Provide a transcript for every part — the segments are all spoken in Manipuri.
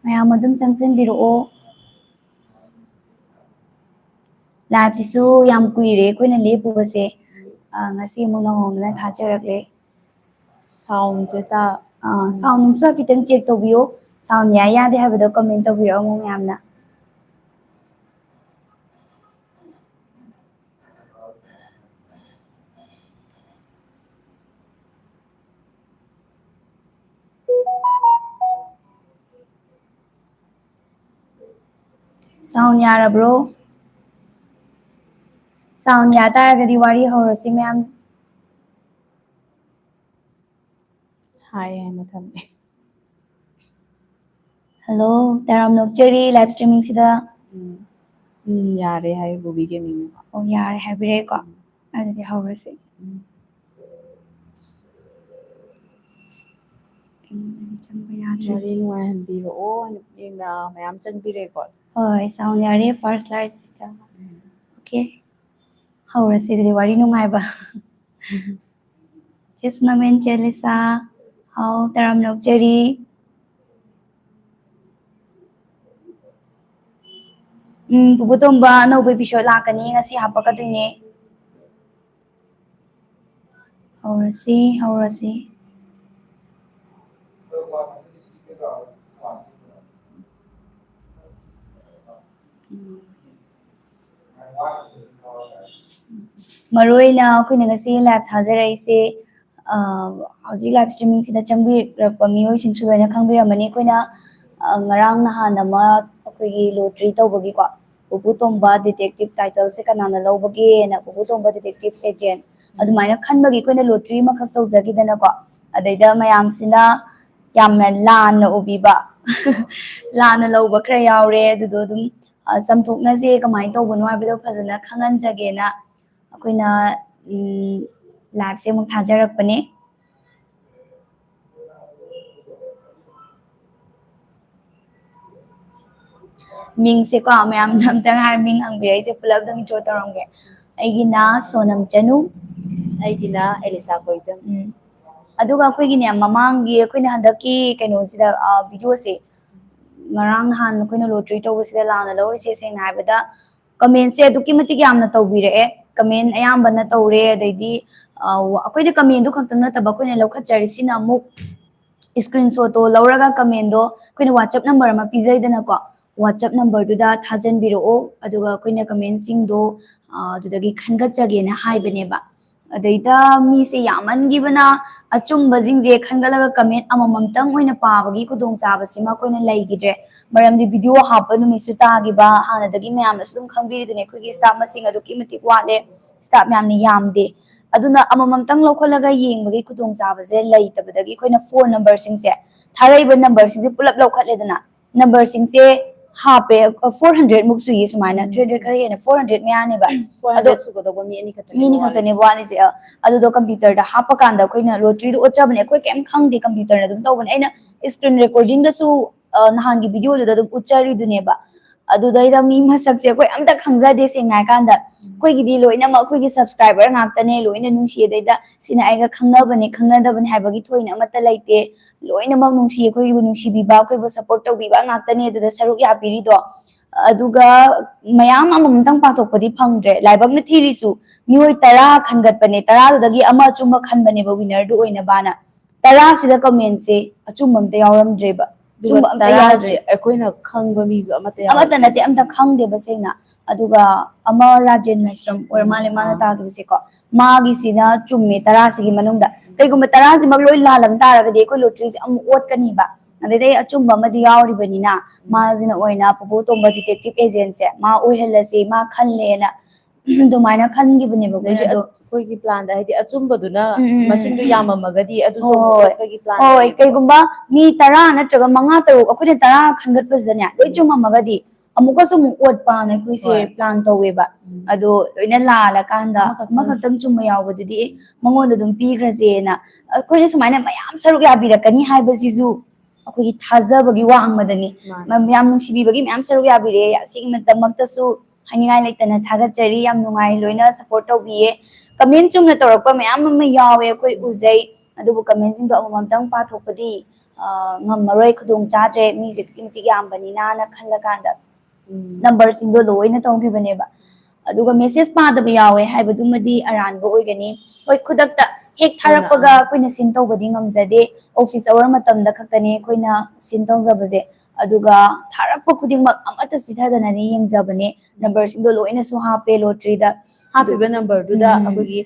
ꯃꯌꯥꯝ ꯑꯗꯨꯝ ꯆꯪꯁꯤꯟꯕꯤꯔꯛꯑꯣ ꯂꯥꯏꯚꯁꯤꯁꯨ ꯌꯥꯝ ꯀꯨꯏꯔꯦ ꯑꯩꯈꯣꯏꯅ ꯂꯦꯞꯄꯨꯕꯁꯦ ꯉꯁꯤ ꯑꯃꯨꯛ ꯅꯧꯍꯧꯅꯅ ꯊꯥꯖꯔꯛꯂꯦ ꯁꯥꯎꯟꯁꯦ ꯁꯥꯎꯟꯁꯨ ꯍꯥꯏꯐꯦꯠꯇꯪ ꯆꯦꯛ ꯇꯧꯕꯤꯌꯣ ꯁꯥꯎꯟ ꯌꯥꯏ ꯌꯥꯗꯦ ꯍꯥꯏꯕꯗꯣ ꯀꯃꯦꯟ ꯇꯧꯕꯤꯔꯛꯑꯣ ꯃꯌꯥꯝꯅ ꯁꯥꯎꯟ ꯌꯥꯔꯕ꯭ꯔꯣ ꯁꯥꯎꯟ ꯌꯥ ꯇꯥꯔꯒꯗꯤ ꯋꯥꯔꯤ ꯍꯧꯔꯁꯤ ꯃꯌꯥꯝ ꯍꯥꯏꯅ ꯊꯝꯃꯦ ꯍꯜꯂꯣ ꯇꯔꯥꯝ ꯅꯣꯛꯆꯔꯤ ꯂꯥꯏꯚ ꯁ꯭ꯇ꯭ꯔꯤꯃꯤꯡꯁꯤꯗ ꯌꯥꯔꯦ ꯍꯥꯏ ꯕꯣꯕꯤ ꯒꯦꯃꯤꯡ ꯑꯣ ꯌꯥꯔꯦ ꯍꯥꯏꯕꯤꯔꯛꯑꯦꯀꯣ ꯑꯗꯨꯗꯤ ꯍꯧꯔꯁꯤ ꯆꯪꯕ ꯌꯥꯗ꯭ꯔꯤ ꯋꯥꯔꯤ ꯅꯨꯡꯉꯥꯏꯍꯟꯕꯤꯔꯛꯑꯣ ꯃꯤꯅ ꯃꯌꯥꯝ ꯆꯪꯕꯤꯔꯛꯑꯦꯀꯣ ꯍꯣꯏ ꯁꯥꯎꯟ ꯌꯥꯔꯦ ꯐꯥꯔꯁ ꯂꯥꯏꯠ ꯑꯣꯀꯦ ꯍꯧꯔꯁꯤ ꯑꯗꯨꯗꯤ ꯋꯥꯔꯤ ꯅꯨꯡꯉꯥꯏꯕ ꯆꯦꯁꯅꯥꯃꯦꯟ ꯆꯦꯂꯤꯁꯥ ꯍꯥꯎ ꯇꯔꯥꯝ ꯅꯣꯛꯆꯔꯤ ꯄꯨꯄꯨ ꯇꯣꯝꯕ ꯑꯅꯧꯕ ꯑꯦꯄꯤꯁꯣꯠ ꯂꯥꯛꯀꯅꯤ ꯉꯁꯤ ꯍꯥꯞꯄꯛꯀꯗꯣꯏꯅꯦ ꯍꯧꯔꯁꯤ ꯃꯔꯨ ꯑꯣꯏꯅ ꯑꯩꯈꯣꯏꯅ ꯉꯁꯤ ꯂꯥꯏꯚ ꯊꯥꯖꯔꯛꯏꯁꯦ ꯍꯧꯖꯤꯛ ꯂꯥꯏꯚ ꯁ꯭ꯇ꯭ꯔꯤꯃꯤꯡꯁꯤꯗ ꯆꯪꯕꯤꯔꯛꯄ ꯃꯤꯑꯣꯏꯁꯤꯡꯁꯨ ꯂꯣꯏꯅ ꯈꯪꯕꯤꯔꯝꯃꯅꯤ ꯑꯩꯈꯣꯏꯅ ꯉꯔꯥꯡ ꯅꯍꯥꯟ ꯑꯃ ꯑꯩꯈꯣꯏꯒꯤ ꯂꯣꯇ꯭ꯔꯤ ꯇꯧꯕꯒꯤꯀꯣ ꯄꯨꯄꯨ ꯇꯣꯝꯕ ꯗꯤꯇꯦꯛꯇꯤꯞ ꯇꯥꯏꯇꯜꯁꯦ ꯀꯅꯥꯅ ꯂꯧꯕꯒꯦꯅ ꯄꯨꯄꯨ ꯇꯣꯝꯕ ꯗꯤꯇꯦꯛꯇꯤꯞ ꯑꯦꯖꯦꯟ ꯑꯗꯨꯃꯥꯏꯅ ꯈꯟꯕꯒꯤ ꯑꯩꯈꯣꯏꯅ ꯂꯣꯇ꯭ꯔꯤ ꯑꯃꯈꯛ ꯇꯧꯖꯈꯤꯗꯅꯀꯣ ꯑꯗꯩꯗ ꯃꯌꯥꯝꯁꯤꯅ ꯌꯥꯝꯅ ꯂꯥꯟꯅ ꯎꯕꯤꯕ ꯂꯥꯟꯅ ꯂꯧꯕ ꯈꯔ ꯌꯥꯎꯔꯦ ꯑꯗꯨꯗꯣ ꯑꯗꯨꯝ ꯆꯥꯝꯊꯣꯛꯅꯁꯦ ꯀꯃꯥꯏꯅ ꯇꯧꯕꯅꯣ ꯍꯥꯏꯕꯗꯣ ꯐꯖꯅ ꯈꯪꯍꯟꯖꯒꯦꯅ ꯑꯩꯈꯣꯏꯅ ꯂꯥꯏꯚꯁꯦ ꯑꯃꯨꯛ ꯊꯥꯖꯔꯛꯄꯅꯦ ꯃꯤꯡꯁꯦꯀꯣ ꯃꯌꯥꯝꯅ ꯑꯝꯇꯪ ꯍꯥꯏꯔ ꯃꯤꯡ ꯍꯪꯕꯤꯔꯛꯏꯁꯦ ꯄꯨꯂꯞ ꯑꯗꯨꯝ ꯏꯟꯇ꯭ꯔꯣ ꯇꯧꯔꯝꯒꯦ ꯑꯩꯒꯤꯅ ꯁꯣꯅꯝ ꯆꯅꯨ ꯑꯩꯒꯤꯅ ꯑꯦꯂꯤꯁꯥ ꯀꯣꯏꯖꯝ ꯑꯗꯨꯒ ꯑꯩꯈꯣꯏꯒꯤꯅꯦ ꯃꯃꯥꯡꯒꯤ ꯑꯩꯈꯣꯏꯅ ꯍꯟꯗꯛꯀꯤ ꯀꯩꯅꯣꯁꯤꯗ ꯚꯤꯗꯤꯑꯣꯁꯦ ꯉꯔꯥꯡ ꯅꯍꯥꯟ ꯑꯩꯈꯣꯏꯅ ꯂꯣꯇ꯭ꯔꯤ ꯇꯧꯕꯁꯤꯗ ꯂꯥꯟꯅ ꯂꯧꯔꯤꯁꯦ ꯁꯦꯡꯅ ꯍꯥꯏꯕꯗ ꯀꯃꯦꯟꯁꯦ ꯑꯗꯨꯛꯀꯤ ꯃꯇꯤꯛ ꯌꯥꯝꯅ ꯇꯧꯕꯤꯔꯛꯑꯦ ꯀꯃꯦꯟ ꯑꯌꯥꯝꯕꯅ ꯇꯧꯔꯦ ꯑꯗꯩꯗꯤ ꯑꯩꯈꯣꯏꯅ ꯀꯃꯦꯟꯗꯣ ꯈꯛꯇꯪ ꯅꯠꯇꯕ ꯑꯩꯈꯣꯏꯅ ꯂꯧꯈꯠꯆꯔꯤꯁꯤꯅ ꯑꯃꯨꯛ ꯏꯁꯀ꯭ꯔꯤꯟ ꯁꯣꯠꯇꯣ ꯂꯧꯔꯒ ꯀꯃꯦꯟꯗꯣ ꯑꯩꯈꯣꯏꯅ ꯋꯥꯆꯞ ꯅꯝꯕꯔ ꯑꯃ ꯄꯤꯖꯩꯗꯅꯀோ ꯋꯥꯆꯞ ꯅꯝꯕꯔꯗꯨꯗ ꯊꯥꯖꯟꯕꯤꯔꯛꯑꯣ ꯑꯗꯨꯒ ꯑꯩꯈꯣꯏꯅ ꯀꯃꯦꯟꯁꯤꯡꯗꯣ ꯑꯗꯨꯗꯒꯤ ꯈꯟꯒꯠꯆꯒꯦꯅ ꯍꯥꯏꯕꯅꯦꯕ ꯑꯗꯩꯗ ꯃꯤꯁꯦ ꯌꯥꯝꯃꯟꯈꯤꯕꯅ ꯑꯆꯨꯝꯕꯁꯤꯡꯁꯦ ꯈꯟꯒꯠꯂꯒ ꯀꯃꯦꯟ ꯑꯃꯃꯝꯇꯪ ꯑꯣꯏꯅ ꯄꯥꯕꯒꯤ ꯈꯨꯗꯣꯡꯆꯥꯕꯁꯤꯃ ꯑꯩꯈꯣꯏꯅ ꯂꯩꯈꯤꯗ꯭ꯔꯦ ꯃꯔꯝꯗꯤ ꯚꯤꯗꯤꯑꯣ ꯍꯥꯞꯄ ꯅꯨꯃꯤꯠꯁꯨ ꯇꯥꯈꯤꯕ ꯍꯥꯟꯅꯗꯒꯤ ꯃꯌꯥꯝꯅꯁꯨ ꯑꯗꯨꯝ ꯈꯪꯕꯤꯔꯤꯗꯨꯅꯦ ꯑꯩꯈꯣꯏꯒꯤ ꯁ꯭ꯇꯥꯐ ꯃꯁꯤꯡ ꯑꯗꯨꯛꯀꯤ ꯃꯇꯤꯛ ꯋꯥꯠꯂꯦ ꯁ꯭ꯇꯥꯐ ꯌꯥꯝꯅ ꯌꯥꯝꯗꯦ ꯑꯗꯨꯅ ꯑꯃꯃꯝꯇꯪ ꯂꯧꯈꯠꯂꯒ ꯌꯦꯡꯕꯒꯤ ꯈꯨꯗꯣꯡꯆꯥꯕꯁꯦ ꯂꯩꯇꯕꯗꯒꯤ ꯑꯩꯈꯣꯏꯅ ꯐꯣꯟ ꯅꯝꯕꯔꯁꯤꯡꯁꯦ ꯊꯥꯔꯛꯏꯕ ꯅꯝꯕꯔꯁꯤꯡꯁꯦ ꯄꯨꯂꯞ ꯂꯧꯈꯠꯂꯦꯗꯅ ꯅꯝꯕꯔꯁꯤꯡꯁꯦ ꯍꯥꯞꯄꯦ 400 ꯃꯨꯛ ꯁꯨꯏꯌꯦ ꯁꯨꯃꯥꯏꯅ 300 ꯈꯔ ꯍꯦꯟꯅ 400 ꯃꯌꯥꯅꯦꯕ 400 ꯁꯨꯒꯗꯧꯕ ꯃꯤ ꯑꯅꯤ ꯈꯛꯇꯅꯦꯕ ꯋꯥꯠꯂꯤꯁꯦ ꯑꯗꯨꯗꯣ ꯀꯝꯄ꯭ꯌꯨꯇꯔꯗ ꯍꯥꯞꯄ ꯀꯥꯟꯗ ꯑꯩꯈꯣꯏꯅ ꯂꯣꯇ꯭ꯔꯤꯗꯣ ꯑꯣꯠꯆꯕꯅꯦ ꯑꯩꯈꯣꯏ ꯀꯩꯝ ꯈꯪꯗꯦ ꯀꯝꯄ꯭ꯌꯨꯇꯔꯅ ꯑꯗꯨꯝ ꯇꯧꯕꯅꯦ ꯑꯩꯅ ꯁ꯭ꯀ꯭ꯔꯤꯟ ꯔꯦꯀꯣꯔꯗꯤꯡꯗꯁꯨ ꯅꯍꯥꯟꯒꯤ ꯚꯤꯗꯤꯑꯣꯗꯨꯗ ꯑꯗꯨꯝ ꯎꯠꯆꯔꯤꯗꯨꯅꯦꯕ ꯑꯗꯨꯗꯩꯗ ꯃꯤ ꯃꯁꯛꯁꯦ ꯑꯩꯈꯣꯏ ꯑꯝꯇ ꯈꯪꯖꯗꯦ ꯁꯦꯡꯅ ꯍꯥꯏ ꯀꯥꯟꯗ ꯑꯩꯈꯣꯏꯒꯤꯗꯤ ꯂꯣꯏꯅꯃꯛ ꯑꯩꯈꯣꯏꯒꯤ ꯁꯕꯁꯀ꯭ꯔꯥꯏꯕꯔ ꯉꯥꯛꯇꯅꯦ ꯂꯣꯏꯅ ꯅꯨꯡꯁꯤ ꯑꯗꯩꯗ ꯁꯤꯅ ꯑꯩꯒ ꯈꯪꯅꯕꯅꯦ ꯈꯪꯅꯗꯕꯅꯦ ꯍꯥꯏꯕꯒꯤ ꯊꯣꯏꯅ ꯑꯃꯠꯇ ꯂꯩꯇꯦ ꯂꯣꯏꯅꯃꯛ ꯅꯨꯡꯁꯤ ꯑꯩꯈꯣꯏꯕꯨ ꯅꯨꯡꯁꯤꯕꯤꯕ ꯑꯩꯈꯣꯏꯕꯨ ꯁꯞꯄꯣꯔꯠ ꯇꯧꯕꯤꯕ ꯉꯥꯛꯇꯅꯦ ꯑꯗꯨꯗ ꯁꯔꯨꯛ ꯌꯥꯕꯤꯔꯤꯗꯣ ꯑꯗꯨꯒ ꯃꯌꯥꯝ ꯑꯃꯃꯝꯇꯪ ꯄꯥꯊꯣꯛꯄꯗꯤ ꯐꯪꯗ꯭ꯔꯦ ꯂꯥꯏꯕꯛꯅ ꯊꯤꯔꯤꯁꯨ ꯃꯤꯑꯣꯏ 10 ꯈꯟꯒꯠꯄꯅꯦ 10ꯗꯨꯗꯒꯤ ꯑꯃ ꯑꯆꯨꯝꯕ ꯈꯟꯕꯅꯦꯕ ꯋꯤꯅꯔꯗꯨ ꯑꯣꯏꯅꯕꯅ 10ꯁꯤꯗ ꯀꯃꯦꯟꯁꯦ ꯑꯆꯨꯝꯕ ꯑꯝꯇ ꯌꯥꯎꯔꯝꯗ꯭ꯔꯦꯕ ꯑꯆꯨꯝꯕ ꯑꯝꯇ ꯌꯥꯎꯗ꯭ꯔꯦ ꯑꯩꯈꯣꯏꯅ ꯈꯪꯕ ꯃꯤꯁꯨ ꯑꯃꯠꯇ ꯅꯠꯇꯦ ꯑꯝꯇ ꯈꯪꯗꯦꯕ ꯁꯦꯡꯅ ꯑꯗꯨꯒ ꯑꯃ ꯔꯥꯖꯦꯟ ꯃꯩꯁ꯭ꯔꯝ ꯑꯣꯏꯔ ꯃꯥꯜꯂꯦ ꯃꯥꯅ ꯇꯥꯈꯤꯕꯁꯦꯀꯣ ꯃꯥꯒꯤꯁꯤꯅ ꯆꯨꯝꯃꯦ 10ꯁꯤꯒꯤ ꯃꯅꯨꯡꯗ ꯀꯩꯒꯨꯝꯕ 10ꯁꯤꯃꯛ ꯂꯣꯏ ꯂꯥꯜꯂꯝ ꯇꯥꯔꯒꯗꯤ ꯑꯩꯈꯣꯏ ꯂꯣꯇ꯭ꯔꯤꯁꯦ ꯑꯃꯨꯛ ꯑꯣꯠꯀꯅꯤꯕ ꯑꯗꯩꯗꯤ ꯑꯆꯨꯝꯕ ꯑꯃꯗꯤ ꯌꯥꯎꯔꯤꯕꯅꯤꯅ ꯃꯥꯁꯤꯅ ꯑꯣꯏꯅ ꯄꯨꯄꯨ ꯇꯣꯝꯕ ꯗꯤꯇꯦꯛꯇꯤꯞ ꯑꯦꯖꯦꯟꯁꯦ ꯃꯥ ꯑꯣꯏꯍꯜꯂꯁꯤ ꯃꯥ ꯈꯜꯂꯦꯅ ꯑꯗꯨꯃꯥꯏꯅ ꯈꯟꯈꯤꯕꯅꯦꯕ ꯑꯩꯈꯣꯏꯅ ꯑꯗꯣ ꯑꯩꯈꯣꯏꯒꯤ ꯄ꯭ꯂꯥꯟꯗ ꯍꯥꯏꯗꯤ ꯑꯆꯨꯝꯕꯗꯨꯅ ꯃꯁꯤꯡꯗꯣ ꯌꯥꯝꯃꯝꯃꯒꯗꯤ ꯑꯗꯨꯁꯨ ꯍꯣꯏ ꯑꯩꯈꯣꯏꯒꯤ ꯄ꯭ꯂꯥꯟ ꯍꯣꯏ ꯀꯩꯒꯨꯝꯕ ꯃꯤ 10 ꯅꯠꯇ꯭ꯔꯒ 5 ꯇꯔꯨꯛ ꯑꯩꯈꯣꯏꯅ 10 ꯈꯟꯒꯠꯄꯁꯤꯗꯅꯦ ꯂꯣꯏ ꯆꯨꯝꯃꯝꯃꯒꯗꯤ ꯑꯃꯨꯛꯀꯁꯨ ꯑꯃꯨꯛ ꯑꯣꯠꯄꯅ ꯑꯩꯈꯣꯏꯁꯦ ꯄ꯭ꯂꯥꯟ ꯇꯧꯋꯦꯕ ꯑꯗꯣ ꯂꯣꯏꯅ ꯂꯥꯜꯂꯀꯥꯟꯗ ꯑꯃꯈꯛꯇꯪ ꯆꯨꯝꯕ ꯌꯥꯎꯕꯗꯨꯗꯤ ꯃꯉꯣꯟꯗ ꯑꯗꯨꯝ ꯄꯤꯈ꯭ꯔꯁꯦꯅ ꯑꯩꯈꯣꯏꯅ ꯁꯨꯃꯥꯏꯅ ꯃꯌꯥꯝ ꯁꯔꯨꯛ ꯌꯥꯕꯤꯔꯛꯀꯅꯤ ꯍꯥꯏꯕꯁꯤꯁꯨ ꯑꯩꯈꯣꯏꯒꯤ ꯊꯥꯖꯕꯒꯤ ꯋꯥꯡꯃꯗꯅꯤ ꯌꯥꯝ ꯅꯨꯡꯁꯤꯕꯤꯕꯒꯤ ꯃꯌꯥꯝ ꯁꯔꯨꯛ ꯌꯥꯕꯤꯔꯛꯑꯦ ꯑꯁꯤꯒꯤꯗꯃꯛꯇꯁꯨ ꯍꯥꯏꯅꯤꯡꯉꯥꯏ ꯂꯩꯇꯅ ꯊꯥꯒꯠꯆꯔꯤ ꯌꯥꯝ ꯅꯨꯡꯉꯥꯏ ꯂꯣꯏꯅ ꯁꯞꯄꯣꯔꯠ ꯇꯧꯕꯤꯌꯦ ꯀꯃꯦꯟ ꯆꯨꯝꯅ ꯇꯧꯔꯛꯄ ꯃꯌꯥꯝ ꯑꯃ ꯌꯥꯎꯋꯦ ꯑꯩꯈꯣꯏ ꯎꯖꯩ ꯑꯗꯨꯕꯨ ꯀꯃꯦꯟꯁꯤꯡꯗꯣ ꯑꯃꯃꯝꯇꯪ ꯄꯥꯊꯣꯛꯄꯗꯤ ꯉꯝꯃꯔꯣꯏ ꯈꯨꯗꯣꯡ ꯆꯥꯗ꯭ꯔꯦ ꯃꯤꯁꯦ ꯑꯗꯨꯛꯀꯤ ꯃꯇꯤꯛ ꯌꯥꯝꯕꯅꯤꯅ ꯈꯜꯂꯀꯥꯟꯗ ꯅꯝꯕꯔꯁꯤꯡꯗꯣ ꯂꯣꯏꯅ ꯇꯧꯈꯤꯕꯅꯦꯕ ꯑꯗꯨꯒ ꯃꯦꯁꯦꯖ ꯄꯥꯗꯕ ꯌꯥꯎꯋꯦ ꯍꯥꯏꯕꯗꯨꯃꯗꯤ ꯑꯔꯥꯟꯕ ꯑꯣꯏꯒꯅꯤ ꯍꯣꯏ ꯈꯨꯗꯛꯇ ꯍꯦꯛ ꯊꯥꯔꯛꯄꯒ ꯑꯩꯈꯣꯏꯅ ꯁꯤꯟ ꯇꯧꯕꯗꯤ ꯉꯝꯖꯗꯦ ꯑꯣꯐꯤꯁ ꯑꯋꯥꯔ ꯃꯇꯝꯗ ꯈꯛꯇꯅꯤ ꯑꯩꯈꯣꯏꯅ ꯁꯤꯟ ꯇꯧꯖꯕꯁꯦ ꯑꯗꯨꯒ ꯊꯥꯔꯛꯄ ꯈꯨꯗꯤꯡꯃꯛ ꯑꯃꯠꯇ ꯆꯤꯊꯗꯅꯅꯤ ꯌꯦꯡꯖꯕꯅꯦ ꯅꯝꯕꯔꯁꯤꯡꯗꯣ ꯂꯣꯏꯅꯁꯨ ꯍꯥꯞꯄꯦ ꯂꯣꯇ꯭ꯔꯤꯗ ꯍꯥꯞꯄꯤꯕ ꯅꯝꯕꯔꯗꯨꯗ ꯑꯩꯈꯣꯏꯒꯤ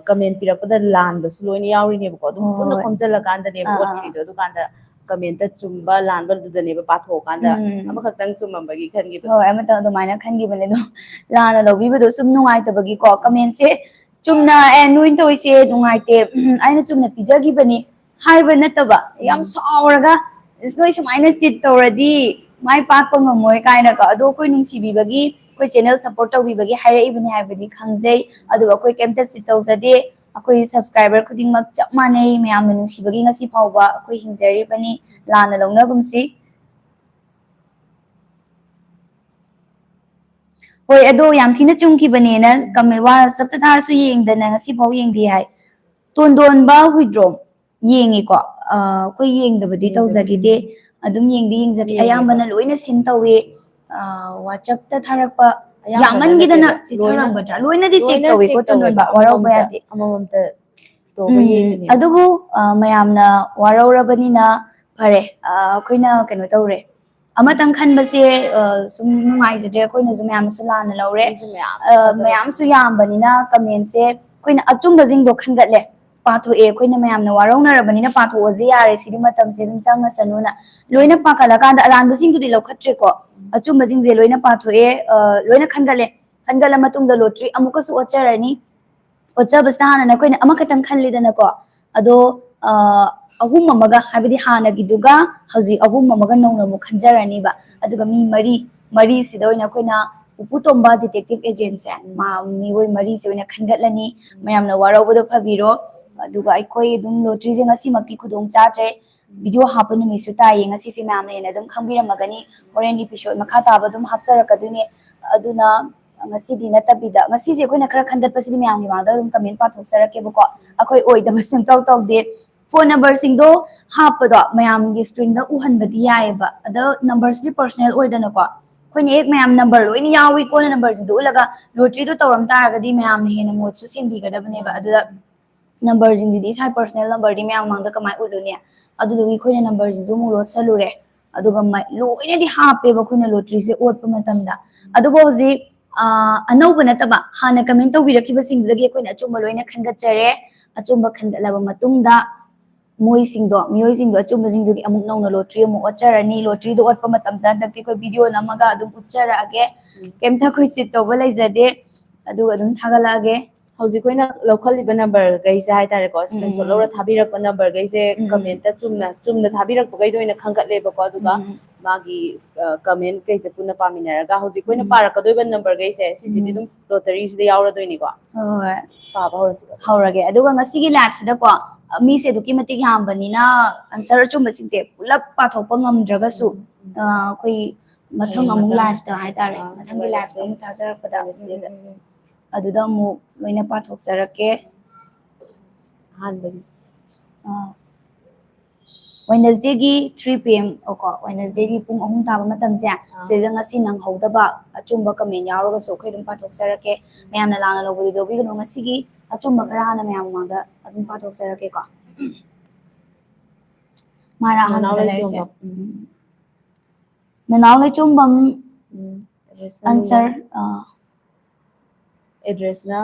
ꯀꯃꯦꯟ ꯄꯤꯔꯛꯄꯗ ꯂꯥꯟꯕꯁꯨ ꯂꯣꯏꯅ ꯌꯥꯎꯔꯤꯅꯦꯕꯀꯣ ꯑꯗꯨꯝ ꯄꯨꯟꯅ ꯈꯣꯝꯖꯤꯜꯂꯀꯥꯟꯗꯅꯦꯕ ꯑꯣꯠꯈ꯭ꯔꯤꯗꯣ ꯑꯗꯨꯀꯥꯟꯗ ꯀꯃꯦꯟꯇ ꯆꯨꯝꯕ ꯂꯥꯟꯕꯗꯨꯗꯅꯦꯕ ꯄꯥꯊꯣꯛꯑꯀꯥꯟꯗ ꯑꯃꯈꯛꯇꯪ ꯆꯨꯝꯃꯝꯕꯒꯤ ꯈꯟꯈꯤꯕꯗꯣ ꯍꯣꯏ ꯑꯃꯇꯪ ꯑꯗꯨꯃꯥꯏꯅ ꯈꯟꯈꯤꯕꯅꯦ ꯑꯗꯣ ꯂꯥꯟꯅ ꯂꯧꯕꯤꯕꯗꯣ ꯁꯨꯝ ꯅꯨꯡꯉꯥꯏꯇꯕꯒꯤꯀꯣ ꯀꯃꯦꯟꯁꯦ ꯆꯨꯝꯅ ꯅꯣꯏꯅ ꯇꯧꯔꯤꯁꯦ ꯅꯨꯡꯉꯥꯏꯇꯦ ꯑꯩꯅ ꯆꯨꯝꯅ ꯄꯤꯖꯈꯤꯕꯅꯤ ꯍꯥꯏꯕ ꯅꯠꯇꯕ ꯌꯥꯝ ꯁꯥꯎꯔꯒ ꯅꯣꯏ ꯁꯨꯃꯥꯏꯅ ꯆꯤꯠ ꯇꯧꯔꯗꯤ ꯃꯥꯏ ꯄꯥꯛꯄ ꯉꯝꯃꯣꯏ ꯀꯥꯏꯅꯀꯣ ꯑꯗꯣ ꯑꯩꯈꯣꯏ ꯅꯨꯡꯁꯤꯕꯤꯕꯒꯤ ꯑꯩꯈꯣꯏ ꯆꯦꯅꯦꯜ ꯁꯞꯄꯣꯔꯠ ꯇꯧꯕꯤꯕꯒꯤ ꯍꯥꯏꯔꯛꯏꯕꯅꯤ ꯍꯥꯏꯕꯗꯤ ꯈꯪꯖꯩ ꯑꯗꯨꯒ ꯑꯩꯈꯣꯏ ꯀꯩꯝꯇ ꯆꯤꯠ ꯇꯧꯖꯗꯦ ꯑꯩꯈꯣꯏ ꯁꯕꯁꯀ꯭ꯔꯥꯏꯕꯔ ꯈꯨꯗꯤꯡꯃꯛ ꯆꯞ ꯃꯥꯟꯅꯩ ꯃꯌꯥꯝꯅ ꯅꯨꯡꯁꯤꯕꯒꯤ ꯉꯁꯤ ꯐꯥꯎꯕ ꯑꯩꯈꯣꯏ ꯍꯤꯡꯖꯔꯤꯕꯅꯤ ꯂꯥꯟꯅ ꯂꯧꯅꯒꯨꯝꯁꯤ ꯍꯣꯏ ꯑꯗꯣ ꯌꯥꯝ ꯊꯤꯅ ꯆꯨꯝꯈꯤꯕꯅꯦꯅ ꯋꯥꯆꯞꯇ ꯊꯥꯔꯁꯨ ꯌꯦꯡꯗꯅ ꯉꯁꯤꯐꯥꯎ ꯌꯦꯡꯗꯦ ꯍꯥꯏ ꯇꯣꯟꯗꯣꯟꯕ ꯍꯨꯏꯗ꯭ꯔꯣꯝ ꯌꯦꯡꯉꯤꯀꯣ ꯑꯩꯈꯣꯏ ꯌꯦꯡꯗꯕꯗꯤ ꯇꯧꯖꯈꯤꯗꯦ ꯑꯗꯨꯝ ꯌꯦꯡꯖꯈꯤ ꯑꯌꯥꯝꯕꯅ ꯂꯣꯏꯅ ꯁꯤꯟ ꯇꯧꯋꯤ ꯋꯥꯆꯞꯇ ꯊꯥꯔꯛꯄ ꯌꯥꯝꯃꯟꯈꯤꯗꯅ ꯆꯤꯊꯔꯝꯒꯗ꯭ꯔꯥ ꯂꯣꯏꯅꯗꯤ ꯆꯦꯛ ꯇꯧꯋꯤꯀꯣ ꯇꯣꯟꯗꯣꯟꯕ ꯋꯥꯔꯧꯕ ꯌꯥꯗꯦ ꯑꯃꯃꯝꯇ ꯇꯧꯕ ꯌꯦꯡꯉꯤꯅꯦ ꯑꯗꯨꯕꯨ ꯃꯌꯥꯝꯅ ꯋꯥꯔꯧꯔꯕꯅꯤꯅ ꯐꯔꯦ ꯑꯩꯈꯣꯏꯅ ꯀꯩꯅꯣ ꯇꯧꯔꯦ ꯑꯃꯇꯪ ꯈꯟꯕꯁꯦ ꯁꯨꯝ ꯅꯨꯡꯉꯥꯏꯖꯗ꯭ꯔꯦ ꯑꯩꯈꯣꯏꯅꯁꯨ ꯃꯌꯥꯝꯅꯁꯨ ꯂꯥꯟꯅ ꯂꯧꯔꯦ ꯃꯌꯥꯝꯁꯨ ꯌꯥꯝꯕꯅꯤꯅ ꯀꯃꯦꯟꯁꯦ ꯑꯩꯈꯣꯏꯅ ꯑꯆꯨꯝꯕꯁꯤꯡꯗꯣ ꯈꯟꯒꯠꯂꯦ ꯄꯥꯊꯣꯛꯑꯦ ꯑꯩꯈꯣꯏꯅ ꯃꯌꯥꯝꯅ ꯋꯥꯔꯧꯅꯔꯕꯅꯤꯅ ꯄꯥꯊꯣꯛꯑꯁꯦ ꯌꯥꯔꯦ ꯁꯤꯗꯤ ꯃꯇꯝꯁꯦ ꯑꯗꯨꯝ ꯆꯪꯉꯁꯅꯨꯅ ꯂꯣꯏꯅ ꯄꯥꯈꯠꯂꯀꯥꯟꯗ ꯑꯔꯥꯟꯕꯁꯤꯡꯗꯨꯗꯤ ꯂꯧꯈꯠꯇ꯭ꯔꯦꯀꯣ ꯑꯆꯨꯝꯕꯁꯤꯡꯁꯦ ꯂꯣꯏꯅ ꯄꯥꯊꯣꯛꯑꯦ ꯂꯣꯏꯅ ꯈꯟꯒꯠꯂ ꯃꯇꯨꯡꯗ ꯂꯣꯇ꯭ꯔꯤ ꯑꯃꯨꯛꯀꯁꯨ ꯑꯣꯠꯆꯔꯅꯤ ꯑꯣꯠꯆꯕꯁꯤꯅ ꯍꯥꯟꯅ ꯑꯩꯈꯣꯏꯅ ꯑꯃꯈꯛꯇꯪ ꯈꯜꯂꯤꯗꯅꯀꯣ ꯑꯗꯣ ꯑꯍꯨꯝ ꯑꯃꯒ ꯍꯥꯏꯕꯗꯤ ꯍꯥꯟꯅꯒꯤꯗꯨꯒ ꯍꯧꯖꯤꯛ ꯑꯍꯨꯝ ꯑꯃꯒ ꯅꯧꯅ ꯑꯃꯨꯛ ꯈꯟꯖꯔꯅꯤꯕ ꯑꯗꯨꯒ ꯃꯤ ꯃꯔꯤꯁꯤꯗ ꯑꯣꯏꯅ ꯑꯩꯈꯣꯏꯅ ꯎꯄꯨ ꯇꯣꯝꯕ ꯗꯤꯇꯦꯛꯇꯤꯚ ꯑꯦꯖꯦꯟꯁꯦ ꯃꯤꯑꯣꯏ ꯃꯔꯤꯁꯦ ꯑꯣꯏꯅ ꯈꯟꯒꯠꯂꯅꯤ ꯃꯌꯥꯝꯅ ꯋꯥꯔꯧꯕꯗꯣ ꯐꯕꯤꯔꯣ ꯑꯗꯨꯒ ꯑꯩꯈꯣꯏ ꯑꯗꯨꯝ ꯂꯣꯇ꯭ꯔꯤꯁꯦ ꯉꯁꯤꯃꯛꯇꯤ ꯈꯨꯗꯣꯡ ꯆꯥꯗ꯭ꯔꯦ ꯚꯤꯗꯤꯑꯣ ꯍꯥꯞꯄ ꯅꯨꯃꯤꯠꯁꯨ ꯇꯥꯏꯌꯦ ꯉꯁꯤꯁꯦ ꯃꯌꯥꯝꯅ ꯍꯦꯟꯅ ꯑꯗꯨꯝ ꯈꯪꯕꯤꯔꯝꯃꯒꯅꯤ ꯍꯣꯔꯦꯟ ꯏꯄꯤꯁꯣꯠ ꯃꯈꯥ ꯇꯥꯕ ꯑꯗꯨꯝ ꯍꯥꯞꯆꯔꯛꯀꯗꯣꯏꯅꯦ ꯑꯗꯨꯅ ꯉꯁꯤꯗꯤ ꯅꯠꯇꯕꯤꯗ ꯉꯁꯤꯁꯦ ꯑꯩꯈꯣꯏꯅ ꯈꯔ ꯈꯟꯒꯠꯄꯁꯤꯗꯤ ꯃꯌꯥꯝꯒꯤ ꯃꯥꯡꯗ ꯑꯗꯨꯝ ꯀꯃꯦꯟ ꯄꯥꯊꯣꯛꯆꯔꯛꯀꯦꯕꯀꯣ ꯑꯩꯈꯣꯏ ꯑꯣꯏꯗꯕ ꯁꯨꯡꯇꯧ ꯇꯧꯗꯦ ꯐꯣꯟ ꯅꯝꯕꯔꯁꯤꯡꯗꯣ ꯍꯥꯞꯄꯗꯣ ꯃꯌꯥꯝꯒꯤ ꯁ꯭ꯀ꯭ꯔꯤꯟꯗ ꯎꯍꯟꯕꯗꯤ ꯌꯥꯏꯑꯕ ꯑꯗꯣ ꯅꯝꯕꯔꯁꯤꯗꯤ ꯄꯔꯁꯣꯅꯦꯜ ꯑꯣꯏꯗꯅꯀꯣ ꯑꯩꯈꯣꯏꯅ ꯍꯦꯛ ꯃꯌꯥꯝ ꯅꯝꯕꯔ ꯂꯣꯏꯅ ꯌꯥꯎꯏ ꯀꯣꯟꯅ ꯅꯝꯕꯔꯁꯤꯡꯗꯣ ꯎꯠꯂꯒ ꯂꯣꯇ꯭ꯔꯤꯗꯣ ꯇꯧꯔꯝ ꯇꯥꯔꯒꯗꯤ ꯃꯌꯥꯝꯅ ꯍꯦꯟꯅ ꯃꯣꯠꯁꯨ ꯁꯦꯡꯕꯤꯒꯗꯕꯅꯦꯕ ꯑꯗꯨꯗ ꯅꯝꯕꯔꯁꯤꯡꯁꯤꯗꯤ ꯏꯁꯥ ꯄꯔꯁꯣꯅꯦꯜ ꯅꯝꯕꯔꯗꯤ ꯃꯌꯥꯝ ꯃꯥꯡꯗ ꯀꯃꯥꯏꯅ ꯎꯠꯂꯨꯅꯤ ꯑꯗꯨꯗꯨꯒꯤ ꯑꯩꯈꯣꯏꯅ ꯅꯝꯕꯔꯁꯤꯁꯨ ꯑꯃꯨꯛ ꯂꯣꯠꯁꯜꯂꯨꯔꯦ ꯑꯗꯨꯒ ꯂꯣꯏꯅꯗꯤ ꯍꯥꯞꯄꯦꯕ ꯑꯩꯈꯣꯏꯅ ꯂꯣꯇ꯭ꯔꯤꯁꯦ ꯑꯣꯠꯄ ꯃꯇꯝꯗ ꯑꯗꯨꯕꯨ ꯍꯧꯖꯤꯛ ꯑꯅꯧꯕ ꯅꯠꯇꯕ ꯍꯥꯟꯅ ꯀꯃꯦꯟ ꯇꯧꯕꯤꯔꯛꯈꯤꯕꯁꯤꯡꯗꯨꯗꯒꯤ ꯑꯩꯈꯣꯏꯅ ꯑꯆꯨꯝꯕ ꯂꯣꯏꯅ ꯈꯟꯒꯠꯆꯔꯦ ꯑꯆꯨꯝꯕ ꯈꯟꯒꯠꯂꯕ ꯃꯇꯨꯡꯗ ꯃꯤꯑꯣꯏꯁꯤꯡꯗꯣ ꯑꯆꯨꯝꯕꯁꯤꯡꯗꯨꯒꯤ ꯑꯃꯨꯛ ꯅꯧꯅ ꯂꯣꯇ꯭ꯔꯤ ꯑꯃꯨꯛ ꯑꯣꯠꯆꯔꯅꯤ ꯂꯣꯇ꯭ꯔꯤꯗꯣ ꯑꯣꯠꯄ ꯃꯇꯝꯗ ꯍꯟꯗꯛꯇꯤ ꯑꯩꯈꯣꯏ ꯚꯤꯗꯤꯑꯣ ꯅꯝꯃꯒ ꯑꯗꯨꯝ ꯎꯠꯆꯔꯛꯑꯒꯦ ꯀꯩꯝꯇ ꯑꯩꯈꯣꯏ ꯆꯤꯠ ꯇꯧꯕ ꯂꯩꯖꯗꯦ ꯑꯗꯨꯒ ꯑꯗꯨꯝ ꯊꯥꯒꯠꯂꯛꯑꯒꯦ ꯍꯧꯖꯤꯛ ꯑꯩꯈꯣꯏꯅ ꯂꯧꯈꯠꯂꯤꯕ ꯅꯝꯕꯔꯈꯩꯁꯦ ꯍꯥꯏꯇꯥꯔꯦꯀꯣ ꯁ꯭ꯀ꯭ꯔꯤꯟ ꯁꯣꯠ ꯂꯧꯔ ꯊꯥꯕꯤꯔꯛꯄ ꯅꯝꯕꯔꯈꯩꯁꯦ ꯀꯃꯦꯟꯇ ꯆꯨꯝꯅ ꯊꯥꯕꯤꯔꯛꯄꯈꯩꯗꯣ ꯑꯣꯏꯅ ꯈꯟꯒꯠꯂꯦꯕꯀꯣ ꯑꯗꯨꯒ ꯃꯥꯒꯤ ꯀꯃꯦꯟ ꯀꯩꯁꯦ ꯄꯨꯟꯅ ꯄꯥꯃꯤꯟꯅꯔꯒ ꯍꯧꯖꯤꯛ ꯑꯩꯈꯣꯏꯅ ꯄꯥꯔꯛꯀꯗꯣꯏꯕ ꯅꯝꯕꯔꯈꯩꯁꯦ ꯁꯤꯁꯤꯗꯤ ꯑꯗꯨꯝ ꯂꯣꯇꯔꯤꯁꯤꯗ ꯌꯥꯎꯔꯗꯣꯏꯅꯤꯀꯣ ꯍꯣꯏ ꯄꯥꯕ ꯍꯧꯔꯁꯤꯀꯣ ꯍꯧꯔꯒꯦ ꯑꯗꯨꯒ ꯉꯁꯤꯒꯤ ꯂꯥꯏꯐꯁꯤꯗꯀꯣ ꯃꯤꯁꯦ ꯑꯗꯨꯛꯀꯤ ꯃꯇꯤꯛ ꯌꯥꯝꯕꯅꯤꯅ ꯑꯟꯁꯔ ꯑꯆꯨꯝꯕꯁꯤꯡꯁꯦ ꯄꯨꯂꯞ ꯄꯥꯊꯣꯛꯄ ꯉꯝꯗ꯭ꯔꯒꯁꯨ ꯑꯩꯈꯣꯏ ꯃꯊꯪ ꯑꯃꯨꯛ ꯂꯥꯏꯐꯇ ꯍꯥꯏꯇꯥꯔꯦ ꯃꯊꯪꯒꯤ ꯂꯥꯏꯐꯇ ꯑꯃꯨꯛ ꯊꯥꯖꯔꯛꯄꯗ ꯑꯗꯨꯗ ꯑꯃꯨꯛ ꯂꯣꯏꯅ ꯄꯥꯊꯣꯛꯆꯔꯛꯀꯦ ꯋꯦꯅꯁꯗꯦꯒꯤ 3 PM ꯀꯣ ꯋꯦꯅꯁꯗꯦꯒꯤ ꯄꯨꯡ 3 ꯇꯥꯕ ꯃꯇꯝꯁꯦ ꯁꯤꯗ ꯉꯁꯤ ꯅꯪꯍꯧꯗꯕ ꯑꯆꯨꯝꯕ ꯀꯃꯦꯟ ꯌꯥꯎꯔꯒꯁꯨ ꯑꯩꯈꯣꯏ ꯑꯗꯨꯝ ꯄꯥꯊꯣꯛꯆꯔꯛꯀꯦ ꯃꯌꯥꯝꯅ ꯂꯥꯟꯅ ꯂꯧꯕꯗꯤ ꯂꯧꯕꯤꯒꯅꯨ ꯉꯁꯤꯒꯤ ꯑꯆꯨꯝꯕ ꯈꯔ ꯍꯥꯟꯅ ꯃꯌꯥꯝ ꯃꯃꯥꯡꯗ ꯑꯗꯨꯝ ꯄꯥꯊꯣꯛꯆꯔꯛꯀꯦꯀꯣ ꯃꯥꯔꯥ ꯑꯍꯥꯟꯕꯗ ꯂꯩꯔꯤꯁꯦ ꯅꯅꯥꯎ ꯂꯩꯆꯣꯡꯕꯝ ꯑꯟꯁꯔ ꯑꯦꯗ꯭ꯔꯦꯁꯅ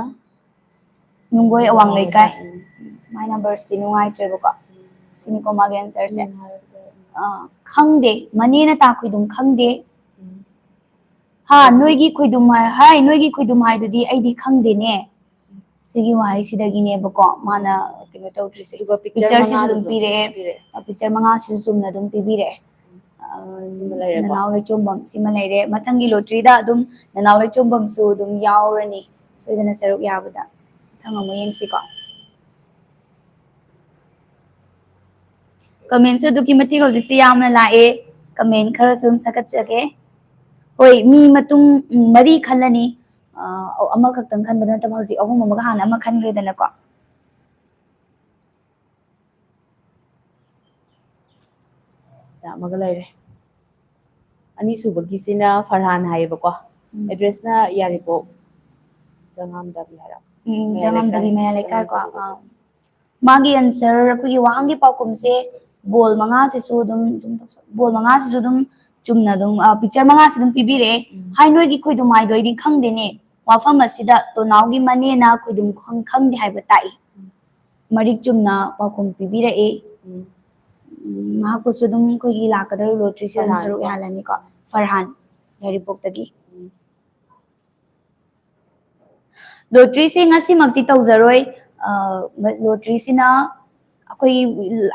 ꯅꯨꯡꯒꯣꯏ ꯑꯋꯥꯡ ꯂꯩꯀꯥꯏ ꯃꯥꯏ ꯅꯝꯕꯔꯁꯤꯗꯤ ꯅꯨꯡꯉꯥꯏꯇ꯭ꯔꯦꯕꯀꯣ ꯁꯤꯅꯤꯀꯣ ꯃꯥꯒꯤ ꯑꯟꯁꯔꯁꯦ ꯈꯪꯗꯦ ꯃꯅꯦꯅ ꯇꯥꯛꯈꯣꯏꯗꯨꯝ ꯈꯪꯗꯦ ꯅꯣꯏꯒꯤ ꯈꯣꯏꯗꯨꯝ ꯍꯥꯏ ꯅꯣꯏꯒꯤ ꯈꯣꯏꯗꯨꯝ ꯍꯥꯏꯗꯨꯗꯤ ꯑꯩꯗꯤ ꯈꯪꯗꯦꯅꯦ ꯁꯤꯒꯤ ꯋꯥꯍꯩꯁꯤꯗꯒꯤꯅꯦꯕꯀꯣ ꯃꯥꯅ ꯀꯩꯅꯣ ꯇꯧꯗ꯭ꯔꯤꯁꯦ ꯄꯤꯛꯆꯔꯁꯤꯁꯨ ꯑꯗꯨꯝ ꯄꯤꯔꯛꯑꯦ ꯄꯤꯛꯆꯔ 5ꯁꯤꯁꯨ ꯆꯨꯝꯅ ꯑꯗꯨꯝ ꯄꯤꯕꯤꯔꯛꯑꯦ ꯅꯅꯥꯎ ꯂꯩꯆꯣꯡꯕꯝ ꯁꯤꯃ ꯂꯩꯔꯦ ꯃꯊꯪꯒꯤ ꯂꯣꯇ꯭ꯔꯤꯗ ꯑꯗꯨꯝ ꯅꯅꯥꯎ ꯂꯩꯆꯣꯡꯕꯝꯁꯨ ꯑꯗꯨꯝ ꯌꯥꯎꯔꯅꯤ ꯁꯣꯏꯗꯅ ꯁꯔꯨꯛ ꯌꯥꯕꯗ ꯃꯊꯪ ꯑꯃꯨꯛ ꯌꯦꯡꯁꯤꯀꯣ ꯀꯃꯦꯟꯁꯨ ꯑꯗꯨꯛꯀꯤ ꯃꯇꯤꯛ ꯍꯧꯖꯤꯛꯁꯦ ꯌꯥꯝꯅ ꯂꯥꯛꯑꯦ ꯀꯃꯦꯟ ꯈꯔ ꯁꯨꯝ ꯁꯛꯀꯠꯆꯒꯦ ꯍꯣꯏ ꯃꯤ ꯃꯇꯨꯡ 4 ꯈꯜꯂꯅꯤ ꯑꯃꯈꯛꯇꯪ ꯈꯟꯕꯗ ꯅꯠꯇꯕ ꯍꯧꯖꯤꯛ 3 ꯑꯃꯒ ꯍꯥꯟꯅ ꯑꯃ ꯈꯟꯈ꯭ꯔꯦꯗꯅꯀꯣ ꯁꯤꯗ ꯑꯃꯒ ꯂꯩꯔꯦ ꯑꯅꯤꯁꯨꯕꯒꯤꯁꯤꯅ ꯐꯔꯍꯥꯟ ꯍꯥꯏꯌꯦꯕꯀꯣ ꯑꯦꯗ꯭ꯔꯦꯁꯅ ꯌꯥꯔꯤꯄꯣꯛ ꯖꯉꯥꯝꯗꯕꯤ ꯍꯥꯏꯔ ꯖꯉꯥꯝꯗꯕꯤ ꯃꯌꯥ ꯂꯩꯀꯥꯏ ꯀꯣ ꯃꯥꯒꯤ ꯑꯟꯁꯔ ꯑꯩꯈꯣꯏꯒꯤ ꯋꯥꯍꯪꯒꯤ ꯄꯥꯎꯈꯨꯝꯁꯦ ꯕꯣꯜ ꯃꯉꯥꯁꯤꯁꯨ ꯑꯗꯨꯝ ꯕꯣꯜ ꯃꯉꯥꯁꯤꯁꯨ ꯑꯗꯨꯝ ꯆꯨꯝꯅ ꯑꯗꯨꯝ ꯄꯤꯛꯆꯔ ꯃꯉꯥꯁꯤ ꯑꯗꯨꯝ ꯄꯤꯕꯤꯔꯛꯑꯦ ꯍꯥꯏ ꯅꯣꯏꯒꯤ ꯈꯣꯏꯗꯨꯝ ꯍꯥꯏꯗꯣ ꯑꯩꯗꯤ ꯈꯪꯗꯦꯅꯦ ꯋꯥꯐꯝ ꯑꯁꯤꯗ ꯇꯣꯅꯥꯎꯒꯤ ꯃꯅꯦꯅ ꯈꯣꯏꯗꯨꯝ ꯈꯪꯗꯦ ꯍꯥꯏꯕ ꯇꯥꯛꯏ ꯃꯔꯤꯛ ꯆꯨꯝꯅ ꯄꯥꯎꯈꯨꯝ ꯄꯤꯕꯤꯔꯛꯏ ꯃꯍꯥꯛꯄꯨꯁꯨ ꯑꯗꯨꯝ ꯑꯩꯈꯣꯏꯒꯤ ꯂꯥꯛꯀꯗꯧꯔꯤꯕ ꯂꯣꯇ꯭ꯔꯤꯁꯤꯗ ꯑꯗꯨꯝ ꯁꯔꯨꯛ ꯌꯥꯍꯜꯂꯅꯤꯀꯣ ꯐꯔꯍꯥꯟ ꯌꯥꯏꯔꯤꯄꯣꯛꯇꯒꯤ ꯂꯣꯇ꯭ꯔꯤꯁꯦ ꯉꯁꯤꯃꯛꯇꯤ ꯇꯧꯖꯔꯣꯏ ꯂꯣꯇ꯭ꯔꯤꯁꯤꯅ ꯑꯩꯈꯣꯏ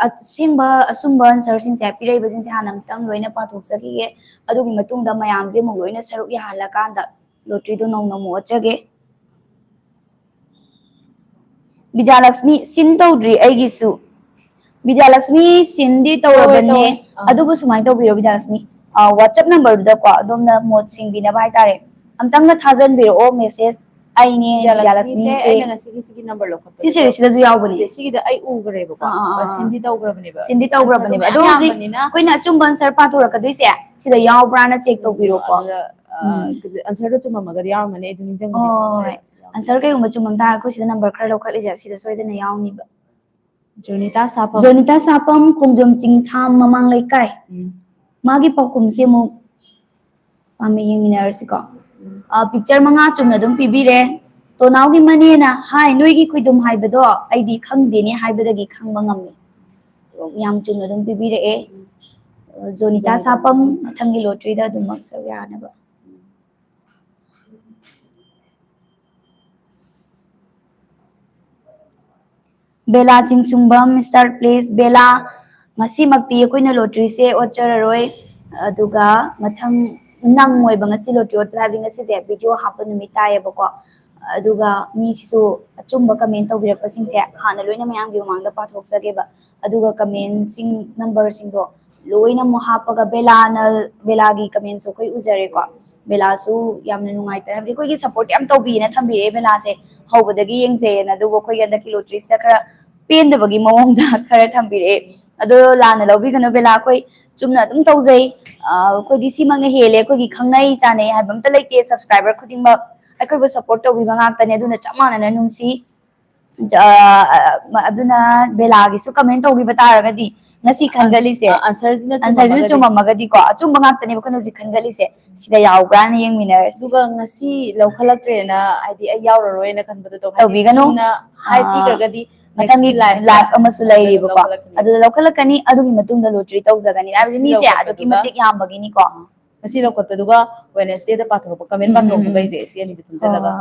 ꯑꯁꯦꯡꯕ ꯑꯆꯨꯝꯕ ꯑꯟꯁꯔꯁꯤꯡꯁꯦ ꯄꯤꯔꯛꯏꯕꯁꯤꯡꯁꯦ ꯍꯥꯟꯅ ꯑꯃꯨꯛꯇꯪ ꯂꯣꯏꯅ ꯄꯥꯊꯣꯛꯆꯈꯤꯒꯦ ꯑꯗꯨꯒꯤ ꯃꯇꯨꯡꯗ ꯃꯌꯥꯝꯁꯦ ꯑꯃꯨꯛ ꯂꯣꯏꯅ ꯁꯔꯨꯛ ꯌꯥꯍꯜꯂꯀꯥꯟꯗ ꯂꯣꯇ꯭ꯔꯤꯗꯣ ꯅꯧꯅ ꯑꯃꯨꯛ ꯑꯣꯠꯆꯒꯦ ꯕꯤꯗ꯭ꯌꯥꯂꯛꯁꯃꯤ ꯁꯤꯟ ꯇꯧꯗ꯭ꯔꯤ ꯑꯩꯒꯤꯁꯨ ꯕꯤꯗ꯭ꯌꯥꯂꯛꯁꯃꯤ ꯁꯤꯟꯗꯤ ꯇꯧꯔꯕꯅꯦ ꯑꯗꯨꯕꯨ ꯁꯨꯃꯥꯏꯅ ꯇꯧꯕꯤꯔꯣ ꯕꯤꯗ꯭ꯌꯥꯂꯛꯁꯃꯤ ꯋꯥꯆꯞ ꯅꯝꯕꯔꯗꯨꯗꯀꯣ ꯑꯗꯣꯝꯅ ꯃꯣꯠ ꯁꯤꯡꯕꯤꯅꯕ ꯍꯥꯏꯇꯥꯔꯦ ꯑꯝꯇꯪꯒ ꯊꯥꯖꯟꯕꯤꯔꯛꯑꯣ ꯃꯦꯁꯦꯖ ꯑꯩꯅꯦ ꯕꯤꯗ꯭ꯌꯥꯂꯛꯁꯃꯤꯁꯦ ꯑꯩꯅ ꯉꯁꯤꯒꯤ ꯅꯝꯕꯔ ꯂꯧꯈꯠꯄ ꯁꯤ ꯁꯤꯔꯤꯁꯤꯗꯁꯨ ꯌꯥꯎꯕꯅꯦ ꯁꯤꯒꯤꯗ ꯑꯩ ꯎꯈ꯭ꯔꯦꯕꯀꯣ ꯁꯤꯟꯗꯤ ꯇꯧꯈ꯭ꯔꯕꯅꯦꯕ ꯁꯤꯟꯗꯤ ꯇꯧꯈ꯭ꯔꯕꯅꯦꯕ ꯑꯗꯣ ꯍꯧꯖꯤꯛ ꯑꯩꯈꯣꯏꯅ ꯑꯆꯨꯝꯕ ꯑꯟꯁꯔ ꯄꯥꯊꯣꯔꯛꯀꯗꯣꯏꯁꯦ ꯁꯤꯗ ꯌꯥꯎꯕ꯭ꯔꯥꯅ ꯆꯦꯛ ꯇꯧꯕꯤꯔꯣꯀꯣ ꯑꯟꯁꯔꯗꯣ ꯆꯨꯝꯃꯝꯃꯒꯗꯤ ꯌꯥꯎꯔꯝꯃꯅꯤ ꯑꯩ ꯅꯤꯡꯁꯤꯡꯕꯅꯦ ꯍꯣꯏ ꯑꯟꯁꯔ ꯀꯩꯒꯨꯝꯕ ꯆꯨꯝꯃꯝ ꯇꯥꯔꯒ ꯑꯩꯈꯣꯏ ꯁꯤꯗ ꯅꯝꯕꯔ ꯈꯔ ꯂꯧꯈꯠꯂꯤꯁꯦ ꯁꯤꯗ ꯁꯣꯏꯗꯅ ꯌꯥꯎꯅꯤꯕ ꯖꯣꯅꯤꯇꯥ ꯁꯥꯄꯝ ꯈꯣꯡꯖꯣꯝ ꯆꯤꯡꯊꯥꯝ ꯃꯃꯥꯡ ꯂꯩꯀꯥꯏ ꯃꯥꯒꯤ ꯄꯥꯎꯈꯨꯝꯁꯦ ꯑꯃꯨꯛ ꯄꯥꯝꯃꯦ ꯌꯦꯡꯃꯤꯟꯅꯔꯁꯤꯀꯣ ꯄꯤꯛꯆꯔ 5 ꯆꯨꯝꯅ ꯑꯗꯨꯝ ꯄꯤꯕꯤꯔꯦ ꯇꯣꯅꯥꯎꯒꯤ ꯃꯅꯦꯅ ꯍꯥꯏ ꯅꯣꯏꯒꯤ ꯈꯣꯏꯗꯨꯝ ꯍꯥꯏꯕꯗꯣ ꯑꯩꯗꯤ ꯈꯪꯗꯦꯅꯦ ꯍꯥꯏꯕꯗꯒꯤ ꯈꯪꯕ ꯉꯝꯃꯤ ꯌꯥꯝ ꯆꯨꯝꯅ ꯑꯗꯨꯝ ꯄꯤꯕꯤꯔꯛꯑꯦ ꯖꯣꯅꯤꯇꯥ ꯁꯥꯄꯝ ꯃꯊꯪꯒꯤ ꯂꯣꯇ꯭ꯔꯤꯗ ꯑꯗꯨꯃꯛ ꯁꯔꯨꯛ ꯌꯥꯅꯕ ꯕꯦꯂꯥ ꯆꯤꯡꯁꯨꯡꯕꯝ ꯃꯤꯁꯇꯔ ꯄ꯭ꯂꯤꯖ ꯕꯦꯂꯥ ꯉꯁꯤꯃꯛꯇꯤ ꯑꯩꯈꯣꯏꯅ ꯂꯣꯇ꯭ꯔꯤꯁꯦ ꯑꯣꯠꯆꯔꯔꯣꯏ ꯑꯗꯨꯒ ꯃꯊꯪ ꯅꯪꯉꯣꯏꯕ ꯉꯁꯤ ꯂꯣꯇ꯭ꯔꯤ ꯑꯣꯠꯄ ꯍꯥꯏꯕꯗꯤ ꯉꯁꯤꯁꯦ ꯚꯤꯗꯤꯑꯣ ꯍꯥꯞꯄ ꯅꯨꯃꯤꯠ ꯇꯥꯏꯌꯦꯕꯀꯣ ꯑꯗꯨꯒ ꯃꯤꯁꯤꯁꯨ ꯑꯆꯨꯝꯕ ꯀꯃꯦꯟ ꯇꯧꯕꯤꯔꯛꯄꯁꯤꯡꯁꯦ ꯍꯥꯟꯅ ꯂꯣꯏꯅ ꯃꯌꯥꯝꯒꯤ ꯃꯃꯥꯡꯗ ꯄꯥꯊꯣꯛꯆꯒꯦꯕ ꯑꯗꯨꯒ ꯀꯃꯦꯟꯁꯤꯡ ꯅꯝꯕꯔꯁꯤꯡꯗꯣ ꯂꯣꯏꯅ ꯑꯃꯨꯛ ꯍꯥꯞꯄꯒ ꯕꯦꯂꯥꯒꯤ ꯀꯃꯦꯟꯁꯨ ꯑꯩꯈꯣꯏ ꯎꯖꯔꯦꯀꯣ ꯕꯦꯂꯥꯁꯨ ꯌꯥꯝꯅ ꯅꯨꯡꯉꯥꯏꯇꯦ ꯍꯥꯏꯕꯗꯤ ꯑꯩꯈꯣꯏꯒꯤ ꯁꯞꯄꯣꯔꯠ ꯌꯥꯝ ꯇꯧꯕꯤꯅ ꯊꯝꯕꯤꯔꯛꯑꯦ ꯕꯦꯂꯥꯁꯦ ꯍꯧꯕꯗꯒꯤ ꯌꯦꯡꯖꯩꯌꯦꯅ ꯑꯗꯨꯕꯨ ꯑꯩꯈꯣꯏꯒꯤ ꯍꯟꯗꯛꯀꯤ ꯂꯣꯇ꯭ꯔꯤꯁꯤꯗ ꯈꯔ ꯄꯦꯟꯗꯕꯒꯤ ꯃꯑꯣꯡꯗ ꯈꯔ ꯊꯝꯕꯤꯔꯛꯑꯦ ꯑꯗꯣ ꯂꯥꯟꯅ ꯂꯧꯕꯤꯒꯅꯨ ꯕꯦꯂꯥ ꯑꯩꯈꯣই ꯆꯨꯝꯅ ꯑꯗꯨꯝ ꯇꯧꯖꯩ ꯑꯩꯈꯣꯏꯗꯤ ꯁꯤꯃꯛꯅ ꯍꯦꯜꯂꯦ ꯑꯩꯈꯣꯏꯒꯤ ꯈꯪꯅꯩ ꯆꯥꯟꯅꯩ ꯍꯥꯏꯕ ꯑꯝꯇ ꯂꯩꯇꯦ ꯁꯕꯁꯀ꯭ꯔꯥꯏꯕꯔ ꯈꯨꯗꯤꯡꯃꯛ ꯑꯩꯈꯣꯏꯕꯨ ꯁꯞꯄꯣꯔꯠ ꯇꯧꯕꯤꯕ ꯉꯥꯛꯇꯅꯦ ꯑꯗꯨꯅ ꯆꯞ ꯃꯥꯟꯅꯅ ꯅꯨꯡꯁꯤ ꯑꯗꯨꯅ ꯕꯦꯂꯥꯒꯤꯁꯨ ꯀꯃꯦꯟ ꯇꯧꯕꯤꯕ ꯇꯥꯔꯒꯗꯤ ꯉꯁꯤ ꯈꯟꯒꯠꯂꯤꯁꯦ ꯑꯟꯁꯔꯁꯤꯅ ꯆꯨꯝꯃꯝꯃꯒꯗꯤꯀꯣ ꯑꯆꯨꯝꯕ ꯉꯥꯛꯇꯅꯦꯕ ꯑꯩꯈꯣꯏꯅ ꯍꯧꯖꯤꯛ ꯈꯟꯒꯠꯂꯤꯁꯦ ꯁꯤꯗ ꯌꯥꯎꯕ꯭ꯔꯥꯅ ꯌꯦꯡꯃꯤꯟꯅꯔꯁꯤ ꯑꯗꯨꯒ ꯉꯁꯤ ꯂꯧꯈꯠꯂꯛꯇ꯭ꯔꯦꯅ ꯍꯥꯏꯗꯤ ꯑꯩ ꯌꯥꯎꯔꯔꯣꯏꯅ ꯈꯟꯕꯗꯣ ꯇꯧꯕꯤꯒꯅꯨ ꯍꯥꯏꯕꯤꯈ꯭ꯔꯒꯗꯤ ꯃꯊꯪꯒꯤ ꯂꯥꯏꯐ ꯑꯃꯁꯨ ꯂꯩꯔꯤꯕꯀꯣ ꯑꯗꯨꯗ ꯂꯧꯈꯠꯂꯛꯀꯅꯤ ꯑꯗꯨꯒꯤ ꯃꯇꯨꯡꯗ ꯂꯣꯇ꯭ꯔꯤ ꯇꯧꯖꯒꯅꯤ ꯍꯥꯏꯕꯗꯤ ꯃꯤꯁꯦ ꯑꯗꯨꯛꯀꯤ ꯃꯇꯤꯛ ꯌꯥꯝꯕꯒꯤꯅꯤꯀꯣ ꯉꯁꯤ ꯂꯧꯈꯠꯄꯗꯨꯒ ꯋꯦꯅꯁꯗꯦꯗ ꯄꯥꯊꯣꯔꯛꯄ ꯀꯃꯦꯟ ꯄꯥꯊꯣꯔꯛꯄꯈꯩꯁꯦ ꯁꯤ ꯑꯅꯤꯁꯦ ꯄꯨꯟꯁꯤꯜꯂꯒ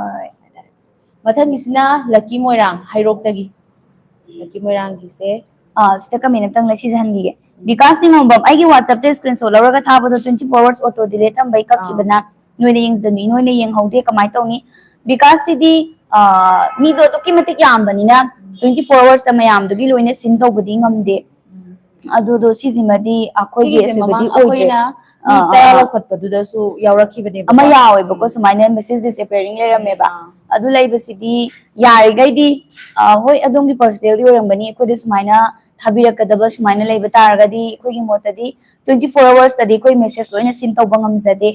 ꯃꯊꯪꯒꯤꯁꯤꯅ ꯂꯛꯀꯤ ꯃꯣꯏꯔꯥꯡ ꯍꯩꯔꯣꯛꯇꯒꯤ ꯂꯛꯀꯤ ꯃꯣꯏꯔꯥꯡꯒꯤꯁꯦ ꯁꯤꯗ ꯀꯃꯦꯟ ꯑꯝꯇꯪ ꯁꯤꯖꯍꯟꯈꯤꯒꯦ ꯕꯤꯀꯥꯁ ꯅꯤꯉꯣꯝꯕꯝ ꯑꯩꯒꯤ WhatsAppꯇ ꯁ꯭ꯀ꯭ꯔꯤꯟꯁꯣꯠ ꯂꯧꯔꯒ ꯊꯥꯕꯗꯣ 24 hours ꯑꯣꯇꯣ ꯗꯤꯂꯦꯠ ꯊꯝꯕꯩ ꯀꯛꯈꯤꯕꯅ ꯅꯣꯏꯅ ꯌꯦꯡꯖꯅꯤ ꯅꯣꯏꯅ ꯌꯦꯡꯍꯧꯗꯦ ꯀꯃꯥꯏꯅ ꯇꯧꯅꯤ ꯕꯤꯀꯥꯁꯁꯤꯗꯤ ꯃꯤꯗꯣ ꯑꯗꯨꯛꯀꯤ ꯃꯇꯤꯛ ꯌꯥꯝꯕꯅꯤꯅ 24 hours ꯃꯌꯥꯝꯗꯨꯒꯤ ꯂꯣꯏꯅ ꯁꯤꯟ ꯇꯧꯕꯗꯤ ꯉꯝꯗꯦ ꯑꯗꯨꯗꯣ ꯁꯤꯁꯤꯃꯗꯤ ꯑꯩꯈꯣꯏꯒꯤ ꯑꯁꯤꯕꯗꯤ ꯑꯣꯏꯗ꯭ꯔꯦ ꯂꯧꯈꯠꯄꯗꯨꯗꯁꯨ ꯌꯥꯎꯔꯛꯈꯤꯕꯅꯦꯕ ꯑꯃ ꯌꯥꯎꯋꯦꯕꯀꯣ ꯁꯨꯃꯥꯏꯅ ꯃꯦꯁꯦꯖ ꯗꯤꯁꯑꯦꯄꯤꯌꯔꯤꯡ ꯂꯩꯔꯝꯃꯦꯕ ꯑꯗꯨ ꯂꯩꯕꯁꯤꯗꯤ ꯌꯥꯔꯤꯈꯩꯗꯤ ꯍꯣꯏ ꯑꯗꯣꯝꯒꯤ ꯄꯔꯁꯅꯦꯜꯗꯤ ꯑꯣꯏꯔꯝꯒꯅꯤ ꯑꯩꯈꯣꯏꯗ ꯁꯨꯃꯥꯏꯅ ꯊꯥꯕꯤꯔꯛꯀꯗꯕ ꯁꯨꯃꯥꯏꯅ ꯂꯩꯕ ꯇꯥꯔꯒꯗꯤ ꯑꯩꯈꯣꯏꯒꯤ ꯃꯣꯠꯇꯗꯤ 24 hours ꯑꯩꯈꯣꯏ ꯃꯦꯁꯦꯖ ꯂꯣꯏꯅ ꯁꯤꯟ ꯇꯧꯕ ꯉꯝꯖꯗꯦ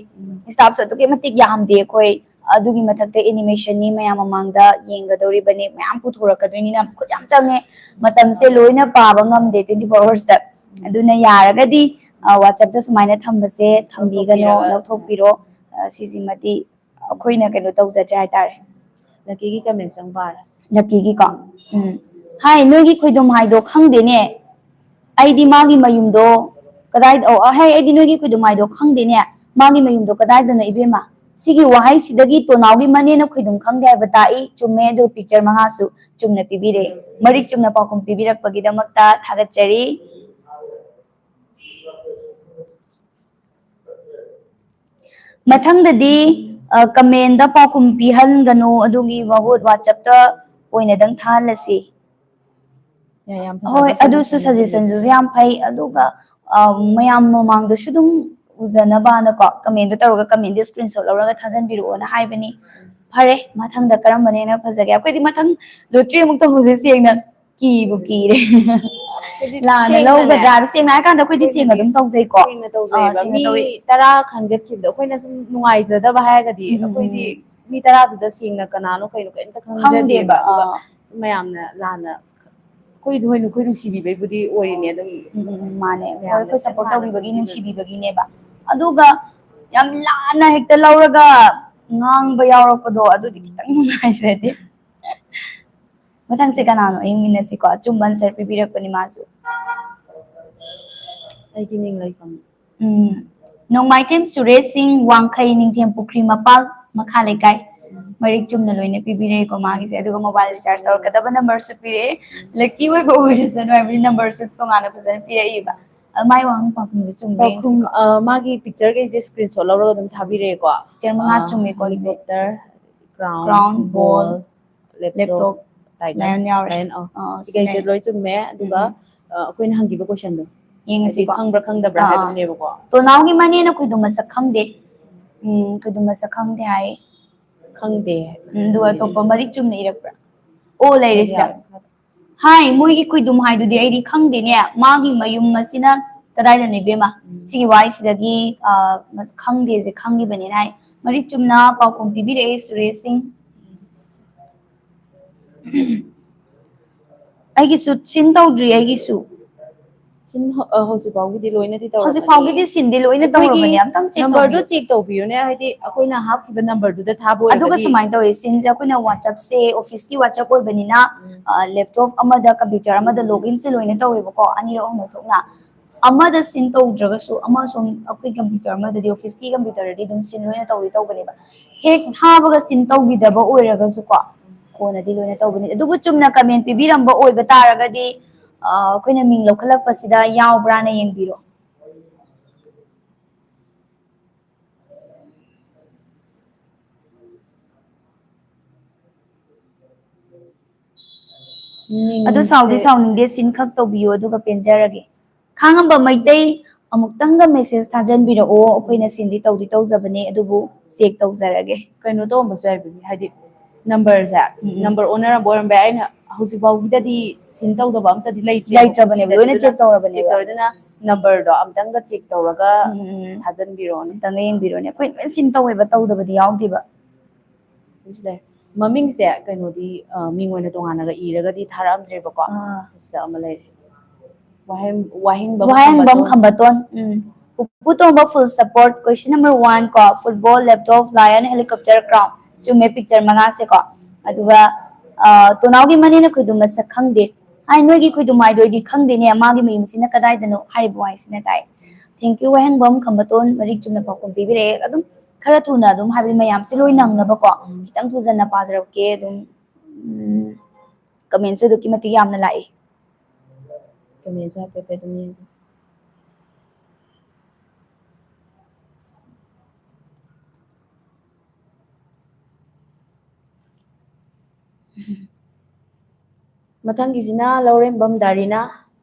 ꯁ꯭ꯇꯥꯐꯁꯨ ꯑꯗꯨꯛꯀꯤ ꯃꯇꯤꯛ ꯌꯥꯝꯗꯦ ꯑꯩꯈꯣꯏ ꯑꯗꯨꯒꯤ ꯃꯊꯛꯇ ꯑꯦꯅꯤꯃꯦꯁꯟꯅꯤ ꯃꯌꯥꯝ ꯃꯃꯥꯡꯗ ꯌꯦꯡꯒꯗꯧꯔꯤꯕꯅꯤ ꯃꯌꯥꯝ ꯄꯨꯊꯣꯔꯛꯀꯗꯣꯏꯅꯤꯅ ꯈꯨꯠ ꯌꯥꯝ ꯆꯪꯉꯦ ꯃꯇꯝꯁꯦ ꯂꯣꯏꯅ ꯄꯥꯕ ꯉꯝꯗꯦ 24 hours ꯑꯗꯨꯅ ꯌꯥꯔꯒꯗꯤ WhatsAppꯇ ꯁꯨꯃꯥꯏꯅ ꯊꯝꯕꯁꯦ ꯊꯝꯕꯤꯒꯅꯣ ꯂꯧꯊꯣꯛꯄꯤꯔꯣ ꯁꯤꯁꯤꯃꯗꯤ ꯑꯩꯈꯣꯏꯅ ꯀꯩꯅꯣ ꯇꯧꯖꯗ꯭ꯔꯦ ꯍꯥꯏꯇꯥꯔꯦ ꯂꯛꯀꯤꯒꯤ ꯀꯃꯦꯟ ꯆꯪ ꯄꯥꯔꯁꯤ ꯂꯛꯀꯤꯒꯤꯀꯣ ꯍꯥꯏ ꯅꯣꯏꯒꯤ ꯈꯣꯏꯗꯨꯝ ꯍꯥꯏꯗꯣ ꯈꯪꯗꯦꯅꯦ ꯑꯩꯗꯤ ꯃꯥꯒꯤ ꯃꯌꯨꯝꯗꯣ ꯀꯗꯥꯏꯗ ꯍꯩ ꯑꯩꯗꯤ ꯅꯣꯏꯒꯤ ꯈꯣꯏꯗꯨꯝ ꯍꯥꯏꯗꯣ ꯈꯪꯗꯦꯅꯦ ꯃꯥꯒꯤ ꯃꯌꯨꯝꯗꯣ ꯀꯗꯥꯏꯗꯅꯣ ꯏꯕꯦꯝꯃ ꯁꯤꯒꯤ ꯋꯥꯍꯩꯁꯤꯗꯒꯤ ꯇꯣꯅꯥꯎꯒꯤ ꯃꯅꯦꯅ ꯈꯣꯏꯗꯨꯝ ꯈꯪꯗꯦ ꯍꯥꯏꯕ ꯇꯥꯛꯏ ꯆꯨꯝꯃꯦ ꯑꯗꯨ ꯄꯤꯛꯆꯔ 5ꯁꯨ ꯆꯨꯝꯅ ꯄꯤꯕꯤꯔꯛꯑꯦ ꯃꯔꯤꯛ ꯆꯨꯝꯅ ꯄꯥꯎꯈꯨꯝ ꯄꯤꯕꯤꯔꯛꯄꯒꯤꯗꯃꯛꯇ ꯊꯥꯒꯠꯆꯔꯤ ꯃꯊꯪꯗꯗꯤ ꯀꯃꯦꯟꯗ ꯄꯥꯎꯈꯨꯝ ꯄꯤꯍꯟꯒꯅꯨ ꯑꯗꯨꯒꯤ ꯃꯍꯨꯠ WhatsAppꯇ ꯑꯣꯏꯅꯗꯪ ꯊꯥꯍꯜꯂꯁꯤ ꯍꯣꯏ ꯑꯗꯨꯁꯨ ꯁꯖꯦꯁꯟꯁꯨ ꯌꯥꯝ ꯐꯩ ꯑꯗꯨꯒ ꯃꯌꯥꯝ ꯃꯃꯥꯡꯗꯁꯨ ꯑꯗꯨꯝ ꯎꯖꯅꯕꯅꯀꯣ ꯀꯃꯦꯟꯗꯣ ꯇꯧꯔꯒ ꯀꯃꯦꯟꯗꯣ ꯁ꯭ꯀ꯭ꯔꯤꯟꯁꯣꯠ ꯂꯧꯔꯒ ꯊꯥꯖꯟꯕꯤꯔꯛꯑꯣꯅ ꯍꯥꯏꯕꯅꯤ ꯐꯔꯦ ꯃꯊꯪꯗ ꯀꯔꯝꯕꯅꯦꯅ ꯐꯖꯒꯦ ꯑꯩꯈꯣꯏꯗꯤ ꯃꯊꯪ ꯂꯣꯇ꯭ꯔꯤ ꯑꯃꯨꯛ ꯇꯧꯕꯁꯦ ꯁꯦꯡꯅ ꯀꯤꯕꯨ ꯀꯤꯔꯦ ꯂꯥꯟꯅ ꯂꯧꯒꯗ꯭ꯔꯥ ꯁꯦꯡꯅ ꯍꯥꯏꯔꯀꯥꯟꯗ ꯑꯩꯈꯣꯏꯗꯤ ꯁꯦꯡꯅ ꯑꯗꯨꯝ ꯇꯧꯖꯩꯀꯣ ꯁꯦꯡꯅ ꯇꯧꯖꯩꯕ ꯁꯦꯡꯅ ꯃꯤ ꯇꯧꯋꯤ 10 ꯈꯟꯒꯠꯈꯤꯕꯗꯣ ꯑꯩꯈꯣꯏꯅ ꯁꯨꯝ ꯅꯨꯡꯉꯥꯏꯖꯗꯕ ꯍꯥꯏꯔꯒꯗꯤ ꯑꯩꯈꯣꯏꯗꯤ ꯃꯤ 10ꯗꯨꯗ ꯁꯦꯡꯅ ꯀꯅꯥꯅꯣ ꯀꯩꯅꯣ ꯀꯩꯝꯇ ꯈꯪꯖꯗꯦꯕ ꯑꯗꯨꯒ ꯃꯌꯥꯝꯅ ꯂꯥꯟꯅ ꯑꯩꯈꯣꯏ ꯅꯨꯡꯁꯤꯕꯤꯕꯩꯕꯨꯗꯤ ꯑꯣꯏꯔꯤꯅꯦ ꯑꯗꯨꯝ ꯃꯥꯅꯦ ꯍꯣꯏ ꯃꯌꯥꯝꯅ ꯑꯩꯈꯣꯏ ꯈꯤꯇꯪ ꯁꯞꯄꯣꯔꯠ ꯂꯥꯟꯅ ꯇꯧꯕꯤꯕꯒꯤ ꯈꯟꯕꯤꯕꯗꯣ ꯅꯨꯡꯁꯤꯕꯤꯕꯒꯤꯅꯦꯕ ꯑꯗꯨꯒ ꯌꯥꯝ ꯂꯥꯟꯅ ꯍꯦꯛꯇ ꯂꯧꯔꯒ ꯉꯥꯡꯕ ꯌꯥꯎꯔꯛꯄꯗꯣ ꯑꯗꯨꯗꯤ ꯈꯤꯇꯪ ꯅꯨꯡꯉꯥꯏꯖꯗꯦ ꯃꯊꯪꯁꯦ ꯀꯅꯥꯅꯣ ꯌꯦꯡꯃꯤꯟꯅꯁꯤꯀꯣ ꯑꯆꯨꯝꯕ ꯑꯟꯁꯔ ꯄꯤꯕꯤꯔꯛꯄꯅꯤ ꯃꯥꯁꯨ ꯑꯩꯒꯤ ꯃꯤꯡ ꯂꯩꯐꯝ ꯅꯣꯡꯃꯥꯏꯊꯦꯝ ꯁꯨꯔꯦꯁ ꯁꯤꯡ ꯋꯥꯡꯈꯩ ꯅꯤꯡꯊꯦꯝ ꯄꯨꯈ꯭ꯔꯤ ꯃꯄꯥꯜ ꯃꯈꯥ ꯂꯩꯀꯥꯏ ꯃꯔꯤꯛ ꯆꯨꯝꯅ ꯂꯣꯏꯅ ꯄꯤꯕꯤꯔꯛꯑꯦꯀꯣ ꯃꯥꯒꯤꯁꯦ ꯑꯗꯨꯒ ꯃꯣꯕꯥꯏꯜ ꯔꯤꯆꯥꯔꯖ ꯇꯧꯔꯛꯀꯗꯕ ꯅꯝꯕꯔꯁꯨ ꯄꯤꯔꯛꯑꯦ ꯂꯛꯀꯤ ꯑꯣꯏꯕ ꯑꯣꯏꯔꯁꯅꯨ ꯍꯥꯏꯕꯗꯤ ꯅꯝꯕꯔꯁꯨ ꯇꯣꯉꯥꯟꯅ ꯐꯖꯅ ꯄꯤꯔꯛꯏꯕ ꯃꯥꯏ ꯋꯥꯍꯪ ꯄꯥꯎꯈꯨꯝꯁꯦ ꯆꯨꯝꯕ꯭ꯔꯥ ꯄꯥꯎꯈꯨꯝ ꯌꯦꯡꯁꯤꯀꯣ ꯃꯥꯒꯤ ꯄꯤꯛꯆꯔꯈꯩꯁꯦ ꯁ꯭ꯀ꯭ꯔꯤꯟ ꯁꯣꯠ ꯂꯧꯔꯒ ꯑꯗꯨꯝ ꯊꯥꯕꯤꯔꯛꯑꯦꯀꯣ ꯄꯤꯛꯆꯔ 5 ꯆꯨꯝꯃꯦꯀꯣ ꯑꯗꯨꯗꯤ ꯍꯦꯂꯤꯀꯣꯞꯇꯔ ꯀ꯭ꯔꯥꯎꯟ ꯕꯣꯜ ꯂꯦꯞꯇꯣꯞ ꯇꯥꯏꯒꯔ ꯂꯥꯌꯟ ꯌꯥꯎꯔꯦ ꯂꯥꯌꯟ ꯁꯤꯅꯦ ꯁꯤꯈꯩꯁꯦ ꯂꯣꯏ ꯆꯨꯝꯃꯦ ꯑꯗꯨꯒ ꯑꯩꯈꯣꯏꯅ ꯍꯪꯈꯤꯕ ꯀꯣꯏꯁꯟꯗꯣ ꯍꯥꯏꯗꯤ ꯌꯦꯡꯉꯁꯤꯀꯣ ꯈꯪꯕ꯭ꯔꯥ ꯈꯪꯗꯕ꯭ꯔꯥ ꯍꯥꯏꯕꯗꯨꯅꯦꯕꯀꯣ ꯇꯣꯅꯥꯎꯒꯤ ꯃꯅꯦꯅ ꯈꯣꯏꯗꯨꯝ ꯃꯁꯛ ꯈꯪꯗꯦ ꯈꯣꯏꯗꯨꯝ ꯃꯁꯛ ꯈꯪꯗꯦ ꯍꯥꯏ ꯈꯪꯗꯦ ꯑꯗꯨꯒ ꯑꯇꯣꯞꯄ ꯃꯔꯤꯛ ꯆꯨꯝꯅ ꯏꯔꯛꯄ꯭ꯔꯥ ꯑꯣ ꯂꯩꯔꯦ ꯀꯔꯤ ꯁꯤꯗ ꯍꯥꯏ ꯃꯣꯏꯒꯤ ꯈꯣꯏꯗꯨꯝ ꯍꯥꯏꯗꯨꯗꯤ ꯑꯩꯗꯤ ꯈꯪꯗꯦꯅꯦ ꯃꯥꯒꯤ ꯃꯌꯨꯝ ꯑꯁꯤꯅ ꯀꯗꯥꯏꯗꯅꯣ ꯏꯕꯦꯝꯃ ꯁꯤꯒꯤ ꯋꯥꯍꯩꯁꯤꯗꯒꯤ ꯈꯪꯗꯦꯁꯦ ꯈꯪꯈꯤꯕꯅꯤꯅ ꯍꯥꯏ ꯃꯔꯤꯛ ꯆꯨꯝꯅ ꯄꯥꯎꯈꯨꯝ ꯄꯤꯕꯤꯔꯛꯑꯦ ꯁꯨꯔꯦꯁ ꯁꯤꯡ ꯑꯩꯒꯤꯁꯨ ꯁꯤꯟ ꯇꯧꯗ꯭ꯔꯤ ꯑꯩꯒꯤꯁꯨ ꯁꯤꯟ ꯍꯧꯖꯤꯛ ꯐꯥꯎꯒꯤꯗꯤ ꯂꯣꯏꯅꯗꯤ ꯍꯧꯖꯤꯛ ꯇꯧꯔꯝꯃꯅꯤ ꯐꯥꯎꯒꯤꯗꯤ ꯁꯤꯟꯗꯤ ꯂꯣꯏꯅ ꯑꯩꯈꯣꯏꯒꯤ ꯇꯧꯔꯕꯅꯦ ꯑꯝꯇꯪ ꯆꯦꯛ ꯅꯝꯕꯔꯗꯣ ꯇꯧꯕꯤꯌꯨ ꯆꯦꯛ ꯇꯧꯕꯤꯌꯨꯅꯦ ꯍꯥꯏꯗꯤ ꯑꯩꯈꯣꯏꯅ ꯍꯥꯞꯈꯤꯕ ꯅꯝꯕꯔꯗꯨꯗ ꯊꯥꯕ ꯑꯗꯨꯒ ꯑꯣꯏꯔꯒꯗꯤ ꯁꯨꯃꯥꯏꯅ ꯇꯧꯋꯦ ꯁꯤꯟꯁꯦ ꯑꯩꯈꯣꯏꯅ ꯋꯥꯆꯞꯁꯦ ꯑꯣꯐꯤꯁꯀꯤ ꯋꯥꯆꯞ ꯑꯣꯏꯕꯅꯤꯅ ꯂꯦꯞꯇꯣꯞ ꯑꯃꯗ ꯀꯝꯄ꯭ꯌꯨꯇꯔ ꯑꯃꯗ ꯂꯣꯒ ꯏꯟꯁꯦ ꯂꯣꯏꯅ ꯇꯧꯋꯦꯕꯀꯣ ꯑꯅꯤꯔꯛ ꯑꯍꯨꯝꯂꯛ ꯊꯣꯛꯅ ꯑꯃꯗ ꯁꯤꯟ ꯇꯧꯗ꯭ꯔꯒꯁꯨ ꯑꯃꯁꯨꯡ ꯑꯩꯈꯣꯏ ꯀꯝꯄ꯭ꯌꯨꯇꯔ ꯑꯃꯗꯗꯤ ꯑꯣꯐꯤꯁꯀꯤ ꯀꯝꯄ꯭ꯌꯨꯇꯔꯗꯗꯤ ꯑꯗꯨꯝ ꯁꯤꯟ ꯂꯣꯏꯅ ꯇꯧꯕꯅꯦꯕ ꯍꯦꯛ ꯊꯥꯕꯒ ꯁꯤꯟ ꯇꯧꯈꯤꯗꯕ ꯑꯣꯏꯔꯒꯁꯨ ꯀꯣ ꯀꯣꯟꯅꯗꯤ ꯂꯣꯏꯅ ꯇꯧꯕꯅꯤ ꯑꯗꯨꯕꯨ ꯆꯨꯝꯅ ꯀꯃꯦꯟ ꯄꯤꯕꯤꯔꯝꯕ ꯑꯣꯏꯕ ꯇꯥꯔꯒꯗꯤ ꯑꯩꯈꯣꯏꯅ ꯃꯤꯡ ꯂꯧꯈꯠꯂꯛꯄꯁꯤꯗ ꯌꯥꯎꯕ꯭ꯔꯥꯅ ꯌꯦꯡꯕꯤꯔꯣ ꯑꯗꯨ ꯁꯥꯎꯗꯤ ꯃꯤꯡꯁꯦ ꯁꯥꯎꯅꯤꯡꯗꯦ ꯁꯤꯟ ꯈꯛ ꯇꯧꯕꯤꯌꯨ ꯑꯗꯨꯒ ꯄꯦꯟꯖꯔꯒꯦ ꯈꯥꯡꯉꯝꯕ ꯃꯩꯇꯩ ꯑꯃꯨꯛꯇꯪꯒ ꯃꯦꯁꯦꯁ ꯊꯥꯖꯟꯕꯤꯔꯛꯑꯣ ꯑꯩꯈꯣꯏꯅ ꯁꯤꯟꯗꯤ ꯇꯧꯖꯕꯅꯦ ꯑꯗꯨꯕꯨ ꯆꯦꯛ ꯇꯧꯖꯔꯒꯦ ꯀꯩꯅꯣ ꯇꯧꯔꯝꯕꯁꯨ ꯌꯥꯏꯕꯅꯤ ꯍꯥꯏꯗꯤ ꯅꯝꯕꯔꯁꯦ ꯅꯝꯕꯔ ꯑꯣꯟꯅꯔꯝꯕ ꯑꯣꯏꯔꯝꯕ ꯌꯥꯏ ꯑꯩꯅ ꯍꯧꯖꯤꯛ ꯐꯥꯎꯒꯤꯗꯗꯤ ꯁꯤꯟ ꯇꯧꯗꯕ ꯑꯝꯇꯗꯤ ꯂꯩꯇ꯭ꯔꯦꯕꯀꯣ ꯂꯩꯇ꯭ꯔꯕꯅꯦꯕ ꯁꯤꯗꯗꯤ ꯂꯣꯏꯅ ꯑꯗꯨꯅ ꯆꯦꯛ ꯆꯦꯛ ꯇꯧꯔꯕꯅꯦꯕ ꯇꯧꯔꯦ ꯑꯗꯨꯅ ꯅꯝꯕꯔꯗꯣ ꯑꯝꯇꯪꯒ ꯆꯦꯛ ꯇꯧꯔꯒ ꯊꯥꯖꯟꯕꯤꯔꯛꯑꯣꯅꯦ ꯑꯝꯇꯪꯒ ꯌꯦꯡꯕꯤꯔꯣꯅꯦ ꯑꯩꯈꯣꯏ ꯂꯣꯏ ꯁꯤꯟ ꯇꯧꯋꯦꯕ ꯇꯧꯗꯕꯗꯤ ꯌꯥꯎꯗꯦꯕ ꯁꯤꯗ ꯃꯃꯤꯡꯁꯦ ꯀꯩꯅꯣꯗꯤ ꯃꯤꯡ ꯑꯣꯏꯅ ꯇꯣꯉꯥꯟꯅꯒ ꯏꯔꯒꯗꯤ ꯊꯥꯔꯛꯑꯝꯗ꯭ꯔꯦꯕꯀꯣ ꯁꯤꯗ ꯑꯃ ꯂꯩꯔꯦ ꯋꯥꯍꯦꯡꯕꯝ ꯈꯝꯕꯇꯣꯟ ꯄꯨꯄꯨ ꯇꯣꯝꯕ ꯐꯨꯜ ꯁꯞꯄꯣꯔꯠ ꯀꯣꯏꯁꯟ ꯅꯝꯕꯔ 1 ꯀꯣ football laptop Lyon helicopter crown ꯆꯨꯝꯃꯦ ꯄꯤꯛꯆꯔ 5ꯁꯦ ꯀꯣ ꯑꯗꯨꯒ ꯇꯣꯅꯥꯎꯒꯤ ꯃꯅꯦꯅ ꯈꯣꯏꯗꯨꯝ ꯃꯁꯛ ꯈꯪꯗꯦ ꯍꯥꯏ ꯅꯣꯏꯒꯤ ꯈꯣꯏꯗꯨꯝ ꯍꯥꯏꯗꯣ ꯑꯩꯗꯤ ꯈꯪꯗꯦꯅꯦ ꯃꯥꯒꯤ ꯃꯌꯨꯝꯁꯤꯅ ꯀꯗꯥꯏꯗꯅꯣ ꯍꯥꯏꯔꯤꯕ ꯋꯥꯍꯩꯁꯤꯅ ꯇꯥꯏ ꯊꯦꯡꯀ꯭ꯌꯨ ꯋꯥꯍꯦꯡꯕꯝ ꯈꯝꯕꯇꯣꯟ ꯃꯔꯤꯛ ꯆꯨꯝꯅ ꯄꯥꯎꯈꯨꯝ ꯄꯤꯕꯤꯔꯛꯑꯦ ꯑꯗꯨꯝ ꯈꯔ ꯊꯨꯅ ꯑꯗꯨꯝ ꯍꯥꯏꯕꯗꯤ ꯃꯌꯥꯝꯁꯦ ꯂꯣꯏ ꯅꯪꯅꯕꯀꯣ ꯈꯤꯇꯪ ꯊꯨꯖꯟꯅ ꯄꯥꯖꯔꯛꯀꯦ ꯑꯗꯨꯝ ꯀꯃꯦꯟꯁꯨ ꯑꯗꯨꯛꯀꯤ ꯃꯇꯤꯛ ꯌꯥꯝꯅ ꯂꯥꯛꯏ ꯀꯃꯦꯟꯁꯨ ꯍꯥꯏꯐꯦꯠ ꯑꯗꯨꯝ ꯌꯦꯡꯒꯦ ꯃꯊꯪꯒꯤꯁꯤꯅ ꯂꯧꯔꯦꯝꯕꯝ ꯗꯥꯔꯤꯅꯥ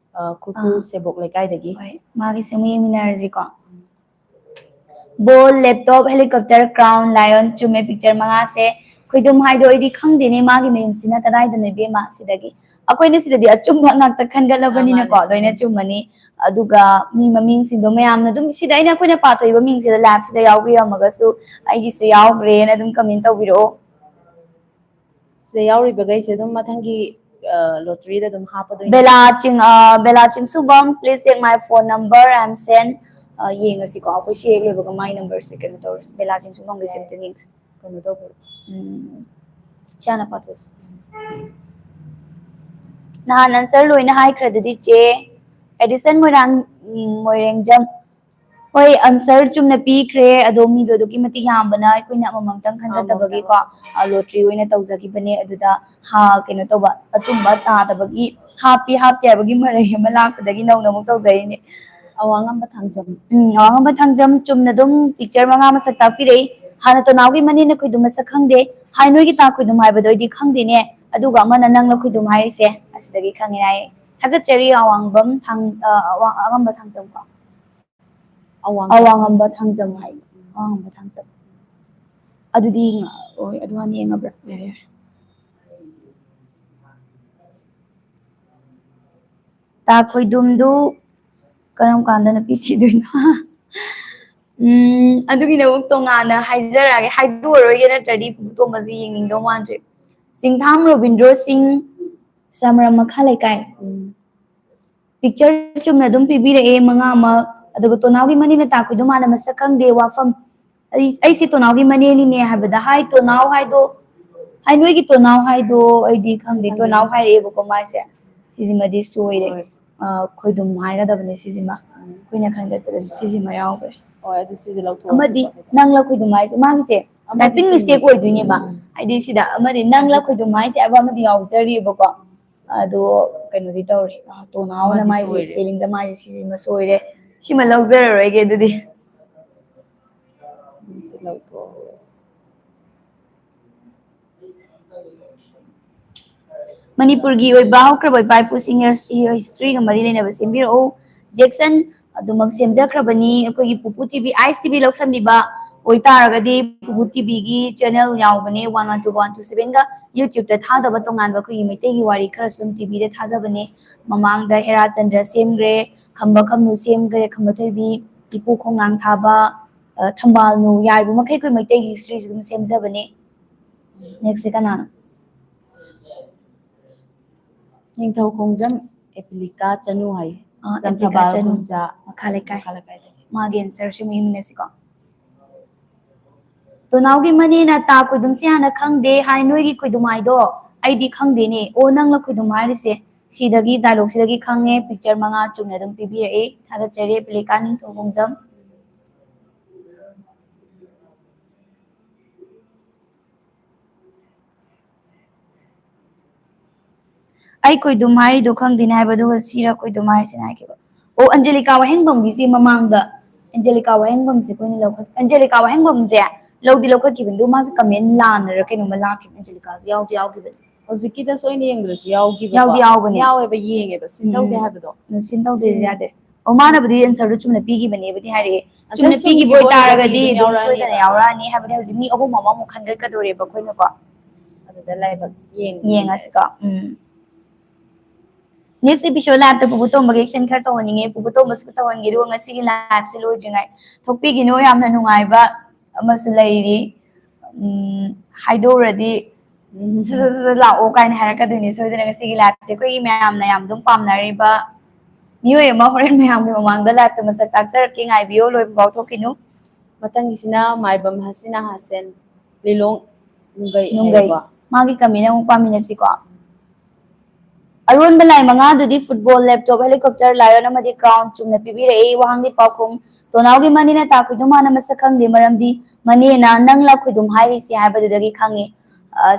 ꯈꯨꯔꯈꯨꯜ ꯁꯦꯕꯣꯛ ꯂꯩꯀꯥꯏꯗꯒꯤ ꯍꯣꯏ ꯃꯥꯒꯤꯁꯦ ꯑꯃꯨꯛ ꯌꯦꯡꯃꯤꯟꯅꯔꯁꯤꯀꯣ ꯕꯣꯜ ꯂꯦꯞꯇꯣꯞ ꯍꯦꯂꯤꯀꯣꯞꯇꯔ ꯀ꯭ꯔꯥꯎꯟ ꯂꯥꯏꯌꯟ ꯆꯨꯝꯃꯦ ꯄꯤꯛꯆꯔ 5ꯁꯦ ꯈꯣꯏꯗꯨꯝ ꯍꯥꯏꯗꯣ ꯑꯩꯗꯤ ꯈꯪꯗꯦꯅꯦ ꯃꯥꯒꯤ ꯃꯌꯨꯝꯁꯤꯅ ꯀꯗꯥꯏꯗꯅꯣ ꯏꯕꯦꯝꯃ ꯁꯤꯗꯒꯤ ꯑꯩꯈꯣꯏꯅ ꯁꯤꯗꯗꯤ ꯑꯆꯨꯝꯕ ꯉꯥꯛꯇ ꯈꯟꯒꯠꯂꯕꯅꯤꯅꯀꯣ ꯃꯥꯅꯦ ꯂꯣꯏꯅ ꯆꯨꯝꯃꯅꯤ ꯑꯗꯨꯒ ꯃꯤ ꯃꯃꯤꯡꯁꯤꯡꯗꯣ ꯃꯌꯥꯝꯅ ꯑꯗꯨꯝ ꯁꯤꯗ ꯑꯩꯈꯣꯏꯅ ꯄꯥꯊꯣꯛꯏꯕ ꯃꯤꯡꯁꯤꯗ ꯂꯥꯏꯚꯁꯤꯗ ꯌꯥꯎꯕꯤꯔꯝꯃꯒꯁꯨ ꯑꯩꯒꯤꯁꯨ ꯌꯥꯎꯈ꯭ꯔꯦꯅ ꯑꯗꯨꯝ ꯀꯃꯦꯟ ꯇꯧꯕꯤꯔꯛꯑꯣ ꯁꯤꯗ ꯌꯥꯎꯔꯤꯕꯈꯩꯁꯦ ꯑꯗꯨꯝ ꯃꯊꯪꯒꯤ ꯂꯣꯇ꯭ꯔꯤꯗ ꯑꯗꯨꯝ ꯍꯥꯞꯄꯗꯣꯏꯅꯦ ꯕꯦꯂꯥ ꯆꯤꯡꯁꯨꯕꯝ please check my phone number ꯑꯦꯟ ꯁꯦꯟ ꯌꯦꯡꯉꯁꯤꯀꯣ ꯑꯩꯈꯣꯏ ꯁꯤ ꯍꯦꯛ ꯂꯣꯏꯕꯒ ꯃꯥꯏ ꯅꯝꯕꯔꯁꯦ ꯀꯩꯅꯣ ꯇꯧꯔꯁꯤ ꯕꯦꯂꯥ ꯆꯤꯡꯁꯨꯕꯝꯒꯤꯁꯦ ꯑꯝꯇ ꯌꯦꯡꯁꯤ ꯀꯩꯅꯣ ꯇꯧꯕ ꯁꯤ ꯍꯥꯟꯅ ꯄꯥꯊꯣꯛꯑꯁꯤ ꯅꯍꯥꯟ ꯑꯟꯁꯔ ꯂꯣꯏꯅ ꯍꯥꯏꯈ꯭ꯔꯗꯨꯗꯤ ꯆꯦ ꯑꯦꯗꯤꯁꯟ ꯃꯣꯏꯔꯦꯡꯖꯝ ꯍꯣꯏ ꯑꯟꯁꯔ ꯆꯨꯝꯅ ꯄꯤꯈ꯭ꯔꯦ ꯑꯗꯣ ꯃꯤꯗꯣ ꯑꯗꯨꯛꯀꯤ ꯃꯇꯤꯛ ꯌꯥꯝꯕꯅ ꯑꯩꯈꯣꯏꯅ ꯑꯃꯃꯝꯇꯪ ꯈꯟꯒꯠꯇꯕꯒꯤꯀꯣ ꯂꯣꯇ꯭ꯔꯤ ꯑꯣꯏꯅ ꯇꯧꯖꯈꯤꯕꯅꯦ ꯑꯗꯨꯗ ꯀꯩꯅꯣ ꯇꯧꯕ ꯑꯆꯨꯝꯕ ꯇꯥꯗꯕꯒꯤ ꯍꯥꯞꯄꯤ ꯍꯥꯞꯇꯦ ꯍꯥꯏꯕꯒꯤ ꯃꯔꯩ ꯑꯃ ꯂꯥꯛꯄꯗꯒꯤ ꯅꯧꯅ ꯑꯃꯨꯛ ꯇꯧꯖꯔꯤꯅꯦ ꯑꯋꯥꯡꯉꯝꯕ ꯊꯥꯡꯖꯝ ꯑꯋꯥꯡꯉꯝꯕ ꯊꯥꯡꯖꯝ ꯆꯨꯝꯅ ꯑꯗꯨꯝ ꯄꯤꯛꯆꯔ 5 ꯃꯁꯛ ꯇꯥꯛꯄꯤꯔꯛꯏ ꯍꯥꯟꯅ ꯇꯣꯅꯥꯎꯒꯤ ꯃꯅꯦꯅ ꯈꯣꯏꯗꯨꯝ ꯃꯁꯛ ꯈꯪꯗꯦ ꯍꯥꯏ ꯅꯣꯏꯒꯤ ꯇꯥ ꯈꯣꯏꯗꯨꯝ ꯍꯥꯏꯕꯗꯣ ꯑꯩꯗꯤ ꯈꯪꯗꯦꯅꯦ ꯑꯗꯨꯒ ꯑꯃꯅ ꯅꯪꯅ ꯈꯣꯏꯗꯨꯝ ꯍꯥꯏꯔꯤꯁꯦ ꯑꯁꯤꯗꯒꯤ ꯈꯪꯉꯦ ꯍꯥꯏꯌꯦ ꯊꯥꯒꯠꯆꯔꯤ ꯑꯋꯥꯡꯉꯝꯕ ꯊꯥꯡꯖꯝ ꯀꯣ ꯑꯋꯥꯡꯉꯝꯕ ꯊꯥꯡꯖꯝ ꯍꯥꯏ ꯑꯋꯥꯡꯉꯝꯕ ꯊꯥꯡꯖꯝ ꯑꯗꯨꯗꯤ ꯍꯣꯏ ꯑꯗꯨ ꯍꯥꯟꯅ ꯌꯦꯡꯉꯕ꯭ꯔꯥ ꯌꯥꯔꯦ ꯫ ꯫ ꯫ ꯫ ꯫ ꯫ ꯫ ꯫ ꯫ ꯫ ꯫ ꯫ ꯫ ꯫ ꯫ ꯫ ꯫ ꯫ ꯫ ꯫ ꯫ ꯫ ꯫ ꯫ ꯫ ꯫ ꯫ ꯫ ꯫ ꯫ ꯫ ꯫ ꯫ ꯫ ꯫ ꯫ ꯫ ꯫ ꯫ ꯫ ꯫ ꯫ ꯫ ꯫ ꯫ ꯫ ꯫ ꯫ ꯫ ता खोइदुमदु करम कांदना नुपी थिदोइनो अदुगी नमुक तोंगाना हाइजरागे हाइदुरोगे नत्रदि पुतोमसि येंगिंदो मानजे सिंगथाम रोबिंद्रो सिंह समरम मखा लेकाय पिक्चर चुमना दुम पिबिरे मंगा म अदुग तोनावगी मनीना ताखुदु माना मसक खंगदे वाफम ऐसी तोनावगी मनीनी ने हाबदा हाय तोनाव हायदो हाय नोगी तोनाव हायदो ऐदी खंगदे तोनाव हायरेबो को माइसे सिजिमदि सोइरे खोइदुम हायगदबने सिजिमा खोइना खंगदे सिजिमा यावबे ꯍꯣꯏ ꯑꯗꯨ ꯁꯤꯁꯦ amadi ꯂꯧꯊꯣꯛꯑꯁꯤꯀꯣ ꯑꯗꯨꯗ nangla khoidum haise magise ꯑꯃꯗꯤ typing ꯆꯨꯝꯃꯤ mistake oidune ba aidi sida amadi nangla khoidum haise aba amadi yauzari ba ko ado kainodi tawri to nauna ꯑꯃꯗꯤ mai ꯁꯣꯏꯔꯦ spelling da mai sima soire sima lawzararoige adudi ꯁꯤ ꯂꯧꯊꯣꯛꯑꯁꯤ Manipurgi oiba hokraba ipaipu singers history ga mari lena sembiro Jackson adumag semjakrabani akogi pupu tv ice tv loksambiba oitaragadi pupu tv gi channel yaubane 112127 ga youtube ta thadaba tongan ba kogi mite gi wari khara sum tv da thajabane mamang da hera chandra semgre khamba khamnu semgre khamba thoibi ipu khongang thaba thambal nu yarbu makai koi mite gi history sum semjabane next kana ꯅꯤꯡꯊꯧ ꯈꯣꯡꯖꯝ ꯑꯦꯄ꯭ꯂꯤꯀꯥ ꯆꯅꯨ ꯍꯥꯏ Applica ꯂꯝꯊꯕꯥꯜ chanu ꯈꯨꯟꯖꯥ makalekai ꯃꯈꯥ ꯂꯩꯀꯥꯏꯗꯒꯤ magi answer se muhim ne siko to nawgi mani na ta kuidum se hana khangde hai noi gi kuidum ai do ai di khangde ne o nang la kuidum ai ri se sidagi dialogue sidagi khange picture manga chumna dum pibi e thaga chare Applica ning thong khongjam ai kuidum ai do khangde ne hai ba do sira kuidum ai se na ke ba o Angelica Wahengbam gi si mamang da Angelica Wahengbam se ko ni lokhat Angelica Wahengbam je lodi lokhat ki bindu ma comment lan ra ke no ma la ki Angelica se yaw ki bin ꯍꯧꯖꯤꯛꯀꯤꯗ ꯁꯣꯏꯅ ꯌꯦꯡꯕꯗꯁꯨ ꯌꯥꯎꯈꯤꯕꯀꯣ yaudi yaubane ꯌꯥꯎꯋꯦꯕ ꯌꯦꯡꯉꯦꯕ ꯁꯤꯟ ꯇꯧꯗꯦ ꯍꯥꯏꯕꯗꯣ no sin tawde yade o mana budi answer du chumna pigi bane budi hari answer chumna pigi ꯆꯨꯝꯈꯤꯕ boy ꯑꯣꯏꯔꯒꯗꯤ taragadi ꯑꯗꯨꯝ dum soidana ꯌꯥꯎꯔꯛꯑꯅꯦꯕ yaurani habade hojik mi ahum mama mu khangal ka dore ba khoina ko ꯑꯗꯨꯗ ꯂꯥꯏꯕꯛ yengasika ꯌꯦꯡꯃꯤꯟꯅꯔꯁꯤ next episode lab ta pupu tomba action khar tawaninge pupu tomba su tawangi do ngasi gi lab se lojingai thokpi gi no yamna nungai ba amasu lairi haidoradi la o kaina harakaduni soidana ngasi gi lab se koi mayamna yam dum pamnariba miyoy ma horen mayam gi mamangda lab ta masak takchar ki ngai bio loi baw thokinu ꯃꯊꯪꯒꯤꯁꯤꯅ Maibam Hasina ꯍꯥꯁꯦꯟ Lilong ꯅꯨꯡꯒꯩ nungai ꯍꯥꯏꯌꯦꯀꯣ magi kamina mu paminasiko Arun बलाई मंगादुदी फुटबॉल लैपटॉप हेलीकॉप्टर लायन अमदी क्राउन चुमना पिबिरे ए वहांगी पाखुम तोनावगी मनीना ताखुदु माना मसखंगदे मरमदी मनीना नंगला खुदुम हाइरिसी हाबदुदगी खंगे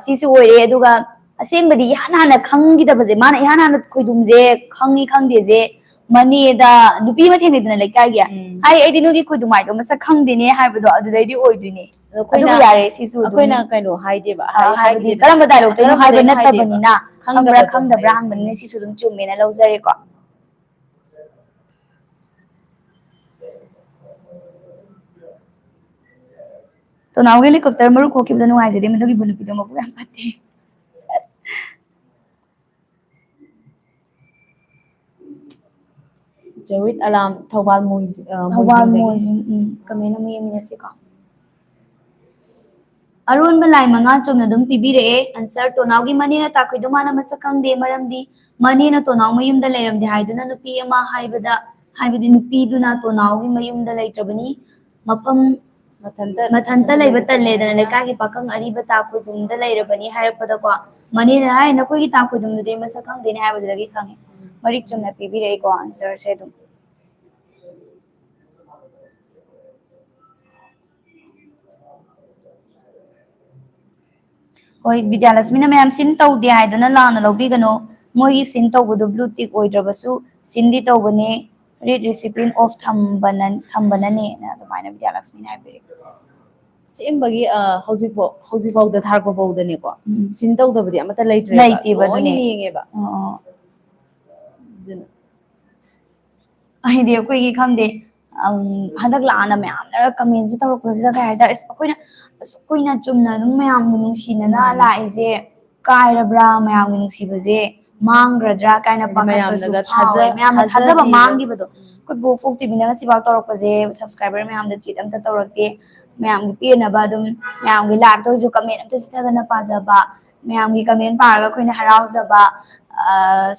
सिसु ओइरे अदुगा असेंबदी यान हाना खंगिदबजे माना यान हाना खुदुमजे खंगी खंगदेजे मनीदा नुपी मथेंगदना लेकागे हाय एदी नुगी खुदुमाइदो मसख खंगदेने हाबदो अदुदैदी ओइदुने अदुगा यारे सिसु ꯑꯩꯈꯣꯏꯅ ꯀꯩꯅꯣ ꯍꯥꯏꯗꯦꯕ हाइबदी ꯍꯥꯏꯈꯤꯗꯦꯗꯅ करम डायलॉग तैनो हाइब ꯀꯔꯝꯕꯗꯩꯅꯣ ꯍꯥꯏꯗꯦꯕ नत्तबनिना खंगब्रा ꯈꯪꯗꯕꯗꯣ खंगदब्रा ꯍꯥꯏ हंगबनिने सिसु दुम चुमेना लौजरेको तो नाउ हेलीकॉप्टर मरु खोखिबदा नुआइजदे मदुगी बुनुपिदो मबु याम फते ꯖꯋꯤꯠ ꯑꯂꯥꯝ ꯊꯧꯕꯥꯜ Hawal ꯃꯣꯏꯖꯤꯡꯗꯒꯤ Mojing kamena mu yeminasiko Arun बलाई मंगा चुमना दुम पिबिरे आंसर तोनावगी मनीना ताखुइदो माना मसखंगदे मरमदी मनीना तोनाव मयुमदा लेरमदे हाइदुना नुपी अमा हाइबदा हाइबदी नुपीदुना तोनावगी मयुमदा लेत्रबनी मफम मथंता लेबा तल्लेदना लेकागी पाखंग अरिबा ताखुइदुमदा लेरबनी हाइरपदको मनीना हाय नखोगी ताखुइदुमदे मसखंगदेने हाइबदगी खंगे मरिक चुमना पिबिरे को आंसर से दुम होय विद्यालक्ष्मीना मैम सिन तौदे हाइदना लाना लौबिगनो मोगी सिन तौबदो ब्लू टिक ओइद्रबसु सिनदी तौबने रीड रिसिपिएंट ऑफ थंबनने ना अदुमाइना विद्यालक्ष्मीना हाइबिरे ꯑꯁꯦꯡꯕꯒꯤ ꯍꯧꯖꯤꯛꯐꯥꯎꯗ ꯊꯥꯔꯛꯄ ꯐꯥꯎꯗꯅꯦꯀꯣ ꯁꯤꯟ ꯇꯧꯗꯕꯗꯤ ꯑꯃꯠꯇ ꯂꯩꯇ꯭ꯔꯦꯕ ꯂꯩꯇꯦꯕ ꯂꯣꯏꯅ ꯑꯗꯨꯅꯦ ꯌꯦꯡꯉꯦꯕ ꯑꯗꯨꯅ ꯑꯩꯗꯤ ꯑꯩꯈꯣꯏꯒꯤ ꯈꯪꯗꯦ ꯍꯟꯗꯛ ꯂꯥꯛꯑꯅ ꯃꯌꯥꯝꯅ ꯀꯃꯦꯟꯁꯨ ꯇꯧꯔꯛꯄꯁꯤꯗ ꯀꯩ ꯍꯥꯏꯇꯥꯔꯦ ꯑꯩꯈꯣꯏꯅ ꯑꯩꯈꯣꯏꯅ ꯆꯨꯝꯅ ꯑꯗꯨꯝ ꯃꯌꯥꯝꯒ ꯅꯨꯡꯁꯤꯅꯅ ꯂꯥꯛꯏꯁꯦ ꯀꯥꯏꯔꯕ꯭ꯔꯥ ꯃꯌꯥꯝꯒꯤ ꯅꯨꯡꯁꯤꯕꯁꯦ ꯃꯥꯡꯒ꯭ꯔꯗ꯭ꯔꯥ ꯀꯥꯏꯅ ꯄꯥꯈꯠꯄꯁꯨ ꯐꯥꯎꯋꯦ ꯃꯌꯥꯝꯅ ꯊꯥꯖꯕ ꯃꯥꯡꯈꯤꯕꯗꯣ ꯑꯩꯈꯣꯏ ꯕꯣꯐꯣꯛ ꯇꯤꯚꯤꯅ ꯉꯁꯤꯐꯥꯎ ꯇꯧꯔꯛꯄꯁꯦ ꯁꯕꯁꯀ꯭ꯔꯥꯏꯕꯔ ꯃꯌꯥꯝꯗ ꯆꯤꯠ ꯑꯝꯇ ꯇꯧꯔꯛꯇꯦ ꯃꯌꯥꯝꯒꯤ ꯄꯦꯟꯅꯕ ꯑꯗꯨꯝ ꯃꯌꯥꯝꯒꯤ ꯂꯥꯏꯚꯇ ꯑꯣꯏꯔꯁꯨ ꯀꯃꯦꯟ ꯑꯝꯇ ꯆꯤꯊꯗꯅ ꯄꯥꯖꯕ ꯃꯌꯥꯝꯒꯤ ꯀꯃꯦꯟ ꯄꯥꯔꯒ ꯑꯩꯈꯣꯏꯅ ꯍꯔꯥꯎꯖꯕ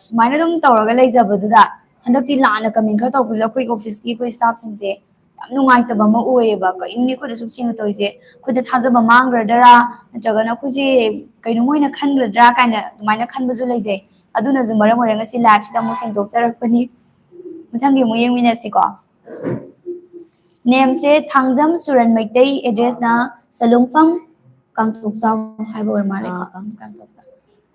ꯁꯨꯃꯥꯏꯅ ꯑꯗꯨꯝ ꯇꯧꯔꯒ ꯂꯩꯖꯕꯗꯨꯗ ꯍꯟꯗꯛꯇꯤ ꯂꯥꯟꯅ ꯀꯃꯦꯟ ꯈꯔ ꯇꯧꯔꯛꯄꯁꯦ ꯑꯩꯈꯣꯏ ꯑꯣꯐꯤꯁꯀꯤ ꯑꯩꯈꯣꯏ ꯁ꯭ꯇꯥꯐꯁꯤꯡꯁꯦ ꯌꯥꯝ ꯅꯨꯡꯉꯥꯏꯇꯕ ꯑꯃ ꯑꯣꯏꯌꯦꯕ ꯀꯔꯤꯅꯣ ꯑꯩꯈꯣꯏꯗ ꯁꯨꯝ ꯁꯦꯡꯅ ꯇꯧꯔꯤꯁꯦ ꯑꯩꯈꯣꯏꯗ ꯊꯥꯖꯕ ꯃꯥꯡꯈ꯭ꯔꯗꯔꯥ ꯅꯠꯇ꯭ꯔꯒꯅ ꯑꯩꯈꯣꯏꯁꯦ ꯀꯩꯅꯣꯝ ꯑꯣꯏꯅ ꯈꯟꯒ꯭ꯔꯗ꯭ꯔꯥ ꯀꯥꯏꯅ ꯑꯗꯨꯃꯥꯏꯅ ꯈꯟꯕꯁꯨ ꯂꯩꯖꯩ ꯑꯗꯨꯅꯁꯨ ꯃꯔꯝ ꯑꯣꯏꯔꯒ ꯉꯁꯤ ꯂꯥꯏꯚꯁꯤꯗ ꯑꯃꯨꯛ ꯁꯦꯡꯗꯣꯛꯆꯔꯛꯄꯅꯤ ꯃꯊꯪꯒꯤ ꯑꯃꯨꯛ ꯌꯦꯡꯃꯤꯟꯅꯁꯤꯀꯣ ꯅꯦꯝꯁꯦ ꯊꯥꯡꯖꯝ ꯁꯨꯔꯟ ꯃꯩꯇꯩ ꯑꯦꯗ꯭ꯔꯦꯁꯅ ꯁꯂꯨꯡꯐꯝ ꯀꯥꯡꯊꯣꯛꯆꯥꯎ ꯍꯥꯏꯕ ꯑꯣꯏꯔ ꯃꯥꯜꯂꯦꯀꯣ ꯀꯥꯡꯊꯣꯛꯆꯥꯎ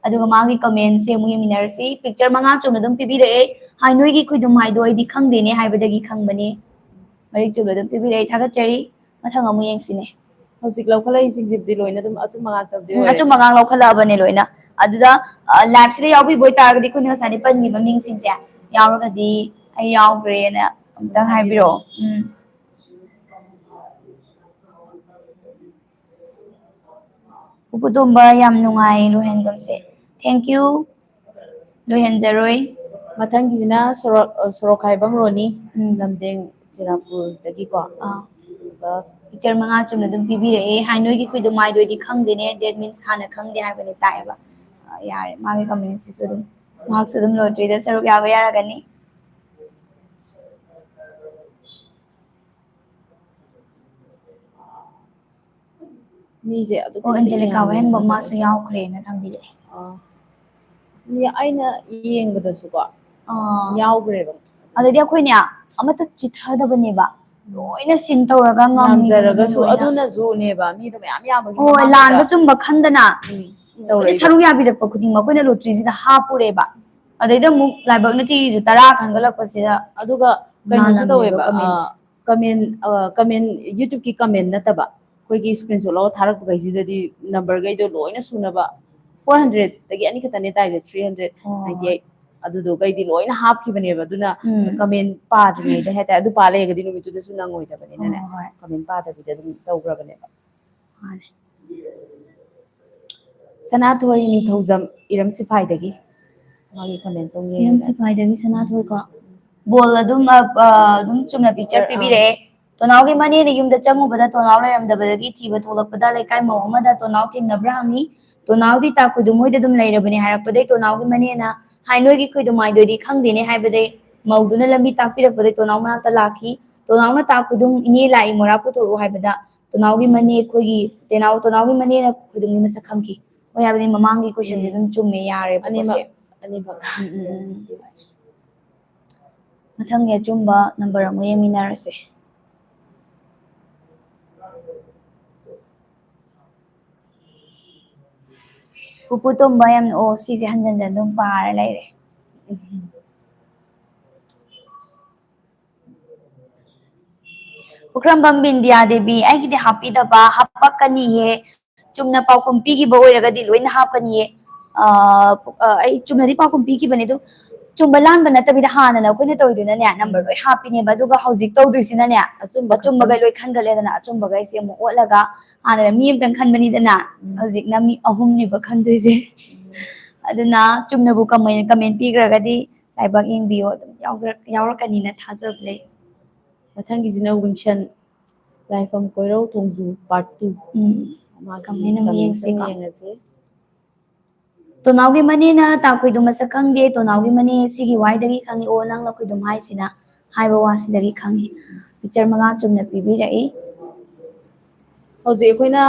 ꯑꯗꯨꯒ ꯃꯥꯒꯤ ꯀꯃꯦꯟꯁꯦ ꯑꯃꯨꯛ ꯌꯦꯡꯃꯤꯟꯅꯔꯁꯤ ꯄꯤꯛꯆꯔ 5 ꯆꯨꯝꯅ ꯑꯗꯨꯝ ꯄꯤꯕꯤꯔꯛꯑꯦ ꯍꯥꯏ ꯅꯣꯏꯒꯤ ꯈꯨꯗꯨꯝ ꯍꯥꯏꯗꯣ ꯑꯩꯗꯤ ꯈꯪꯗꯦꯅꯦ ꯍꯥꯏꯕꯗꯒꯤ ꯈꯪꯕꯅꯤ ꯃꯔꯤꯛ ꯆꯨꯝꯅ ꯑꯗꯨꯝ ꯄꯤꯕꯤꯔꯛꯑꯦ ꯊꯥꯒꯠꯆꯔꯤ ꯃꯊꯪ ꯑꯃꯨꯛ ꯌꯦꯡꯁꯤꯅꯦ ꯍꯧꯖꯤꯛ ꯂꯧꯈꯠꯂꯛꯏꯁꯤꯡꯁꯤꯕꯨꯗꯤ ꯂꯣꯏꯅ ꯑꯗꯨꯝ ꯑꯆꯨꯝꯕ ꯉꯥꯛꯇꯕꯨꯗꯤ ꯑꯣꯏꯔꯦ ꯑꯆꯨꯝꯕ ꯉꯥꯡ ꯂꯧꯈꯠꯂꯛꯑꯕꯅꯦ ꯂꯣꯏꯅ ꯑꯗꯨꯗ ꯂꯥꯏꯚꯁꯤꯗ ꯌꯥꯎꯕꯤꯕ ꯑꯣꯏꯇꯥꯔꯒꯗꯤ ꯑꯩꯈꯣꯏꯅ ꯉꯁꯥꯏꯗꯤ ꯄꯟꯈꯤꯕ ꯃꯤꯡꯁꯤꯡꯁꯦ ꯌꯥꯎꯔꯒꯗꯤ ꯑꯩ ꯌꯥꯎꯈ꯭ꯔꯦꯅ ꯑꯝꯇꯪ ꯍꯥꯏꯕꯤꯔꯛꯑꯣ ꯄꯨꯄꯨꯇꯣꯝꯕ ꯌꯥꯝ ꯅꯨꯡꯉꯥꯏ ꯂꯣꯏꯍꯟꯕꯁꯦ ꯊꯦꯡꯛ ꯌꯨ ꯂꯣꯏꯍꯟꯖꯔꯣꯏ ꯃꯊꯪꯒꯤꯁꯤꯅ ꯁꯣꯔꯣꯛꯈꯥꯏꯕꯝ ꯔꯣꯅꯤ ꯂꯝꯗꯦꯡ ꯆꯤꯔꯥꯄꯨꯔꯗꯒꯤꯀꯣ ꯑꯗꯨꯒ ꯄꯤꯛꯆꯔ 5 ꯆꯨꯝꯅ ꯑꯗꯨꯝ ꯄꯤꯕꯤꯔꯛꯑꯦ ꯍꯥꯏ ꯅꯣꯏꯒꯤ ꯈꯨꯗꯨꯝ ꯍꯥꯏꯗꯣꯏꯗꯤ ꯈꯪꯗꯦꯅꯦ ꯗꯦꯠ ꯃꯤꯟꯁ ꯍꯥꯟꯅ ꯈꯪꯗꯦ ꯍꯥꯏꯕꯅꯤ ꯇꯥꯛꯑꯦꯕ ꯌꯥꯔꯦ ꯃꯥꯒꯤ ꯀꯃꯦꯟꯁꯤꯁꯨ ꯑꯗꯨꯝ ꯃꯍꯥꯛꯁꯨ ꯑꯗꯨꯝ ꯂꯣꯇ꯭ꯔꯤꯗ ꯁꯔꯨꯛ ꯌꯥꯕ ꯌꯥꯔꯒꯅꯤ ꯃꯤꯁꯦ ꯑꯗꯨꯛꯀꯤ ꯑꯣ ꯃꯇꯤꯛ ꯑꯟꯖꯂꯤꯀꯥ ꯌꯥꯝꯃꯦ ꯋꯥꯍꯦꯡꯕꯝ ꯃꯥꯁꯨ ꯐꯖꯕꯁꯦ ꯌꯥꯎꯈ꯭ꯔꯦꯅ ꯊꯝꯕꯤꯔꯛꯑꯦ ꯑꯩꯅ ꯌꯦꯡꯕꯗꯁꯨꯀꯣ ꯌꯥꯎꯈ꯭ꯔꯦꯕ ꯑꯗꯩꯗꯤ ꯑꯩꯈꯣꯏꯅꯦ ꯑꯃꯠꯇ ꯆꯤꯊꯗꯕꯅꯦꯕ ꯂꯣꯏꯅ ꯁꯤꯟ ꯇꯧꯔꯒ ꯉꯝꯃꯤꯕꯅꯤꯅ ꯌꯥꯝꯖꯔꯒꯁꯨ ꯂꯣꯏꯅ ꯑꯗꯨꯅꯁꯨꯅꯦꯕ ꯃꯤꯗꯣ ꯃꯌꯥꯝ ꯌꯥꯝꯕꯒꯤ ꯍꯣꯏ ꯃꯃꯥꯡꯗꯨꯗ ꯂꯥꯟꯕ ꯆꯨꯝꯕ ꯈꯟꯗꯅ ꯂꯣꯏꯅ ꯇꯧꯔꯛꯏꯗꯣ ꯁꯔꯨꯛ ꯌꯥꯕꯤꯔꯛꯄ ꯈꯨꯗꯤꯡꯃꯛ ꯑꯩꯈꯣꯏꯅ ꯂꯣꯇ꯭ꯔꯤꯁꯤꯗ ꯍꯥꯞꯄꯨꯔꯦꯕ ꯑꯗꯩꯗ ꯑꯃꯨꯛ ꯂꯥꯏꯕꯛꯅ ꯊꯤꯔꯤꯁꯨ 10 ꯈꯟꯒꯠꯂꯛꯄꯁꯤꯗ ꯑꯗꯨꯒ ꯀꯩꯅꯣꯁꯨ ꯂꯥꯜꯂꯝꯃꯦꯕ ꯇꯧꯋꯦꯕ ꯀꯃꯦꯟꯁ ꯀꯃꯦꯟ ꯌꯨꯇ꯭ꯌꯨꯕꯀꯤ ꯀꯃꯦꯟ ꯅꯠꯇꯕ ꯑꯩꯈꯣꯏꯒꯤ ꯏꯁꯀ꯭ꯔꯤꯟ ꯁꯣꯠ ꯂꯧꯔꯒ ꯊꯥꯔꯛꯄꯈꯩꯁꯤꯗꯗꯤ ꯅꯝꯕꯔꯈꯩꯗꯣ ꯂꯣꯏꯅ ꯁꯨꯅꯕ 400ꯗꯒꯤ ꯑꯅꯤꯈꯛꯇꯅꯦ ꯇꯥꯏꯗ 398 ꯑꯗꯨꯗꯣꯒꯩꯗꯤ ꯂꯣꯏꯅ ꯍꯥꯞꯈꯤꯕꯅꯦꯕ ꯑꯗꯨꯅ ꯀꯃꯦꯟ ꯄꯥꯗ꯭ꯔꯤꯉꯩꯗ ꯍꯥꯏꯇꯥꯔꯦ ꯑꯗꯨ ꯄꯥ ꯂꯩꯔꯒꯗꯤ ꯅꯨꯃꯤꯠꯇꯨꯗꯁꯨ ꯅꯪꯉꯣꯏꯗꯕꯅꯤꯅꯅꯦ ꯀꯃꯦꯟ ꯄꯥꯗꯕꯤꯗ ꯑꯗꯨꯝ ꯇꯧꯈ꯭ꯔꯕꯅꯦꯕ ꯁꯅꯥꯊꯣꯏ ꯅꯤꯡꯊꯧꯖꯝ ꯏꯔꯝ ꯁꯤꯐꯥꯏꯗꯒꯤ ꯃꯥꯒꯤ ꯀꯃꯦꯟꯁ ꯑꯃꯨꯛ ꯏꯔꯝ ꯌꯦꯡꯉꯒ ꯁꯤꯐꯥꯏꯗꯒꯤ ꯁꯅꯥꯊꯣꯏꯀꯣ ꯕꯣꯜ ꯑꯗꯨꯝ ꯆꯨꯝꯅ ꯄꯤꯛꯆꯔ ꯄꯤꯛꯆꯔ ꯄꯤꯕꯤꯔꯛꯑꯦ ꯇꯣꯅꯥꯎꯒꯤ ꯃꯅꯦꯅ ꯌꯨꯝꯗ ꯆꯪꯉꯨꯕꯗ ꯇꯣꯅꯥꯎ ꯂꯩꯔꯝꯗꯕꯗꯒꯤ ꯊꯤꯕ ꯊꯣꯛꯂꯛꯄꯗ ꯂꯩꯀꯥꯏ ꯃꯧ ꯑꯃꯗ ꯇꯣꯅꯥꯎ ꯊꯦꯡꯅꯕ꯭ꯔꯥ ꯍꯪꯉꯤ ꯇꯣꯅꯥꯎꯗꯤ ꯇꯥ ꯈꯨꯗꯨꯝ ꯃꯣꯏꯗ ꯑꯗꯨꯝ ꯂꯩꯔꯕꯅꯦ ꯍꯥꯏꯔꯛꯄꯗꯩ ꯇꯣꯅꯥꯎꯒꯤ ꯃꯅꯦꯅ ꯍꯥꯏ ꯅꯣꯏꯒꯤ ꯈꯣꯏꯗꯨꯝ ꯍꯥꯏꯗꯣꯏꯗꯤ ꯈꯪꯗꯦꯅꯦ ꯍꯥꯏꯕꯗꯩ ꯃꯧꯗꯨꯅ ꯂꯝꯕꯤ ꯇꯥꯛꯄꯤꯔꯛꯄꯗꯩ ꯇꯣꯅꯥꯎ ꯃꯅꯥꯛꯇ ꯂꯥꯛꯈꯤ ꯇꯣꯅꯥꯎꯅ ꯇꯥ ꯈꯨꯗꯨꯝ ꯏꯅꯦ ꯂꯥꯛꯏ ꯃꯣꯔꯥ ꯄꯨꯊꯣꯔꯛꯎ ꯍꯥꯏꯕꯗ ꯇꯣꯅꯥꯎꯒꯤ ꯃꯅꯦ ꯑꯩꯈꯣꯏꯒꯤ ꯇꯣꯅꯥꯎꯒꯤ ꯃꯅꯦꯅ ꯈꯨꯗꯨꯝꯒꯤ ꯃꯁꯛ ꯈꯪꯈꯤ ꯍꯣꯏ ꯍꯥꯏꯕꯗꯤ ꯃꯃꯥꯡꯒꯤ ꯀꯣꯏꯁꯟꯁꯦ ꯑꯗꯨꯝ ꯆꯨꯝꯃꯦ ꯌꯥꯔꯦꯕꯀꯣ ꯁꯦ ꯑꯅꯤꯃꯛ ꯃꯊꯪꯒꯤ ꯑꯆꯨꯝꯕ ꯅꯝꯕꯔ ꯑꯃꯨꯛ ꯌꯦꯡꯃꯤꯟꯅꯔꯁꯦ ꯄꯨꯄꯨ ꯇꯣꯝꯕ ꯌꯥꯝ ꯁꯤꯁꯦ ꯍꯟꯖꯟ ꯍꯟꯖꯟ ꯑꯗꯨꯝ ꯄꯥꯔ ꯂꯩꯔꯦ ꯄꯨꯈ꯭ꯔꯝꯕꯝ ꯕꯤꯟꯗꯤꯌꯥ ꯗꯦꯕꯤ ꯑꯩꯒꯤꯗꯤ ꯍꯥꯞꯄꯤꯗꯕ ꯍꯥꯞꯄꯛꯀꯅꯤꯌꯦ ꯆꯨꯝꯅ ꯄꯥꯎꯈꯨꯝ ꯄꯤꯈꯤꯕ ꯑꯣꯏꯔꯒꯗꯤ ꯂꯣꯏꯅ ꯍꯥꯞꯀꯅꯤꯌꯦ ꯑꯩ ꯆꯨꯝꯅꯗꯤ ꯄꯥꯎꯈꯨꯝ ꯄꯤꯈꯤꯕꯅꯦ ꯑꯗꯨ ꯆꯨꯝꯕ ꯂꯥꯟꯕ ꯅꯠꯇꯕꯤꯗ ꯍꯥꯟꯅꯅ ꯑꯩꯈꯣꯏꯅ ꯇꯧꯔꯤꯗꯨꯅꯅꯦ ꯅꯝꯕꯔ ꯂꯣꯏ ꯍꯥꯞꯄꯤꯅꯦꯕ ꯑꯗꯨꯒ ꯍꯧꯖꯤꯛ ꯇꯧꯗꯣꯏꯁꯤꯅꯅꯦ ꯑꯆꯨꯝꯕꯒꯩ ꯂꯣꯏ ꯈꯟꯒꯠꯂꯦꯗꯅ ꯑꯆꯨꯝꯕꯒꯩꯁꯦ ꯑꯃꯨꯛ ꯑꯣꯠꯂꯒ ꯍꯥꯟꯅ ꯃꯤ ꯑꯃꯇꯪ ꯈꯟꯕꯅꯤꯗꯅ ꯍꯧꯖꯤꯛꯅ ꯃꯤ 3ꯅꯦꯕ ꯈꯟꯗꯣꯏꯁꯦ ꯑꯗꯨꯅ ꯆꯨꯝꯅꯕꯨ ꯀꯃꯦꯟ ꯄꯤꯈ꯭ꯔꯒꯗꯤ ꯂꯥꯏꯕꯛ ꯌꯦꯡꯕꯤꯌꯣ ꯑꯗꯨꯝ ꯌꯥꯎꯔꯛꯀꯅꯤꯅ ꯊꯥꯖꯕ ꯂꯩ ꯃꯊꯪꯒꯤꯁꯤꯅ ꯋꯤꯡꯁꯟ ꯂꯥꯏꯐꯝ ꯀꯣꯏꯔꯧ ꯊꯣꯡꯖꯨ ꯄꯥꯔꯠ 2 ꯃꯥꯒꯤ ꯀꯃꯦꯟ ꯑꯃꯨꯛ ꯀꯃꯦꯟꯁ ꯑꯃꯨꯛ ꯌꯦꯡꯁꯤꯀꯣ ꯌꯦꯡꯉꯁꯦ ꯇꯣꯅꯥꯎꯒꯤ ꯃꯅꯦꯅ ꯇꯥꯈꯣꯏꯗꯨꯝ ꯃꯁꯛ ꯈꯪꯗꯦ ꯇꯣꯅꯥꯎꯒꯤ ꯃꯅꯦ ꯁꯤꯒꯤ ꯋꯥꯏꯗꯒꯤ ꯈꯪꯉꯤ ꯑꯣ ꯅꯪꯅ ꯈꯣꯏꯗꯨꯝ ꯍꯥꯏꯁꯤꯅ ꯍꯥꯏꯕ ꯋꯥꯁꯤꯗꯒꯤ ꯈꯪꯉꯤ ꯄꯤꯛꯆꯔ 5 ꯆꯨꯝꯅ ꯄꯤꯕꯤꯔꯛꯏ ꯍꯧꯖꯤꯛ ꯑꯩꯈꯣꯏꯅ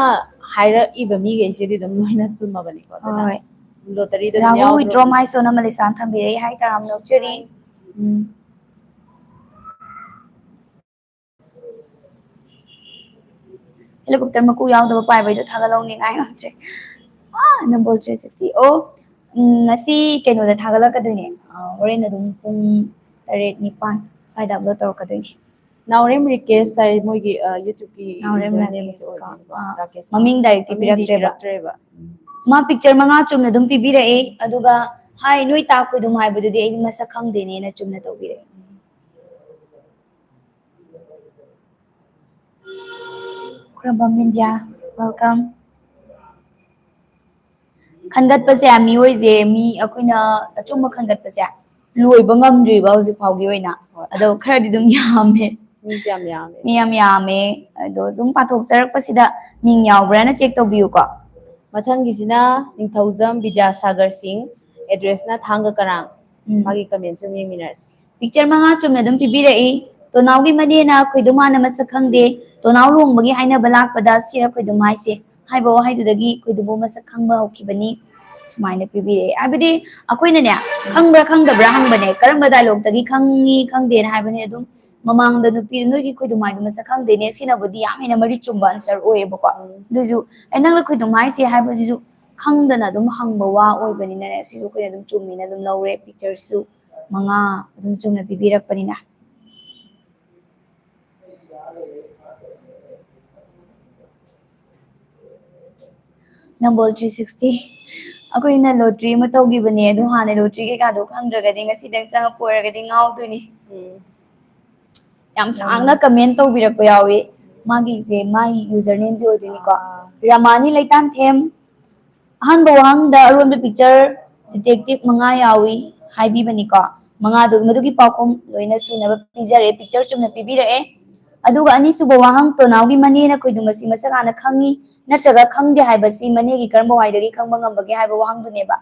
ꯍꯥꯏꯔꯛꯏꯕ ꯃꯤꯈꯩꯁꯤꯗꯤ ꯑꯗꯨꯝ ꯂꯣꯏꯅ ꯆꯨꯝꯃꯕꯅꯤꯀꯣ ꯑꯗꯨꯅ ꯂꯣꯇꯔꯤꯗ ꯑꯗꯨꯝ ꯔꯥꯍꯨꯜ ꯌꯥꯎꯗ꯭ꯔꯣ ꯋꯤꯗ꯭ꯔꯣ ꯃꯥꯏꯁꯣꯟ ꯑꯃ ꯂꯤꯁꯥꯡ ꯊꯝꯕꯤꯔꯛꯏ ꯍꯥꯏ ꯇꯔꯥꯝ ꯅꯣꯛꯆꯔꯤ ꯍꯦꯂꯤꯀꯣꯞꯇꯔ ꯃꯀꯨ ꯌꯥꯎꯗꯕ ꯄꯥꯏꯕꯩꯗꯣ ꯊꯥꯒꯠꯍꯧꯅꯤꯡꯉꯥꯏ ꯉꯝꯗ꯭ꯔꯦ ꯅꯝꯕꯣꯜ 360 ꯉꯁꯤ ꯀꯩꯅꯣꯗ ꯊꯥꯒꯠꯂꯛꯀꯗꯣꯏꯅꯦ ꯍꯣꯔꯦꯟ ꯑꯗꯨꯝ ꯄꯨꯡ 8-9 ꯁ꯭ꯋꯥꯏꯗ ꯑꯞꯂꯣꯗ ꯇꯧꯔꯛꯀꯗꯣꯏꯅꯦ ꯅꯥꯎꯔꯦꯝ ꯔꯤꯀꯦꯁ ꯍꯥꯏ ꯃꯣꯏꯒꯤ ꯌꯨꯇ꯭ꯌꯨꯕꯀꯤ ꯅꯥꯎꯔꯦꯝ ꯌꯨꯖꯔ ꯅꯦꯝꯁꯦ ꯔꯥꯀꯦꯁ ꯑꯣꯏꯗꯣꯏꯅꯤꯀꯣ ꯔꯥꯀꯦꯁ ꯃꯃꯤꯡ ꯗꯥꯏꯔꯦꯛꯇꯤ ꯃꯃꯤꯡꯗꯤ ꯄꯤꯔꯛꯇ꯭ꯔꯦꯕ ꯃꯥ ꯄꯤꯛꯆꯔ 5 ꯆꯨꯝꯅ ꯑꯗꯨꯝ ꯄꯤꯕꯤꯔꯛꯑꯦ ꯑꯗꯨꯒ ꯍꯥꯏ ꯅꯣꯏ ꯇꯥ ꯈꯣꯏꯗꯨꯝ ꯍꯥꯏꯕꯗꯨꯗꯤ ꯑꯩꯗꯤ ꯃꯁꯛ ꯈꯪꯗꯦꯅꯦꯅ ꯆꯨꯝꯅ ꯇꯧꯕꯤꯔꯛꯑꯦ ꯈꯨꯔꯝꯕꯝ ꯕꯤꯟꯗꯤꯌꯥ ꯋꯦꯜꯀꯝ ꯈꯟꯒꯠꯄꯁꯦ ꯃꯤꯑꯣꯏꯁꯦ ꯃꯤ ꯑꯩꯈꯣꯏꯅ ꯑꯆꯨꯝꯕ ꯈꯟꯒꯠꯄꯁꯦ ꯂꯣꯏꯕ ꯉꯝꯗ꯭ꯔꯤꯕ ꯍꯧꯖꯤꯛ ꯐꯥꯎꯒꯤ ꯑꯣꯏꯅ ꯑꯗꯣ ꯈꯔꯗꯤ ꯑꯗꯨꯝ ꯌꯥꯝꯃꯦ ꯃꯤꯁꯦ ꯌꯥꯝ ꯌꯥꯝꯃꯦ ꯃꯤ ꯌꯥꯝ ꯌꯥꯝꯃꯦ ꯑꯗꯣ ꯑꯗꯨꯝ ꯄꯥꯊꯣꯛꯆꯔꯛꯄꯁꯤꯗ ꯃꯤꯡ ꯌꯥꯎꯕ꯭ꯔꯥꯅ ꯆꯦꯛ ꯇꯧꯕꯤꯌꯨꯀꯣ ꯃꯊꯪꯒꯤꯁꯤꯅ ꯅꯤꯡꯊꯧꯖꯝ ꯕꯤꯗ꯭ꯌꯥꯁꯥꯒꯔ ꯁꯤꯡ ꯑꯦꯗ꯭ꯔꯦꯁꯅ ꯊꯥꯡꯒ ꯀꯔꯥꯡ ꯃꯥꯒꯤ ꯀꯃꯦꯟꯁꯨ ꯌꯦꯡꯃꯤꯟꯅꯔꯁꯤ ꯄꯤꯛꯆꯔ 5 ꯆꯨꯝꯅ ꯑꯗꯨꯝ ꯄꯤꯕꯤꯔꯛꯏ ꯇꯣꯅꯥꯎꯒꯤ ꯃꯅꯦꯅ ꯈꯣꯏꯗꯨꯝ ꯍꯥꯟꯅ ꯃꯁꯛ ꯈꯪꯗꯦ ꯇꯣꯅꯥꯎ ꯂꯨꯍꯣꯡꯕꯒꯤ ꯍꯥꯏꯅꯕ ꯂꯥꯛꯄꯗ ꯁꯤꯔ ꯈꯣꯏꯗꯨꯝ ꯍꯥꯏꯁꯦ ꯍꯥꯏꯕ ꯋꯥꯍꯩꯗꯨꯗꯒꯤ ꯈꯣꯏꯗꯨꯝꯕꯨ ꯃꯁꯛ ꯈꯪꯕ ꯍꯧꯈꯤꯕꯅꯤ ꯁꯨꯃꯥꯏꯅ ꯄꯤꯕꯤꯔꯛꯑꯦ ꯍꯥꯏꯕꯗꯤ ꯑꯩꯈꯣꯏꯅꯅꯦ ꯈꯪꯕ꯭ꯔꯥ ꯈꯪꯗꯕ꯭ꯔꯥ ꯍꯪꯕꯅꯦ ꯀꯔꯝꯕ ꯗꯥꯏꯂꯣꯛꯇꯒꯤ ꯈꯪꯉꯤ ꯈꯪꯗꯦꯅ ꯍꯥꯏꯕꯅꯦ ꯑꯗꯨꯝ ꯃꯃꯥꯡꯗ ꯅꯨꯄꯤ ꯅꯣꯏꯒꯤ ꯈꯣꯏꯗꯨꯝ ꯍꯥꯏꯗꯣ ꯃꯁꯛ ꯈꯪꯗꯦꯅꯦ ꯁꯤꯅꯕꯨꯗꯤ ꯌꯥꯝ ꯍꯦꯟꯅ ꯃꯔꯤ ꯆꯨꯝꯕ ꯑꯟꯁꯔ ꯑꯣꯏꯌꯦꯕꯀꯣ ꯑꯗꯨꯏꯁꯨ ꯅꯪꯅ ꯈꯣꯏꯗꯨꯝ ꯍꯥꯏꯁꯦ ꯍꯥꯏꯕꯁꯤꯁꯨ ꯈꯪꯗꯅ ꯑꯗꯨꯝ ꯍꯪꯕ ꯋꯥ ꯑꯣꯏꯕꯅꯤꯅꯅꯦ ꯁꯤꯁꯨ ꯑꯩꯈꯣꯏꯅ ꯑꯗꯨꯝ ꯆꯨꯝꯃꯤꯅ ꯑꯗꯨꯝ ꯂꯧꯔꯦ ꯄꯤꯛꯆꯔꯁꯨ 5 ꯑꯗꯨꯝ ꯆꯨꯝꯅ ꯄꯤꯕꯤꯔꯛꯄꯅꯤꯅ ꯅꯝꯕꯣꯜ 360 ꯑꯩꯈꯣꯏꯅ ꯂꯣꯇ꯭ꯔꯤ ꯑꯃ ꯇꯧꯈꯤꯕꯅꯦ ꯑꯗꯣ ꯍꯥꯟꯅ ꯂꯣꯇ꯭ꯔꯤ ꯀꯩꯀꯥꯗꯣ ꯈꯪꯗ꯭ꯔꯒꯗꯤ ꯉꯁꯤꯗꯪ ꯆꯪꯉꯛꯄ ꯑꯣꯏꯔꯒꯗꯤ ꯉꯥꯎꯗꯣꯏꯅꯤ ꯌꯥꯝ ꯁꯥꯡꯅ ꯀꯃꯦꯟ ꯇꯧꯕꯤꯔꯛꯄ ꯌꯥꯎꯏ ꯃꯥꯒꯤꯁꯦ ꯃꯥꯒꯤ ꯌꯨꯖꯔ ꯅꯦꯝꯁꯦ ꯑꯣꯏꯗꯣꯏꯅꯤꯀꯣ ꯔꯥꯃꯥꯅꯤ ꯂꯩꯇꯥꯟꯊꯦꯝ ꯑꯍꯥꯟꯕ ꯋꯥꯍꯪꯗ ꯑꯔꯣꯟꯕ ꯄꯤꯛꯆꯔ ꯗꯤꯇꯦꯛꯇꯤꯚ 5 ꯌꯥꯎꯏ ꯍꯥꯏꯕꯤꯕꯅꯤꯀꯣ 5 ꯃꯗꯨꯒꯤ ꯄꯥꯎꯈꯨꯝ ꯂꯣꯏꯅ ꯁꯨꯅꯕ ꯄꯤꯖꯔꯦ ꯄꯤꯛꯆꯔ ꯆꯨꯝꯅ ꯄꯤꯕꯤꯔꯛꯑꯦ ꯑꯗꯨꯒ ꯑꯅꯤꯁꯨꯕ ꯋꯥꯍꯪ ꯇꯣꯅꯥꯎꯒꯤ ꯃꯅꯦꯅ ꯈꯣꯏꯗꯨꯝ ꯑꯁꯤ ꯃꯁꯛ ꯍꯥꯟꯅ ꯈꯪꯉꯤ ꯅꯠꯇ꯭ꯔꯒ ꯈꯪꯗꯦ ꯍꯥꯏꯕꯁꯤ ꯃꯅꯦꯒꯤ ꯀꯔꯝꯕ ꯋꯥꯏꯗꯒꯤ ꯈꯪꯕ ꯉꯝꯕꯒꯦ ꯍꯥꯏꯕ ꯋꯥꯍꯪꯗꯨꯅꯦꯕ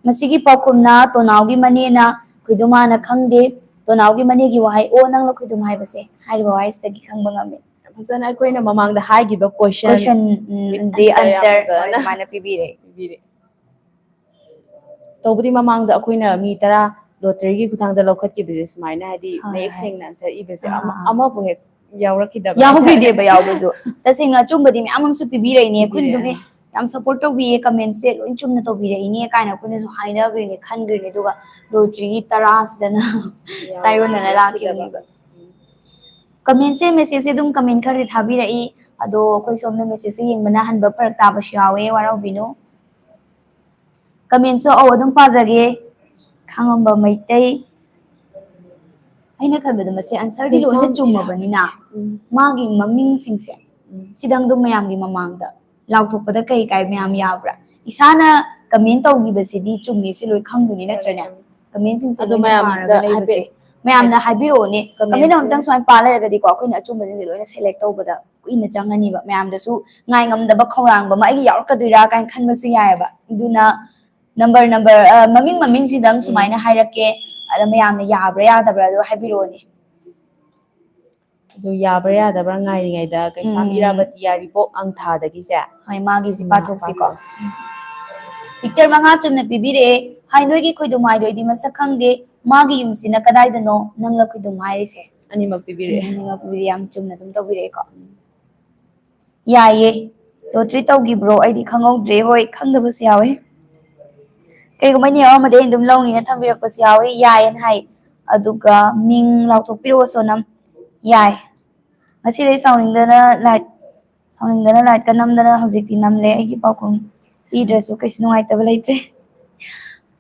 ꯃꯁꯤꯒꯤ ꯄꯥꯎꯈꯨꯝꯅ ꯇꯣꯅꯥꯎꯒꯤ ꯃꯅꯦꯅ ꯈꯣꯏꯗꯨꯝ ꯍꯥꯟꯅ ꯈꯪꯗꯦ ꯇꯣꯅꯥꯎꯒꯤ ꯃꯅꯦꯒꯤ ꯋꯥꯍꯩ ꯑꯣ ꯅꯪꯅ ꯈꯣꯏꯗꯨꯝ ꯍꯥꯏꯕꯁꯦ ꯍꯥꯏꯔꯤꯕ ꯋꯥꯍꯩꯁꯤꯗꯒꯤ ꯈꯪꯕ ꯉꯝꯃꯤ ꯐꯖꯅ ꯑꯩꯈꯣꯏꯅ ꯃꯃꯥꯡꯗ ꯍꯥꯏꯈꯤꯕ ꯀꯣꯏꯁꯟ ꯋꯤꯠ ꯗꯤ ꯌꯥꯝ ꯑꯟꯁꯔ ꯐꯖꯅ ꯑꯗꯨꯃꯥꯏꯅ ꯄꯤꯕꯤꯔꯦ ꯇꯧꯕꯗꯤ ꯃꯃꯥꯡꯗ ꯑꯩꯈꯣꯏꯅ ꯃꯤ 10 ꯂꯣꯇꯔꯤꯒꯤ ꯈꯨꯊꯥꯡꯗ ꯂꯧꯈꯠꯈꯤꯕꯁꯦ ꯁꯨꯃꯥꯏꯅ ꯍꯥꯏꯗꯤ ꯃꯌꯦꯛ ꯁꯦꯡꯅ ꯑꯟꯁꯔ ꯏꯕꯁꯦ ꯑꯃꯕꯨ ꯍꯦꯛ ꯌꯥꯎꯔꯛꯈꯤꯗꯕ ꯌꯥꯎꯈꯤꯗꯦꯕ ꯌꯥꯎꯕꯁꯨ ꯇꯁꯦꯡꯅ ꯑꯆꯨꯝꯕꯗꯤ ꯃꯌꯥꯝ ꯑꯃꯁꯨ ꯄꯤꯕꯤꯔꯛꯏꯅꯦ ꯑꯩꯈꯣꯏꯅ ꯑꯗꯨꯝ ꯌꯥꯝ ꯁꯞꯄꯣꯔꯠ ꯇꯧꯕꯤꯌꯦ ꯀꯃꯦꯟꯁꯦ ꯂꯣꯏ ꯆꯨꯝꯅ ꯇꯧꯕꯤꯔꯛꯏꯅꯦ ꯀꯥꯏꯅ ꯑꯩꯈꯣꯏꯅꯁꯨ ꯍꯥꯏꯅꯈ꯭ꯔꯤꯅꯦ ꯈꯟꯈ꯭ꯔꯤꯅꯦ ꯑꯗꯨꯒ ꯂꯣꯇ꯭ꯔꯤꯒꯤ 10ꯁꯤꯗꯅ ꯇꯥꯏꯌꯣꯟꯅꯅ ꯂꯥꯛꯈꯤꯕꯅꯦꯕ ꯀꯃꯦꯟꯁꯦ ꯃꯦꯁꯦꯖꯁꯦ ꯑꯗꯨꯝ ꯀꯃꯦꯟ ꯈꯔꯗꯤ ꯊꯥꯕꯤꯔꯛꯏ ꯑꯗꯣ ꯑꯩꯈꯣꯏ ꯁꯣꯝꯅ ꯃꯦꯁꯦꯖꯁꯦ ꯌꯦꯡꯕꯅ ꯍꯟꯕ ꯐꯔꯛ ꯇꯥꯕꯁꯨ ꯌꯥꯎꯋꯦ ꯋꯥꯔꯧꯕꯤꯅꯨ ꯀꯃꯦꯟꯁꯨ ꯑꯗꯨꯝ ꯄꯥꯖꯒꯦ ꯈꯥꯡꯉꯝꯕ ꯃꯩꯇꯩ ꯑꯩꯅ ꯈꯟꯕꯗ ꯃꯁꯤ ꯑꯟꯁꯔꯗꯤ ꯂꯣꯏꯅ ꯆꯨꯝꯃꯕꯅꯤꯅ ꯃꯥꯒꯤ ꯃꯃꯤꯡꯁꯤꯡꯁꯦ ꯁꯤꯗꯪ ꯑꯗꯨꯝ ꯃꯌꯥꯝꯒꯤ ꯃꯃꯥꯡꯗ ꯂꯥꯎꯊꯣꯛꯄꯗ ꯀꯩ ꯀꯥꯏ ꯃꯌꯥꯝ ꯌꯥꯕ꯭ꯔꯥ ꯏꯁꯥꯅ ꯀꯃꯦꯟ ꯇꯧꯈꯤꯕꯁꯤꯗꯤ ꯆꯨꯝꯃꯤ ꯁꯤ ꯂꯣꯏ ꯈꯪꯗꯣꯏꯅꯤ ꯅꯠꯇ꯭ꯔꯅꯦ ꯀꯃꯦꯟꯁꯤꯡꯁꯦ ꯑꯗꯣ ꯂꯣꯏꯅ ꯄꯥꯔꯒ ꯃꯌꯥꯝꯗ ꯂꯩꯕꯁꯦ ꯍꯥꯏꯐꯦꯠ ꯃꯌꯥꯝꯅ ꯍꯥꯏꯕꯤꯔꯛꯑꯣꯅꯦ ꯀꯃꯦꯟ ꯀꯃꯦꯟꯁꯦ ꯑꯃꯨꯛꯇꯪ ꯁꯨꯃꯥꯏꯅ ꯄꯥ ꯂꯩꯔꯒꯗꯤꯀꯣ ꯑꯩꯈꯣꯏꯅ ꯑꯆꯨꯝꯕꯁꯤꯡꯁꯦ ꯂꯣꯏꯅ ꯁꯦꯂꯦꯛ ꯇꯧꯕꯗ ꯀꯨꯏꯅ ꯆꯪꯉꯅꯤꯕ ꯃꯌꯥꯝꯗꯁꯨ ꯉꯥꯏ ꯉꯝꯗꯕ ꯈꯧꯔꯥꯡꯕ ꯑꯃ ꯑꯩꯒꯤ ꯌꯥꯎꯔꯛꯀꯗꯣꯏꯔꯥ ꯀꯥꯏꯅ ꯈꯟꯕꯁꯨ ꯌꯥꯏꯑꯕ ꯑꯗꯨꯅ ꯅꯝꯕꯔ ꯃꯃꯤꯡꯁꯤꯗꯪ ꯁꯨꯃꯥꯏꯅ ꯍꯥꯏꯔꯛꯀꯦ ꯑꯗ ꯃꯌꯥꯝꯅ ꯌꯥꯕ꯭ꯔꯥ ꯌꯥꯗꯕ꯭ꯔꯥ ꯑꯗꯣ ꯍꯥꯏꯕꯤꯔꯛꯑꯣꯅꯦ ꯑꯗꯨ ꯌꯥꯕ꯭ꯔꯥ ꯌꯥꯗꯕ꯭ꯔꯥ ꯉꯥꯏꯔꯤꯉꯩꯗ ꯀꯩꯁꯥꯝ ꯏꯔꯥꯕꯇꯤ ꯌꯥꯔꯤꯄꯣꯛ ꯑꯪꯊꯥꯗꯒꯤꯁꯦ ꯍꯣꯏ ꯃꯥꯒꯤꯁꯤ ꯁꯤꯃ ꯄꯥꯊꯣꯛꯁꯤꯀꯣ ꯄꯥꯊꯣꯛꯑꯁꯤ ꯄꯤꯛꯆꯔ 5 ꯆꯨꯝꯅ ꯄꯤꯕꯤꯔꯛꯑꯦ ꯍꯥꯏ ꯅꯣꯏꯒꯤ ꯈꯣꯏꯗꯨꯝ ꯍꯥꯏꯗꯣ ꯑꯩꯗꯤ ꯃꯁꯛ ꯈꯪꯗꯦ ꯃꯥꯒꯤ ꯌꯨꯝꯁꯤꯅ ꯀꯗꯥꯏꯗꯅꯣ ꯅꯪꯅ ꯈꯣꯏꯗꯨꯝ ꯍꯥꯏꯔꯤꯁꯦ ꯑꯅꯤꯃꯛ ꯄꯤꯕꯤꯔꯛꯑꯦ ꯑꯅꯤꯃꯛ ꯄꯤꯕꯤꯔꯛꯑꯦ ꯌꯥꯝ ꯆꯨꯝꯅ ꯑꯗꯨꯝ ꯇꯧꯕꯤꯔꯛꯑꯦꯀꯣ ꯌꯥꯏꯌꯦ ꯂꯣꯇ꯭ꯔꯤ ꯇꯧꯈꯤꯕ꯭ꯔꯣ ꯑꯩꯗꯤ ꯈꯪꯍꯧꯗ꯭ꯔꯦ ꯍꯣꯏ ꯈꯪꯗꯕꯁꯨ ꯌꯥꯎꯋꯦ ꯀꯩꯒꯨꯝꯕ ꯑꯩꯅ ꯌꯥꯎꯔꯝꯃꯗꯤ ꯑꯩ ꯑꯗꯨꯝ ꯂꯧꯅꯤꯅ ꯊꯝꯕꯤꯔꯛꯄꯁꯨ ꯌꯥꯎꯋꯦ ꯌꯥꯏꯌꯦꯅ ꯍꯥꯏ ꯑꯗꯨꯒ ꯃꯤꯡ ꯂꯥꯎꯊꯣꯛꯄꯤꯔꯛꯑꯣ ꯁꯣꯅꯝ ꯌꯥꯏ ꯉꯁꯤꯗꯩ ꯁꯥꯎꯅꯤꯡꯗꯅ ꯂꯥꯏꯠꯀ ꯅꯝꯗꯅ ꯍꯧꯖꯤꯛꯇꯤ ꯅꯝꯂꯦ ꯑꯩꯒꯤ ꯄꯥꯎꯈꯨꯝ ꯄꯤꯗ꯭ꯔꯁꯨ ꯀꯩꯁꯨ ꯅꯨꯡꯉꯥꯏꯇꯕ ꯂꯩꯇ꯭ꯔꯦ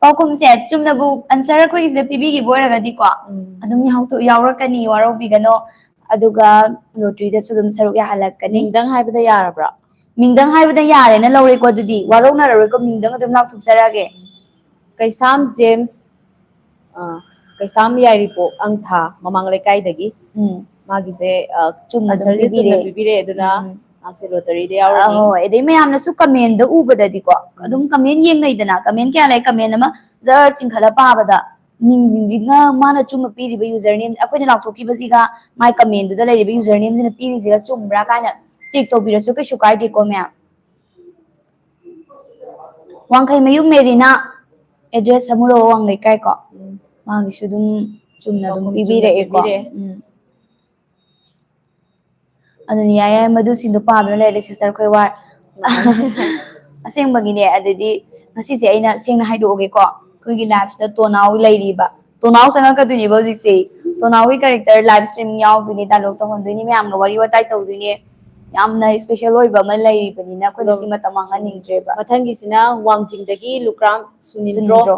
ꯄꯥꯎꯈꯨꯝꯁꯦ ꯆꯨꯝꯅꯕꯨ ꯑꯟꯁꯔ ꯑꯩꯈꯣꯏꯒꯤꯁꯤꯗ ꯄꯤꯕꯤꯈꯤꯕ ꯑꯣꯏꯔꯒꯗꯤꯀꯣ ꯑꯗꯨꯝ ꯌꯥꯎꯔꯛꯀꯅꯤ ꯋꯥꯔꯧꯕꯤꯒꯅꯣ ꯑꯗꯨꯒ ꯂꯣꯇ꯭ꯔꯤꯗꯁꯨ ꯑꯗꯨꯝ ꯁꯔꯨꯛ ꯌꯥꯍꯜꯂꯛꯀꯅꯤ ꯃꯤꯡꯗꯪ ꯍꯥꯏꯕꯗ ꯌꯥꯔꯕ꯭ꯔꯥ ꯃꯤꯡꯗꯪ ꯍꯥꯏꯕꯗ ꯌꯥꯔꯦꯅ ꯂꯧꯔꯦꯀꯣ ꯑꯗꯨꯗꯤ ꯋꯥꯔꯧꯅꯔꯔꯣꯏꯀꯣ ꯃꯤꯡꯗꯪ ꯑꯗꯨꯝ ꯂꯥꯎꯊꯣꯛꯆꯔꯛꯑꯒꯦ ꯀꯩꯁꯥꯝ ꯖꯦꯝꯁ ꯀꯩꯁꯥꯝ ꯌꯥꯏꯔꯤꯄꯣꯛ ꯑꯪꯊꯥ ꯃꯃꯥꯡ ꯂꯩꯀꯥꯏꯗꯒꯤ ꯃꯥꯒꯤꯁꯦ ꯆꯨꯝꯅ ꯑꯗꯨꯝ ꯑꯟꯁꯔꯁꯦ ꯆꯨꯝꯅ ꯄꯤꯕꯤꯔꯛꯑꯦ ꯑꯗꯨꯅ ꯃꯥꯁꯦ ꯂꯣꯇꯔꯤꯗ ꯌꯥꯎꯔꯅꯤ ꯍꯣꯏ ꯑꯗꯩ ꯃꯌꯥꯝꯅꯁꯨ ꯀꯃꯦꯟꯗ ꯎꯕꯗꯗꯤꯀꯣ ꯑꯗꯨꯝ ꯀꯃꯦꯟ ꯌꯦꯡꯅꯩꯗꯅ ꯀꯃꯦꯟ ꯀꯌꯥ ꯂꯩ ꯀꯃꯦꯟ ꯑꯃ ꯖꯔ ꯆꯤꯡꯈꯠꯂ ꯄꯥꯕꯗ ꯃꯤꯡꯁꯤꯡꯁꯤꯒ ꯃꯥꯅ ꯆꯨꯝꯅ ꯄꯤꯔꯤꯕ ꯌꯨꯖꯔ ꯅꯦꯝ ꯑꯩꯈꯣꯏꯅ ꯂꯥꯎꯊꯣꯛꯈꯤꯕꯁꯤꯒ ꯃꯥꯏ ꯀꯃꯦꯟꯗꯨꯗ ꯂꯩꯔꯤꯕ ꯌꯨꯖꯔ ꯅꯦꯝꯁꯤꯅ ꯄꯤꯔꯤꯁꯤꯒ ꯆꯨꯝꯕ꯭ꯔꯥ ꯀꯥꯏꯅ ꯆꯦꯛ ꯇꯧꯕꯤꯔꯁꯨ ꯀꯩꯁꯨ ꯀꯥꯏꯗꯦꯀꯣ ꯃꯌꯥꯝ ꯋꯥꯡꯈꯩꯃꯌꯨꯝ ꯃꯦꯔꯤꯅꯥ ꯑꯦꯗ꯭ꯔꯦꯁ ꯁꯃꯨꯔꯧ ꯋꯥꯡ ꯂꯩꯀꯥꯏꯀꯣ ꯃꯥꯒꯤꯁꯨ ꯑꯗꯨꯝ ꯆꯨꯝꯅ ꯑꯗꯨꯝ ꯄꯥꯎꯈꯨꯝ ꯆꯨꯝꯅ ꯄꯤꯕꯤꯔꯛꯑꯦꯀꯣ ꯄꯤꯕꯤꯔꯛꯑꯦ ꯑꯗꯨꯅ ꯌꯥꯏ ꯃꯗꯨꯁꯤꯡꯗꯣ ꯄꯥꯗꯨꯅ ꯂꯩꯔꯦ ꯁꯤꯁꯇꯔ ꯑꯩꯈꯣꯏ ꯋꯥꯔ ꯑꯁꯦꯡꯕꯒꯤꯅꯦ ꯑꯗꯨꯗꯤ ꯉꯁꯤꯁꯦ ꯑꯩꯅ ꯁꯦꯡꯅ ꯍꯥꯏꯗꯣꯛꯑꯒꯦꯀꯣ ꯑꯩꯈꯣꯏꯒꯤ ꯂꯥꯏꯐꯁꯤꯗ ꯇꯣꯅꯥꯎ ꯂꯩꯔꯤꯕ ꯇꯣꯅꯥꯎ ꯆꯪꯉꯛꯀꯗꯣꯏꯅꯦꯕ ꯍꯧꯖꯤꯛꯁꯦ ꯇꯣꯅꯥꯎꯒꯤ ꯀꯦꯔꯦꯛꯇꯔ ꯂꯥꯏꯚ ꯏꯁꯇ꯭ꯔꯤꯝ ꯌꯥꯎꯗꯣꯏꯅꯦ ꯗꯥꯏꯂꯣꯛ ꯇꯧꯍꯟꯗꯣꯏꯅꯤ ꯃꯌꯥꯝꯒ ꯋꯥꯔꯤ ꯋꯥꯇꯥꯏ ꯇꯧꯗꯣꯏꯅꯦ ꯌꯥꯝꯅ ꯏꯁꯄꯦꯁꯦꯜ ꯑꯣꯏꯕ ꯑꯃ ꯂꯩꯔꯤꯕꯅꯤꯅ ꯑꯩꯈꯣꯏꯅ ꯁꯤ ꯃꯇꯝ ꯃꯥꯡꯍꯟꯅꯤꯡꯗ꯭ꯔꯦꯕ ꯃꯊꯪꯒꯤꯁꯤꯅ ꯋꯥꯡꯖꯤꯡꯗꯒꯤ ꯂꯨꯀ꯭ꯔꯥꯝ ꯁꯨꯅꯤꯟꯗ꯭ꯔꯣ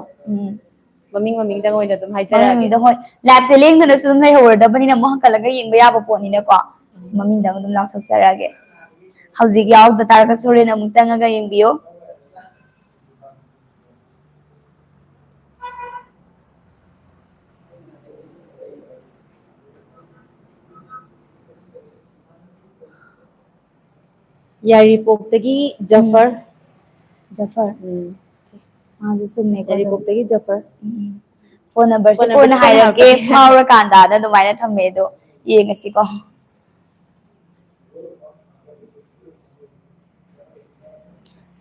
ꯃꯃꯤꯡꯗꯪ ꯑꯣꯏꯅ ꯑꯗꯨꯝ ꯍꯥꯏꯖꯔꯛꯑꯒꯦ ꯃꯃꯤꯡꯗ ꯍꯣꯏ ꯂꯥꯏꯐꯁꯦ ꯂꯦꯡꯗꯅꯁꯨ ꯑꯗꯨꯝ ꯂꯩꯍꯧꯔꯗꯕꯅꯤꯅ ꯑꯃꯨꯛ ꯍꯟꯀꯠꯂꯒ ꯌꯦꯡꯕ ꯌꯥꯕ ꯄꯣꯠꯅꯤꯅꯀꯣ ꯃꯃꯤꯡꯗꯪ ꯑꯗꯨꯝ ꯂꯥꯎꯊꯣꯛꯆꯔꯛꯑꯒꯦ ꯍꯧꯖꯤꯛ ꯌꯥꯎꯗ ꯇꯥꯔꯒꯁꯨ ꯍꯣꯔꯦꯟ ꯑꯃꯨꯛ ꯆꯪꯉꯒ ꯌꯦꯡꯕꯤꯌꯣ ꯌꯥꯏꯔꯤꯄꯣꯛꯇꯒꯤ ꯖꯐꯔ ꯖꯐꯔ ꯃꯥꯁꯨ ꯆꯨꯝꯃꯦꯀꯣ ꯑꯗꯨꯝ ꯌꯥꯏꯔꯤꯄꯣꯛꯇꯒꯤ ꯖꯐꯔ ꯐꯣꯟ ꯅꯝꯕꯔꯁꯦ ꯐꯣꯟ ꯀꯣꯟꯅ ꯅꯝꯕꯔꯁꯦ ꯀꯣꯟꯅ ꯍꯥꯏꯔꯛꯀꯦ ꯍꯥꯏꯔꯛꯀꯦ ꯐꯥꯎꯔꯀꯥꯟꯗꯅ ꯑꯗꯨꯃꯥꯏꯅ ꯊꯝꯃꯦ ꯑꯗꯣ ꯌꯦꯡꯉꯁꯤꯀꯣ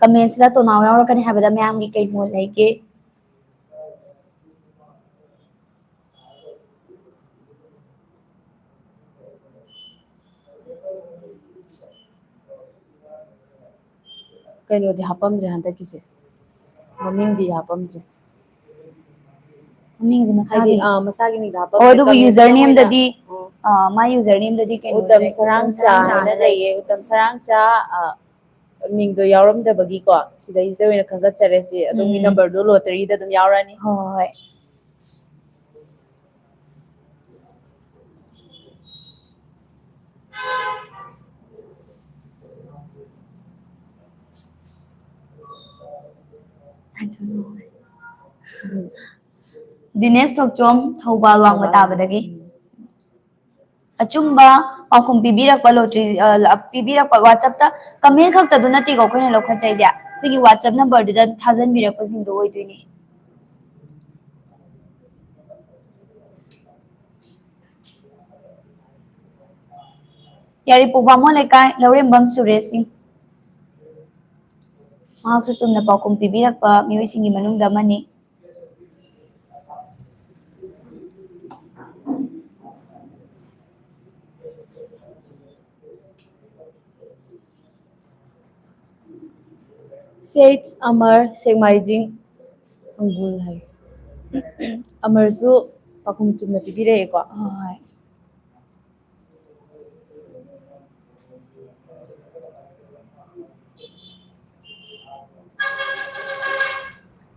ꯀꯃꯦꯟꯁꯤꯗ ꯇꯣꯅꯥꯎ ꯌꯥꯎꯔꯛꯀꯅꯤ ꯍꯥꯏꯕꯗ ꯃꯌꯥꯝꯒꯤ ꯀꯩ ꯃꯣꯠ ꯂꯩꯒꯦ ꯀꯩꯅꯣꯗꯤ ꯍꯥꯞꯄꯝꯗ꯭ꯔꯦ ꯍꯟꯗꯛꯀꯤꯁꯦ ꯃꯃꯤꯡꯗꯤ ꯍꯥꯞꯄꯝꯗ꯭ꯔꯦ ꯃꯃꯤꯡꯗꯤ ꯍꯥꯏꯗꯤ ꯃꯁꯥꯒꯤ ꯃꯁꯥꯒꯤ ꯃꯤꯡꯗ ꯑꯣ ꯍꯥꯞꯄꯝꯗ꯭ꯔꯦ ꯑꯗꯨꯕꯨ ꯌꯨꯖꯔ ꯀꯃꯦꯟꯁꯤꯗ ꯑꯣꯏꯅ ꯅꯦꯝꯗꯗꯤ ꯃꯥꯏ ꯌꯨꯖꯔ ꯅꯦꯝꯗꯗꯤ ꯀꯩꯅꯣꯗ ꯎꯇꯝ ꯂꯩ ꯁꯔꯥꯡ ꯆꯥ ꯍꯥꯏꯅ ꯂꯩ ꯂꯩꯌꯦ ꯎꯇꯝ ꯁꯔꯥꯡ ꯆꯥ ꯃꯤꯡꯗꯣ ꯌꯥꯎꯔꯝꯗꯕꯒꯤꯀꯣ ꯁꯤꯗꯩꯁꯤꯗ ꯑꯣꯏꯅ ꯈꯟꯒꯠꯆꯔꯁꯤ ꯑꯗꯣꯝꯒꯤ ꯅꯝꯕꯔꯗꯣ ꯂꯣꯇꯔꯤꯗ ꯑꯗꯨꯝ ꯌꯥꯎꯔꯛꯑꯅꯤ ꯍꯣꯏ ꯗꯤꯅꯦꯁ ꯊꯣꯛꯆꯣꯝ ꯊꯧꯕꯥꯜ ꯋꯥꯡꯃ ꯇꯥꯕꯗꯒꯤ ꯑꯆꯨꯝꯕ ꯄꯥꯎꯈꯨꯝ ꯄꯤꯕꯤꯔꯛꯄ ꯂꯣꯇ꯭ꯔꯤ ꯄꯤꯕꯤꯔꯛꯄ ꯋꯥꯆꯞꯇ ꯀꯃꯦꯟ ꯈꯛꯇꯗꯨ ꯅꯠꯇꯦꯀꯣ ꯑꯩꯈꯣꯏꯅ ꯂꯧꯈꯠꯆꯩꯁꯦ ꯑꯩꯈꯣꯏꯒꯤ ꯋꯥꯆꯞ ꯅꯝꯕꯔꯗꯨꯗ ꯊꯥꯖꯟꯕꯤꯔꯛꯄꯁꯤꯡꯗꯣ ꯑꯣꯏꯗꯣꯏꯅꯦ ꯌꯥꯏꯔꯤꯄꯣꯛ ꯕꯥꯃꯣꯟ ꯂꯩꯀꯥꯏ ꯂꯧꯔꯦꯝꯕꯝ ꯁꯨꯔꯦꯁ ꯁꯤꯡ ꯃꯍꯥꯛꯁꯨ ꯆꯨꯝꯅ ꯄꯥꯎꯈꯨꯝ ꯄꯤꯕꯤꯔꯛꯄ ꯃꯤꯑꯣꯏꯁꯤꯡꯒꯤ ꯃꯅꯨꯡꯗ ꯑꯃꯅꯤ ꯁꯦꯠ ꯑꯃꯔ ꯁꯦꯛꯃꯥꯏꯖꯤꯡ ꯑꯪꯒꯨꯜ ꯍꯥꯏ ꯑꯃꯔꯁꯨ ꯄꯥꯎꯈꯨꯝ ꯆꯨꯝꯅ ꯄꯤꯕꯤꯔꯛꯑꯦꯀꯣ ꯍꯣꯏ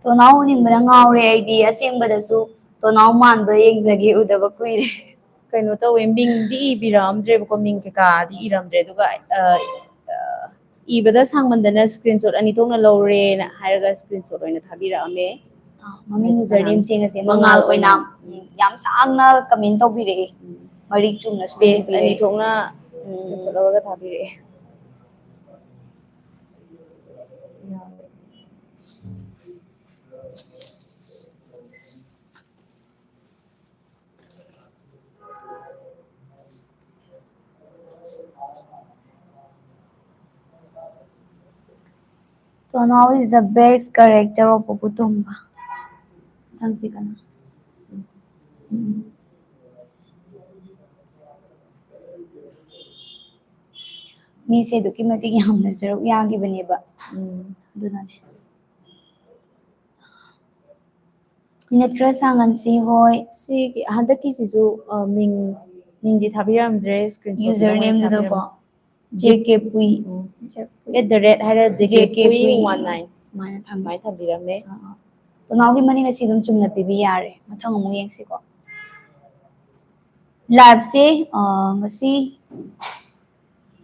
ꯇꯣꯅꯥꯎ ꯎꯅꯤꯡꯕꯅ ꯉꯥꯎꯔꯦ ꯑꯩꯗꯤ ꯑꯁꯦꯡꯕꯗꯁꯨ ꯇꯣꯅꯥꯎ ꯃꯥꯟꯕ꯭ꯔꯥ ꯌꯦꯡꯖꯒꯦ ꯎꯗꯕ ꯀꯨꯏꯔꯦ ꯀꯩꯅꯣ ꯇꯧꯋꯦ ꯃꯤꯡꯗꯤ ꯏꯕꯤꯔꯛꯑꯝꯗ꯭ꯔꯦꯕꯀꯣ ꯃꯤꯡ ꯀꯩꯀꯥꯗꯤ ꯏꯔꯝꯗ꯭ꯔꯦ ꯑꯗꯨꯒ ꯏꯕꯗ ꯁꯥꯡꯃꯟꯗꯅ ꯏꯁꯀ꯭ꯔꯤꯟ ꯁꯣꯠ ꯑꯅꯤ ꯊꯣꯛꯅ ꯂꯧꯔꯦꯅ ꯍꯥꯏꯔꯒ ꯏꯁꯀ꯭ꯔꯤꯟ ꯁꯣꯠ ꯑꯣꯏꯅ ꯊꯥꯕꯤꯔꯛꯑꯝꯃꯦ ꯃꯃꯤꯡ ꯍꯥꯏꯁꯦ ꯌꯨꯖꯔ ꯀꯅꯥꯅꯣ ꯅꯦꯝ ꯁꯦꯡꯉꯁꯦ ꯃꯉꯥꯜ ꯑꯣꯏꯅꯥꯝ ꯌꯥꯝ ꯁꯥꯡꯅ ꯀꯃꯦꯟ ꯇꯧꯕꯤꯔꯛꯑꯦ ꯃꯔꯤꯛ ꯆꯨꯝꯅꯁꯨ ꯑꯗꯨꯝ ꯄꯦꯖ ꯑꯅꯤ ꯏꯕꯤꯔꯛꯑꯦ ꯊꯣꯛꯅ ꯏꯁꯀ꯭ꯔꯤꯟ ꯁꯣꯠ ꯂꯧꯔꯒ ꯊꯥꯕꯤꯔꯛꯑꯦ Tonal is the best character of Puputumba. ꯃꯊꯪꯁꯤ ꯀꯅꯥ ꯃꯤꯁꯦ ꯑꯗꯨꯛꯀꯤ ꯃꯇꯤꯛ ꯌꯥꯝꯅ ꯁꯔꯨꯛ ꯌꯥꯈꯤꯕꯅꯦꯕ ꯑꯗꯨꯅꯅꯦ ꯃꯤꯅꯠ ꯈꯔ ꯁꯥꯡꯍꯟꯁꯤ ꯍꯣꯏ ꯁꯤꯒꯤ ꯍꯟꯗꯛꯀꯤꯁꯤꯁꯨ ꯃꯤꯡꯗꯤ ꯊꯥꯕꯤꯔꯝꯗ꯭ꯔꯦ ꯏꯁꯀ꯭ꯔꯤꯟ ꯁꯣꯠꯇꯨꯗ ꯌꯨꯖꯔ ꯑꯣꯏꯅ ꯅꯦꯝꯗꯨꯗꯀꯣ ꯊꯥꯕꯤꯔꯝꯃꯦ JK Pui @_ JK JK Pui 19 ꯁꯨꯃꯥꯏꯅ ꯊꯝꯃꯦ ꯁꯨꯃꯥꯏꯅ ꯊꯝꯕꯤꯔꯝꯃꯦ ꯇꯣꯅꯥꯎꯒꯤ ꯃꯅꯤꯡ ꯑꯁꯤ ꯑꯗꯨꯝ ꯆꯨꯝꯅ ꯄꯤꯕꯤ ꯌꯥꯔꯦ ꯃꯊꯪ ꯑꯃꯨꯛ ꯌꯦꯡꯁꯤꯀꯣ ꯂꯥꯏꯚꯁꯦ ꯉꯁꯤ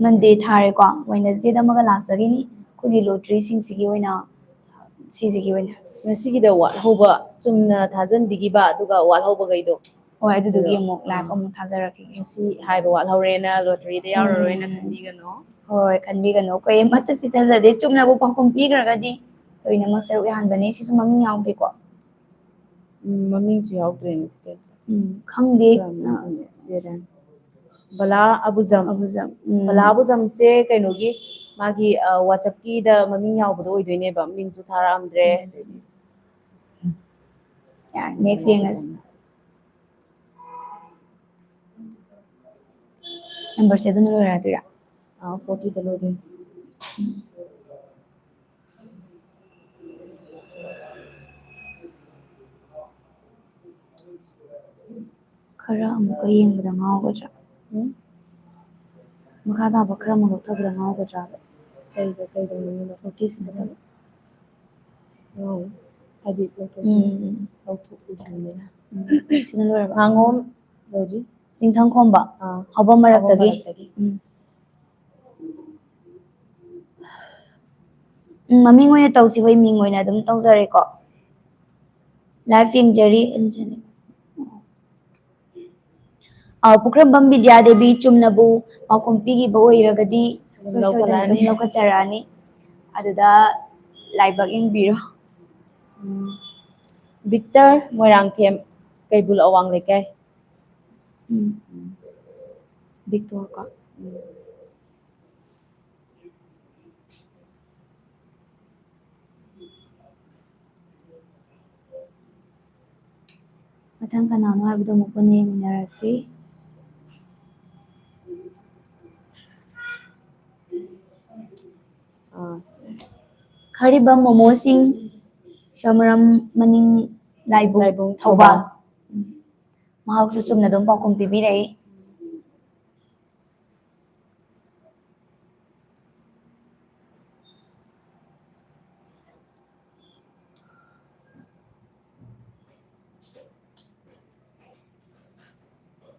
ꯃꯟꯗꯦ ꯊꯥꯔꯦꯀꯣ ꯋꯦꯗꯅꯁꯗꯦꯗ ꯑꯃꯒ ꯂꯥꯛꯆꯈꯤꯅꯤ ꯑꯩꯈꯣꯏꯒꯤ ꯂꯣꯇ꯭ꯔꯤꯁꯤꯡꯁꯤꯒꯤ ꯑꯣꯏꯅ ꯁꯤꯁꯤꯒꯤ ꯑꯣꯏꯅ ꯉꯁꯤꯒꯤꯗ ꯋꯥꯠꯍꯧꯕ ꯆꯨꯝꯅ ꯊꯥꯖꯟꯕꯤꯈꯤꯕ ꯑꯗꯨꯒ ꯋꯥꯠꯍꯧꯕꯈꯩꯗꯣ ꯍꯣꯏ ꯑꯗꯨꯗꯨꯒꯤ ꯑꯃꯨꯛ ꯂꯥꯏꯚ ꯑꯃꯨꯛ ꯊꯥꯖꯔꯛꯈꯤꯒꯦ ꯉꯁꯤ ꯍꯥꯏꯕ ꯋꯥꯠꯍꯧꯔꯦꯅ ꯂꯣꯇꯔꯤꯗ ꯌꯥꯎꯔꯔꯣꯏꯅ ꯈꯟꯕꯤꯒꯅꯣ ꯍꯣꯏ ꯈꯟꯕꯤꯒꯅꯨ ꯑꯩꯈꯣꯏ ꯑꯃꯠꯇ ꯆꯤꯊꯖꯗꯦ ꯆꯨꯝꯅꯕꯨ ꯄꯥꯎꯈꯨꯝ ꯄꯤꯈ꯭ꯔꯒꯗꯤ ꯂꯣꯏꯅꯃꯛ ꯁꯔꯨꯛ ꯌꯥꯍꯟꯕꯅꯦ ꯁꯤꯁꯨ ꯃꯃꯤꯡ ꯌꯥꯎꯗꯦꯀꯣ ꯃꯃꯤꯡꯁꯨ ꯌꯥꯎꯗ꯭ꯔꯦꯅꯦ ꯁꯤꯗ ꯈꯪꯗꯦ ꯕꯂꯥ ꯑꯕꯨꯖꯝ ꯑꯕꯨꯖꯝ ꯕꯂꯥ ꯑꯕꯨꯖꯝꯁꯦ ꯀꯩꯅꯣꯒꯤ ꯃꯥꯒꯤ ꯋꯥꯆꯞꯀꯤꯗ ꯃꯃꯤꯡ ꯌꯥꯎꯕꯗꯣ ꯑꯣꯏꯗꯣꯏꯅꯦꯕ ꯃꯤꯡꯁꯨ ꯊꯥꯔꯛꯑꯝꯗ꯭ꯔꯦ ꯑꯗꯩꯗꯤ ꯌꯥꯔꯦ ꯅꯦꯛꯁ ꯌꯦꯡꯉꯁꯤ ꯅꯝꯕꯔꯁꯦ ꯑꯗꯨꯅ ꯂꯣꯏꯔꯗꯣꯏꯔꯥ 40ꯗ ꯂꯣꯏꯗꯣꯏꯅꯤ ꯈꯔ ꯑꯃꯨꯛꯀ ꯌꯦꯡꯕꯗ ꯉꯥꯎꯒꯗ꯭ꯔꯥ ꯃꯈꯥ ꯇꯥꯕ ꯈꯔ ꯑꯃꯨꯛ ꯂꯧꯊꯕꯗ ꯉꯥꯎꯒꯗ꯭ꯔꯥꯕ ꯀꯩꯗ 40ꯁꯤ ꯅꯠꯇꯕ ꯍꯥꯏꯗꯤ ꯁꯤꯅ ꯂꯣꯏꯔꯕ ꯉꯥꯉꯣꯝ ꯂꯣꯏꯗ꯭ꯔꯤ ꯆꯤꯡꯊꯪ ꯈꯣꯝꯕ ꯍꯧꯕꯝ ꯃꯔꯛꯇꯒꯤ ꯃꯃꯤꯡ ꯑꯣꯏꯅ ꯇꯧꯁꯤ ꯍꯣꯏ ꯃꯤꯡ ꯑꯣꯏꯅ ꯑꯗꯨꯝ ꯇꯧꯖꯔꯦꯀꯣ ꯂꯥꯏꯐ ꯌꯦꯡꯖꯔꯤ ꯄꯨꯈ꯭ꯔꯝꯕꯝ ꯕꯤꯗ꯭ꯌꯥ ꯗꯦꯕꯤ ꯆꯨꯝꯅꯕꯨ ꯄꯥꯎꯈꯨꯝ ꯄꯤꯈꯤꯕ ꯑꯣꯏꯔꯒꯗꯤ ꯑꯗꯨꯝ ꯁꯣꯏꯗꯅ ꯑꯗꯨꯝ ꯂꯧꯈꯠꯂꯛꯑꯅꯤ ꯂꯧꯈꯠꯆꯔꯛꯑꯅꯤ ꯑꯗꯨꯗ ꯂꯥꯏꯕꯛ ꯌꯦꯡꯕꯤꯔꯣ ꯕꯤꯛꯇꯔ ꯃꯣꯏꯔꯥꯡꯊꯦꯝ ꯀꯩꯕꯨꯜ ꯑꯋꯥꯡ ꯂꯩꯀꯥꯏ ꯕꯤꯛꯇꯣꯔ ꯀꯣ ꯃꯊꯪ ꯀꯅꯥꯅꯣ ꯍꯥꯏꯕꯗꯣ ꯑꯃꯨꯛ ꯄꯨꯟꯅ ꯌꯦꯡꯃꯤꯟꯅꯔꯁꯤ ꯈꯔꯤꯕꯝ ꯃꯣꯃꯣꯁꯤꯡ ꯁꯃꯔꯝ ꯃꯅꯤꯡ ꯂꯥꯏꯕꯨꯡ ꯊꯧꯕꯥꯜ ꯃꯍꯥꯛꯁꯨ ꯆꯨꯝꯅ ꯑꯗꯨꯝ ꯄꯥꯎꯈꯨꯝ ꯄꯤꯕꯤꯔꯛꯏ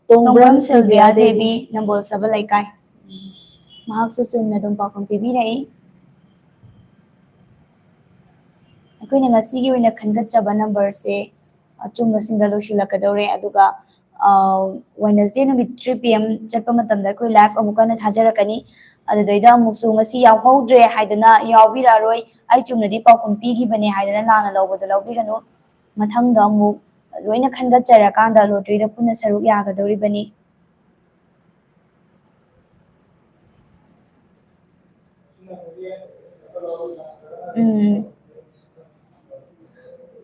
ꯇꯣꯡꯕ꯭ꯔꯝ ꯁꯤꯜꯚꯤꯌꯥ ꯗꯦꯕꯤ ꯅꯝꯕꯣꯜ ꯁꯕ ꯂꯩꯀꯥꯏ ꯃꯍꯥꯛꯁꯨ ꯆꯨꯝꯅ ꯑꯗꯨꯝ ꯄꯥꯎꯈꯨꯝ ꯄꯤꯕꯤꯔꯛꯏ ꯑꯩꯈꯣꯏꯅ ꯉꯁꯤꯒꯤ ꯑꯣꯏꯅ ꯈꯟꯒꯠꯆꯕ ꯅꯝꯕꯔꯁꯦ ꯑꯆꯨꯝꯕꯁꯤꯡꯗ ꯂꯣꯏꯁꯤꯜꯂꯛꯀꯗꯧꯔꯦ ꯑꯗꯨꯒ ꯋꯦꯅꯁꯗꯦ ꯅꯨꯃꯤꯠ 3 PM ꯆꯠꯄ ꯃꯇꯝꯗ ꯑꯩꯈꯣꯏ ꯂꯥꯏꯚ ꯑꯃꯨꯛ ꯍꯟꯅ ꯊꯥꯖꯔꯛꯀꯅꯤ ꯑꯗꯨꯗꯩꯗ ꯑꯃꯨꯛꯁꯨ ꯉꯁꯤ ꯌꯥꯎꯍꯧꯗ꯭ꯔꯦ ꯍꯥꯏꯗꯅ ꯌꯥꯎꯕꯤꯔꯛꯑꯔꯣꯏ ꯑꯩ ꯆꯨꯝꯅꯗꯤ ꯄꯥꯎꯈꯨꯝ ꯄꯤꯈꯤꯕꯅꯦ ꯍꯥꯏꯗꯅ ꯂꯥꯟꯅ ꯂꯧꯕꯗꯣ ꯂꯧꯕꯤꯒꯅꯨ ꯃꯊꯪꯗ ꯑꯃꯨꯛ ꯂꯣꯏꯅ ꯈꯟꯒꯠꯆꯔꯀꯥꯟꯗ ꯂꯣꯇ꯭ꯔꯤꯗ ꯄꯨꯟꯅ ꯁꯔꯨꯛ ꯌꯥꯒꯗꯧꯔꯤꯕꯅꯤ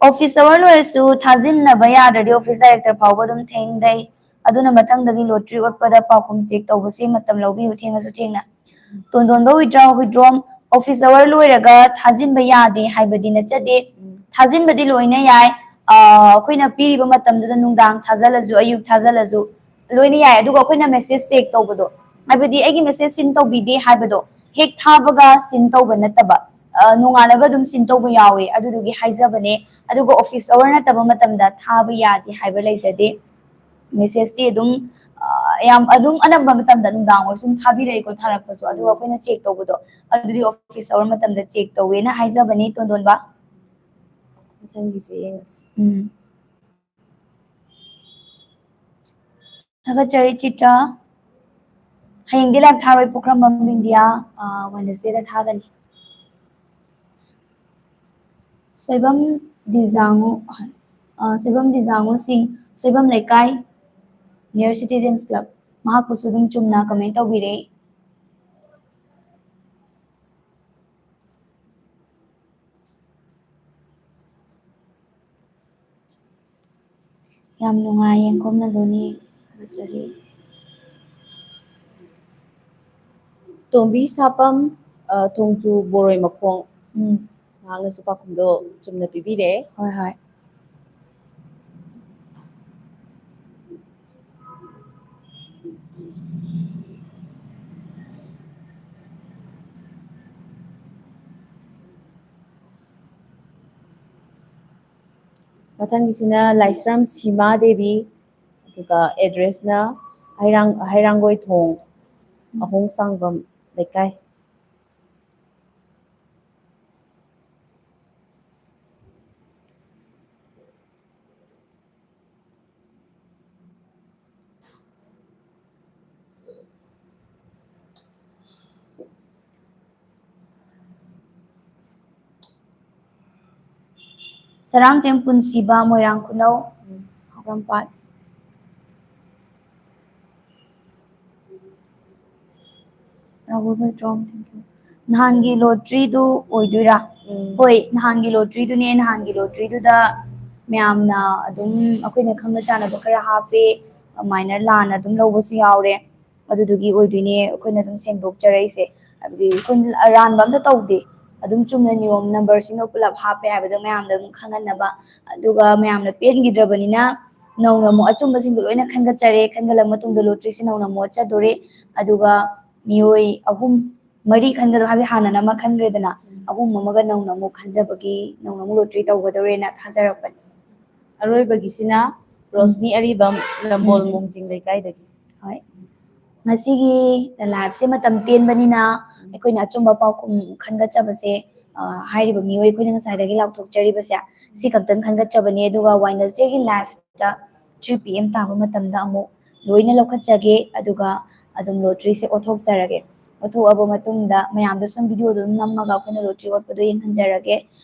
ꯑꯣꯐꯤꯁ ꯑꯋꯥꯔ ꯂꯣꯏꯔꯁꯨ ꯊꯥꯖꯤꯟꯅꯕ ꯌꯥꯗ꯭ꯔꯗꯤ ꯑꯣꯐꯤꯁ ꯗꯥꯏꯔꯦꯛꯇꯔ ꯐꯥꯎꯕ ꯑꯗꯨꯝ ꯊꯦꯡꯅꯩ ꯑꯗꯨꯅ ꯃꯊꯪꯗꯗꯤ ꯂꯣꯇ꯭ꯔꯤ ꯑꯣꯠꯄꯗ ꯄꯥꯎꯈꯨꯝ ꯆꯦꯛ ꯇꯧꯕꯁꯤ ꯃꯇꯝ ꯂꯧꯕꯤꯌꯨ ꯊꯦꯡꯉꯁꯨ ꯊꯦꯡꯅ ꯇꯣꯟꯗꯣꯟꯕ ꯋꯤꯗ꯭ꯔꯣꯝ ꯑꯣꯐꯤꯁ ꯑꯋꯥꯔ ꯂꯣꯏꯔꯒ ꯊꯥꯖꯤꯟꯕ ꯌꯥꯗꯦ ꯍꯥꯏꯕꯗꯤ ꯅꯠꯆꯗꯦ ꯊꯥꯖꯤꯟꯕꯗꯤ ꯂꯣꯏꯅ ꯌꯥꯏ ꯑꯩꯈꯣꯏꯅ ꯄꯤꯔꯤꯕ ꯃꯇꯝꯗꯨꯗ ꯅꯨꯡꯗꯥꯡ ꯊꯥꯖꯤꯜꯂꯁꯨ ꯑꯌꯨꯛ ꯊꯥꯖꯤꯜꯂꯁꯨ ꯂꯣꯏꯅ ꯌꯥꯏ ꯑꯗꯨꯒ ꯑꯩꯈꯣꯏꯅ ꯃꯦꯁꯦꯖ ꯆꯦꯛ ꯇꯧꯕꯗꯣ ꯍꯥꯏꯕꯗꯤ ꯑꯩꯒꯤ ꯃꯦꯁꯦꯖ ꯁꯤꯟ ꯇꯧꯕꯤꯗꯦ ꯍꯥꯏꯕꯗꯣ ꯍꯦꯛ ꯊꯥꯕꯒ ꯁꯤꯟ ꯇꯧꯕ ꯅꯠꯇꯕ ꯅꯣꯡꯉꯥꯜꯂꯒ ꯑꯗꯨꯝ ꯁꯤꯟ ꯇꯧꯕ ꯌꯥꯎꯋꯦ ꯑꯗꯨꯗꯨꯒꯤ ꯍꯥꯏꯖꯕꯅꯦ ꯑꯗꯨꯒ ꯑꯣꯐꯤꯁ ꯑꯋꯥꯔ ꯅꯠꯇꯕ ꯃꯇꯝꯗ ꯊꯥꯕ ꯌꯥꯗꯦ ꯍꯥꯏꯕ ꯂꯩꯖꯗꯦ ꯃꯦꯁꯦꯖꯇꯤ ꯑꯗꯨꯝ ꯌꯥꯝ ꯑꯗꯨꯝ ꯑꯅꯝꯕ ꯃꯇꯝꯗ ꯅꯨꯡꯗꯥꯡ ꯑꯣꯏꯔꯁꯨ ꯑꯗꯨꯝ ꯊꯥꯕꯤꯔꯛꯏꯀꯣ ꯊꯥꯔꯛꯄꯁꯨ ꯑꯗꯨꯒ ꯑꯩꯈꯣꯏꯅ ꯆꯦꯛ ꯇꯧꯕꯗꯣ ꯑꯗꯨꯗꯤ ꯑꯣꯐꯤꯁ ꯑꯋꯥꯔ ꯃꯇꯝꯗ ꯆꯦꯛ ꯇꯧꯋꯦꯅ ꯍꯥꯏꯖꯕꯅꯤ ꯇꯣꯟꯗꯣꯟꯕ ꯃꯊꯪꯒꯤꯁꯦ ꯌꯦꯡꯉꯁꯤ ꯊꯥꯒꯠꯆꯔꯤ ꯆꯤꯇ꯭ꯔ ꯍꯌꯦꯡꯗꯤ ꯂꯥꯏꯚ ꯊꯥꯔꯣꯏ ꯄꯨꯈ꯭ꯔꯝꯕꯝ ꯏꯟꯗꯤꯌꯥ ꯋꯦꯅꯁꯗꯦꯗ ꯊꯥꯒꯅꯤ ꯁꯣꯏꯕꯝ ꯗꯤꯖꯥꯡꯉꯨ ꯁꯤꯡ ꯁꯣꯏꯕꯝ ꯂꯩꯀꯥꯏ ꯅꯤꯌꯔ ꯁꯤꯇꯤꯖꯦꯟꯁ ꯀ꯭ꯂꯕ ꯃꯍꯥꯛꯄꯨꯁꯨ ꯑꯗꯨꯝ ꯆꯨꯝꯅ ꯀꯃꯦꯟ ꯇꯧꯕꯤꯔꯛꯏ ꯌꯥꯝ ꯅꯨꯡꯉꯥꯏ ꯌꯦꯡꯈꯣꯝꯅꯗꯣꯅꯤ ꯊꯥꯒꯠꯆꯔꯤ ꯇꯣꯝꯕꯤ ꯁꯥꯄꯝ ꯊꯣꯡꯖꯨ ꯕꯣꯔꯣꯏ ꯃꯈꯣꯡ ꯃꯍꯥꯛꯅꯁꯨ ꯄꯥꯎꯈꯨꯝꯗꯣ ꯆꯨꯝꯅ ꯄꯤꯕꯤꯔꯛꯑꯦ ꯍꯣꯏ ꯍꯣꯏ ꯃꯊꯪꯒꯤꯁꯤꯅ ꯂꯥꯏꯁ꯭ꯔꯝ ꯁꯤꯃꯥ ꯗꯦꯕꯤ ꯑꯗꯨꯒ ꯑꯦꯗ꯭ꯔꯦꯁꯅ ꯍꯩꯔꯥꯡꯒꯣꯏ ꯊꯣꯡ ꯑꯍꯣꯡ ꯁꯥꯡꯕꯝ ꯂꯩꯀꯥꯏ ꯁꯔꯥꯡꯊꯦꯝ ꯄꯨꯟꯁꯤꯕ ꯃꯣꯏꯔꯥꯡ ꯈꯨꯅꯧ ꯍꯧꯔꯝꯄꯥꯠ ꯅꯍꯥꯟꯒꯤ ꯂꯣꯇ꯭ꯔꯤꯗꯨ ꯑꯣꯏꯗꯣꯏꯔꯥ ꯍꯣꯏ ꯅꯍꯥꯟꯒꯤ ꯂꯣꯇ꯭ꯔꯤꯗꯨꯅꯦ ꯅꯍꯥꯟꯒꯤ ꯂꯣꯇ꯭ꯔꯤꯗꯨꯗ ꯃꯌꯥꯝꯅ ꯑꯗꯨꯝ ꯑꯩꯈꯣꯏꯅ ꯈꯪꯅ ꯆꯥꯟꯅꯕ ꯈꯔ ꯍꯥꯞꯄꯦ ꯑꯗꯨꯃꯥꯏꯅ ꯂꯥꯟꯅ ꯑꯗꯨꯝ ꯂꯧꯕꯁꯨ ꯌꯥꯎꯔꯦ ꯑꯗꯨꯗꯨꯒꯤ ꯑꯣꯏꯗꯣꯏꯅꯦ ꯑꯩꯈꯣꯏꯅ ꯑꯗꯨꯝ ꯁꯦꯡꯗꯣꯛꯆꯔꯛꯏꯁꯦ ꯍꯥꯏꯕꯗꯤ ꯑꯩꯈꯣꯏꯅ ꯑꯔꯥꯟꯕ ꯑꯝꯇ ꯇꯧꯗꯦ ꯑꯗꯨꯝ ꯆꯨꯝꯅ ꯅꯤꯌꯣꯝ ꯅꯝꯕꯔꯁꯤꯡꯗꯣ ꯄꯨꯂꯞ ꯍꯥꯞꯄꯦ ꯍꯥꯏꯕꯗꯣ ꯃꯌꯥꯝꯗ ꯑꯗꯨꯝ ꯈꯪꯍꯟꯅꯕ ꯑꯗꯨꯒ ꯃꯌꯥꯝꯅ ꯄꯦꯟꯈꯤꯗ꯭ꯔꯕꯅꯤꯅ ꯅꯧꯅ ꯑꯃꯨꯛ ꯑꯆꯨꯝꯕꯁꯤꯡꯗꯣ ꯂꯣꯏꯅ ꯈꯟꯒꯠꯆꯔꯦ ꯈꯟꯒꯠꯂ ꯃꯇꯨꯡꯗ ꯂꯣꯇ꯭ꯔꯤꯁꯤ ꯅꯧꯅ ꯑꯃꯨꯛ ꯑꯣꯠꯆꯗꯣꯔꯦ ꯑꯗꯨꯒ ꯃꯤꯑꯣꯏ ꯃꯔꯤ ꯈꯟꯒꯗꯕ ꯍꯥꯏꯕꯗꯤ ꯍꯥꯟꯅꯅ ꯑꯃ ꯈꯟꯈ꯭ꯔꯦꯗꯅ ꯑꯍꯨꯝ ꯑꯃꯒ ꯅꯧꯅ ꯑꯃꯨꯛ ꯈꯟꯖꯕꯒꯤ ꯅꯧꯅ ꯑꯃꯨꯛ ꯂꯣꯇ꯭ꯔꯤ ꯇꯧꯒꯗꯧꯔꯦꯅ ꯊꯥꯖꯔꯛꯄꯅꯤ ꯑꯔꯣꯏꯕꯒꯤꯁꯤꯅ ꯔꯣꯁꯅꯤ ꯑꯔꯤꯕꯝ ꯅꯝꯕꯣꯜ ꯃꯣꯡꯖꯤꯡ ꯂꯩꯀꯥꯏꯗꯒꯤ ꯍꯣꯏ ꯉꯁꯤꯒꯤ ꯂꯥꯏꯚꯁꯦ ꯃꯇꯝ ꯇꯦꯟꯕꯅꯤꯅ ꯑꯩꯈꯣꯏꯅ ꯑꯆꯨꯝꯕ ꯄꯥꯎꯈꯨꯝ ꯈꯟꯒꯠꯆꯕꯁꯦ ꯍꯥꯏꯔꯤꯕ ꯃꯤꯑꯣꯏ ꯑꯩꯈꯣꯏꯅ ꯉꯁꯥꯏꯗꯒꯤ ꯂꯥꯎꯊꯣꯛꯆꯔꯤꯕꯁꯦ ꯁꯤ ꯈꯛꯇꯪ ꯈꯟꯒꯠꯆꯕꯅꯤ ꯑꯗꯨꯒ ꯋꯦꯗꯅꯁꯗꯦꯒꯤ ꯂꯥꯏꯚꯇ 3 PM ꯇꯥꯕ ꯃꯇꯝꯗ ꯑꯃꯨꯛ ꯂꯣꯏꯅ ꯂꯧꯈꯠꯆꯒꯦ ꯑꯗꯨꯒ ꯑꯗꯨꯝ ꯂꯣꯇ꯭ꯔꯤꯁꯦ ꯑꯣꯠꯊꯣꯛꯆꯔꯒꯦ ꯑꯣꯠꯊꯣꯛꯑꯕ ꯃꯇꯨꯡꯗ ꯃꯌꯥꯝꯗ ꯁꯨꯝ ꯚꯤꯗꯤꯑꯣꯗꯣ ꯑꯗꯨꯝ ꯅꯝꯃꯒ ꯑꯩꯈꯣꯏꯅ ꯂꯣꯇ꯭ꯔꯤ ꯑꯣꯠꯄꯗꯣ ꯌꯦꯡꯍꯟꯖꯔꯒꯦ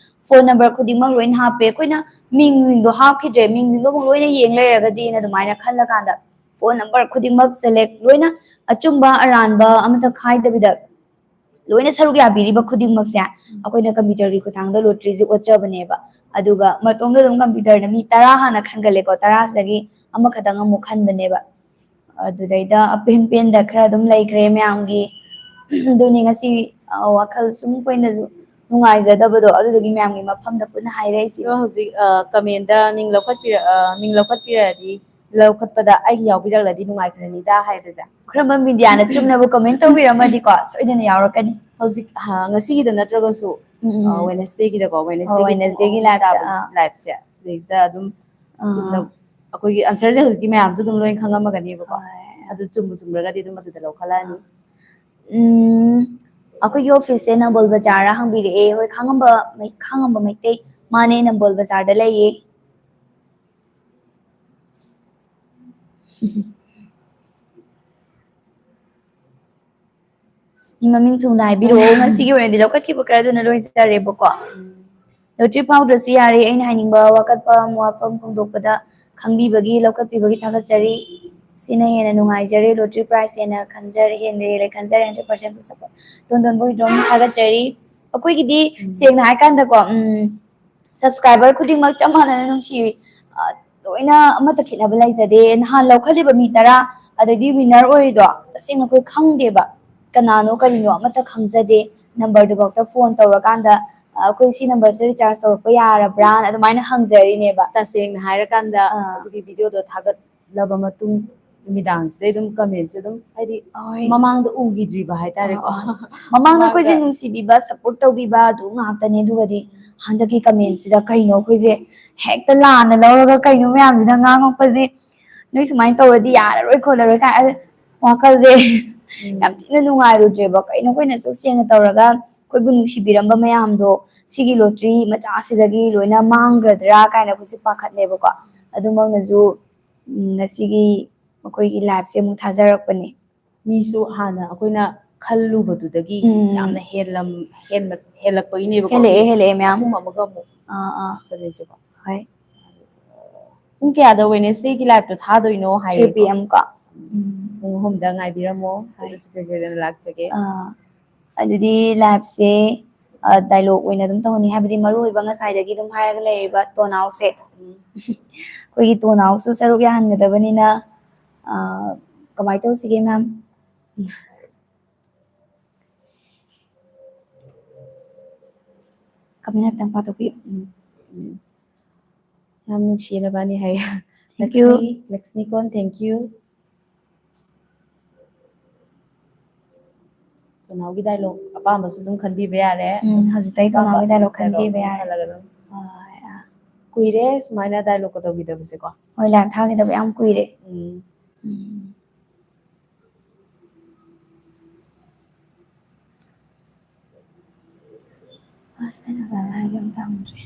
ꯐꯣꯟ ꯅꯝꯕꯔ ꯈꯨꯗꯤꯡꯃꯛ ꯂꯣꯏꯅ ꯍꯥꯞꯄꯦ ꯑꯩꯈꯣꯏꯅ ꯃꯤꯡꯁꯤꯡꯗꯣ ꯍꯥꯞꯈꯤꯗ꯭ꯔꯦ ꯃꯤꯡꯁꯤꯡꯗꯣ ꯑꯃꯨꯛ ꯂꯣꯏꯅ ꯌꯦꯡ ꯂꯩꯔꯒꯗꯤꯅ ꯑꯗꯨꯃꯥꯏꯅ ꯈꯜꯂꯀꯥꯟꯗ ꯐꯣन नंबर खुदिमक सेलेक्ट लोइना अचुम्बा अरानबा अमता खाइदबिदा लोइना सरुक याबिरिबा खुदिमक से अखोइना कंप्यूटर की खुथांगदा लोटरी से ओचबनेबा अदुगा मतोंदा दम कंप्यूटर ना मी 10 हाना खनगलेको 10 सगी अमा खदंग अमु खनबनेबा अदुदैदा अपेन पेन दा खरा दम लैख्रे म्यांगी दुनि ngasi वाखल सुम कोइना नुंगाइजदबदो अदुदगी म्यांगी मफमदा पुना हाइराइसि ꯍꯧꯖꯤꯛ ꯀꯃꯦꯟꯗ ꯃꯤꯡ ꯂꯧꯈꯠꯄꯤꯔꯛꯑꯗꯤ ꯂꯧꯈꯠꯄꯗ ꯑꯩꯒꯤ ꯌꯥꯎꯕꯤꯔꯛꯂꯗꯤ ꯅꯨꯡꯉꯥꯏꯈ꯭ꯔꯅꯤꯗ ꯍꯥꯏꯕꯁꯦ ꯈꯔꯝꯕ ꯃꯤꯗꯤꯌꯥꯅ ꯆꯨꯝꯅꯕ ꯀꯃꯦꯟ ꯇꯧꯕꯤꯔꯝꯃꯗꯤꯀꯣ ꯁꯣꯏꯗꯅ ꯌꯥꯎꯔꯛꯀꯅꯤ ꯍꯧꯖꯤꯛ ꯉꯁꯤꯒꯤꯗ ꯅꯠꯇ꯭ꯔꯒꯁꯨ ꯋꯦꯅꯁꯗꯦꯒꯤꯗꯀꯣ ꯋꯦꯅꯁꯗꯦꯒꯤ ꯄꯨꯡ ꯋꯦꯅꯁꯗꯦꯒꯤ 3 ꯂꯥꯏꯐꯇ ꯇꯥꯕ ꯂꯥꯏꯐꯁꯦ ꯁꯤꯗꯩꯁꯤꯗ ꯑꯗꯨꯝ ꯆꯨꯝꯅ ꯍꯣꯏ ꯑꯩꯈꯣꯏꯒꯤ ꯑꯟꯁꯔꯁꯦ ꯍꯧꯖꯤꯛꯇꯤ ꯃꯌꯥꯝꯁꯨ ꯑꯗꯨꯝ ꯂꯣꯏꯅ ꯈꯪꯉꯝꯃꯒꯅꯦꯕꯀꯣ ꯑꯗꯨ ꯆꯨꯝꯕꯨꯔꯒꯗꯤ ꯑꯗꯨꯝ ꯑꯗꯨꯗ ꯂꯧꯈꯠꯂꯛꯑꯅꯤ ꯑꯩꯈꯣꯏꯒꯤ ꯑꯣꯐꯤꯁꯁꯦ ꯅꯝꯕꯣꯜ ꯕꯖꯥꯔꯗ ꯍꯪꯕꯤꯔꯛꯑꯦ ꯍꯣꯏ ꯈꯥꯡꯉꯝꯕ ꯃꯩꯇꯩ ꯃꯥꯅꯦ ꯅꯝꯕꯣꯜ ꯕꯖꯥꯔꯗ ꯂꯩꯌꯦ ꯃꯃꯤꯡ ꯊꯨꯅ ꯍꯥꯏꯕꯤꯔꯛꯑꯣ ꯉꯁꯤꯒꯤ ꯑꯣꯏꯅꯗꯤ ꯂꯧꯈꯠꯈꯤꯕ ꯈꯔꯗꯨꯅ ꯂꯣꯏꯖꯔꯦꯕꯀꯣ ꯂꯣꯇ꯭ꯔꯤ ꯐꯥꯎꯗ꯭ꯔꯁꯨ ꯌꯥꯔꯦ ꯑꯩꯅ ꯍꯥꯏꯅꯤꯡꯕ ꯋꯥꯀꯠꯄ ꯋꯥꯐꯝ ꯐꯣꯡꯗꯣꯛꯄꯗ ꯈꯪꯕꯤꯕꯒꯤ ꯂꯧꯈꯠꯄꯤꯕꯒꯤ ꯊꯥꯒꯠꯆꯔꯤ ꯁꯤꯅ ꯍꯦꯟꯅ ꯅꯨꯡꯉꯥꯏꯖꯔꯦ ꯂꯣꯇ꯭ꯔꯤ ꯄ꯭ꯔꯥꯏꯁ ꯍꯦꯟꯅ ꯍꯦꯜꯂꯦ ꯈꯟꯖꯔꯦ 100% ꯁꯞꯄꯣꯔꯠ ꯇꯣꯟꯗꯣꯟꯕ ꯍꯨꯏꯗ꯭ꯔꯣꯝ ꯊꯥꯒꯠꯆꯔꯤ ꯑꯩꯈꯣꯏꯒꯤꯗꯤ ꯁꯦꯡꯅ ꯍꯥꯏꯀꯥꯟꯗꯀꯣ ꯁꯕꯁꯀ꯭राइबर खुदिमक चप मानना नुंसी लोइना अमता खिनबा लाइजदे नहान लौखलिबा मी 10 अदगी विनर ओइदो तसेंग कोइ खंगदेबा कनानो करिनो अमता खंगजदे नंबर दुबक्ता फोन तौरकांदा अखोइ सी नंबर से रिचार्ज तौरपा यारब्रा अदुमाइना हंगजरिनेबा ꯇꯁꯦꯡꯅ ꯍꯥꯏꯔꯀꯥꯟꯗ ꯑꯩꯈꯣꯏꯒꯤ ꯚꯤꯗꯤꯑꯣꯗꯣ ꯊꯥꯒꯠꯂꯕ ꯃꯇꯨꯡ ꯅꯨꯃꯤꯗꯥꯡꯁꯤꯗꯩ ꯑꯗꯨꯝ ꯀꯃꯦꯟꯁꯦ ꯑꯗꯨꯝ ꯍꯥꯏꯗꯤ ꯃꯃꯥꯡꯗ ꯎꯈꯤꯗ꯭ꯔꯤꯕ ꯍꯥꯏꯇꯥꯔꯦꯀꯣ ꯃꯃꯥꯡꯗ ꯑꯩꯈꯣꯏꯁꯦ ꯅꯨꯡꯁꯤꯕꯤꯕ ꯁꯞꯄꯣꯔꯠ ꯇꯧꯕꯤꯕ ꯑꯗꯨ ꯉꯥꯛꯇꯅꯦ ꯑꯗꯨꯒꯗꯤ ꯍꯟꯗꯛꯀꯤ ꯀꯃꯦꯟꯁꯤꯗ ꯀꯩꯅꯣ ꯑꯩꯈꯣꯏꯁꯦ ꯍꯦꯛꯇ ꯂꯥꯟꯅ ꯂꯧꯔꯒ ꯀꯩꯅꯣ ꯃꯌꯥꯝꯁꯤꯅ ꯉꯥꯡꯉꯛꯄꯁꯦ ꯅꯣꯏ ꯁꯨꯃꯥꯏꯅ ꯇꯧꯔꯗꯤ ꯌꯥꯔꯔꯣꯏ ꯈꯣꯠꯂꯔꯣꯏ ꯀꯥꯏ ꯋꯥꯈꯜꯁꯦ ꯌꯥꯝ ꯊꯤꯅ ꯅꯨꯡꯉꯥꯏꯔꯨꯗ꯭ꯔꯦꯕ ꯀꯩꯅꯣ ꯑꯩꯈꯣꯏꯅ ꯁꯨ ꯁꯦꯡꯅ ꯇꯧꯔꯒ ꯑꯩꯈꯣꯏꯕꯨ ꯅꯨꯡꯁꯤꯕꯤꯔꯝꯕ ꯃꯌꯥꯝꯗꯣ ꯁꯤꯒꯤ ꯂꯣꯇ꯭ꯔꯤ ꯃꯆꯥꯁꯤꯗꯒꯤ ꯂꯣꯏꯅ ꯃꯥꯡꯒ꯭ꯔꯗ꯭ꯔꯥ ꯀꯥꯏꯅ ꯑꯩꯈꯣꯏꯁꯦ ꯄꯥꯈꯠꯂꯦꯕꯀꯣ ꯑꯗꯨꯃꯛꯅꯁꯨ ꯉꯁꯤꯒꯤ ꯑꯩꯈꯣꯏꯒꯤ ꯂꯥꯏꯐꯁꯦ ꯑꯃꯨꯛ ꯊꯥꯖꯔꯛꯄꯅꯦ ꯃꯤꯁꯨ ꯍꯥꯟꯅ ꯑꯩꯈꯣꯏꯅ ꯈꯜꯂꯨꯕꯗꯨꯗꯒꯤ ꯌꯥꯝꯅ ꯍꯦꯜꯂꯛꯄꯒꯤꯅꯦꯕꯀꯣ ꯍꯦꯜꯂꯛꯑꯦ ꯃꯌꯥꯝ ꯑꯍꯨꯝ ꯑꯃꯒ ꯑꯃꯨꯛ ꯆꯠꯂꯤꯁꯦꯀꯣ ꯍꯣꯏ ꯄꯨꯡ ꯀꯌꯥꯗ ꯋꯦꯅꯦꯁꯗꯦꯒꯤ ꯂꯥꯏꯐꯇꯣ ꯊꯥꯗꯣꯏꯅꯣ 3 ꯍꯥꯏꯔꯦꯀꯣ PM ꯀꯣ ꯄꯨꯡ 3ꯗ ꯉꯥꯏꯕꯤꯔꯝꯃꯣ ꯑꯩꯁꯨ ꯁꯨꯡꯁꯣꯏꯗꯅ ꯂꯥꯛꯆꯒꯦ ꯑꯗꯨꯗꯤ ꯂꯥꯏꯐꯁꯦ ꯗꯥꯏꯂꯣग ꯑꯣꯏꯅ ꯑꯗꯨꯝ ꯇꯧꯍꯟꯅꯤ ꯍꯥꯏꯕꯗꯤ ꯃꯔꯨꯑꯣꯏꯕ ꯉꯁꯥꯏꯗꯒꯤ ꯑꯗꯨꯝ ꯍꯥꯏꯔꯒ ꯂꯩꯔꯤꯕ ꯇꯣꯅꯥꯎꯁꯦ ꯑꯩꯈꯣꯏꯒꯤ ꯇꯣꯅꯥꯎꯁꯨ ꯁꯔꯨꯛ ꯌꯥꯍꯟꯒꯗꯕꯅꯤꯅ ꯀꯃꯥꯏꯅ ꯇꯧꯁꯤꯒꯦ ꯃꯦꯝ ꯀꯃꯦꯟ ꯍꯥꯏꯐꯦꯠꯇꯪ ꯄꯥꯊꯣꯛꯄꯤꯌꯨ ꯌꯥꯝ ꯅꯨꯡꯁꯤꯔꯕꯅꯤ ꯍꯥꯏꯌꯦ Thank you. ꯂꯛꯁꯃꯤꯀꯣꯟ ꯊꯦꯡꯛ ꯌꯨ ꯇꯣꯅꯥꯎꯒꯤ ꯗꯥꯏꯂꯣग ꯑꯄꯥꯝꯕꯁꯨ ꯑꯗꯨꯝ ꯈꯟꯕꯤꯕ ꯌꯥꯔꯦ ꯍꯧꯖꯤꯛꯇꯩ ꯇꯣꯅꯥꯎꯒꯤ ꯗꯥꯏꯂꯣग ꯈꯟꯕꯤꯕ ꯌꯥꯔꯦ ꯈꯜꯂꯒ ꯑꯗꯨꯝ ꯀꯨꯏꯔꯦ ꯁꯨꯃꯥꯏꯅ ꯗꯥꯏꯂꯣꯒꯀ ꯇꯧꯈꯤꯗꯕꯁꯦꯀꯣ ꯍꯣꯏ ꯂꯥꯏꯐ ꯊꯥꯒꯤꯗꯕ ꯌꯥꯝ ꯀꯨꯏꯔꯦ ꯑꯁ ꯑꯩꯅ ꯉꯁꯥꯏ ꯍꯥꯏꯒꯦ ꯑꯝꯇ ꯍꯪꯗ꯭ꯔꯦ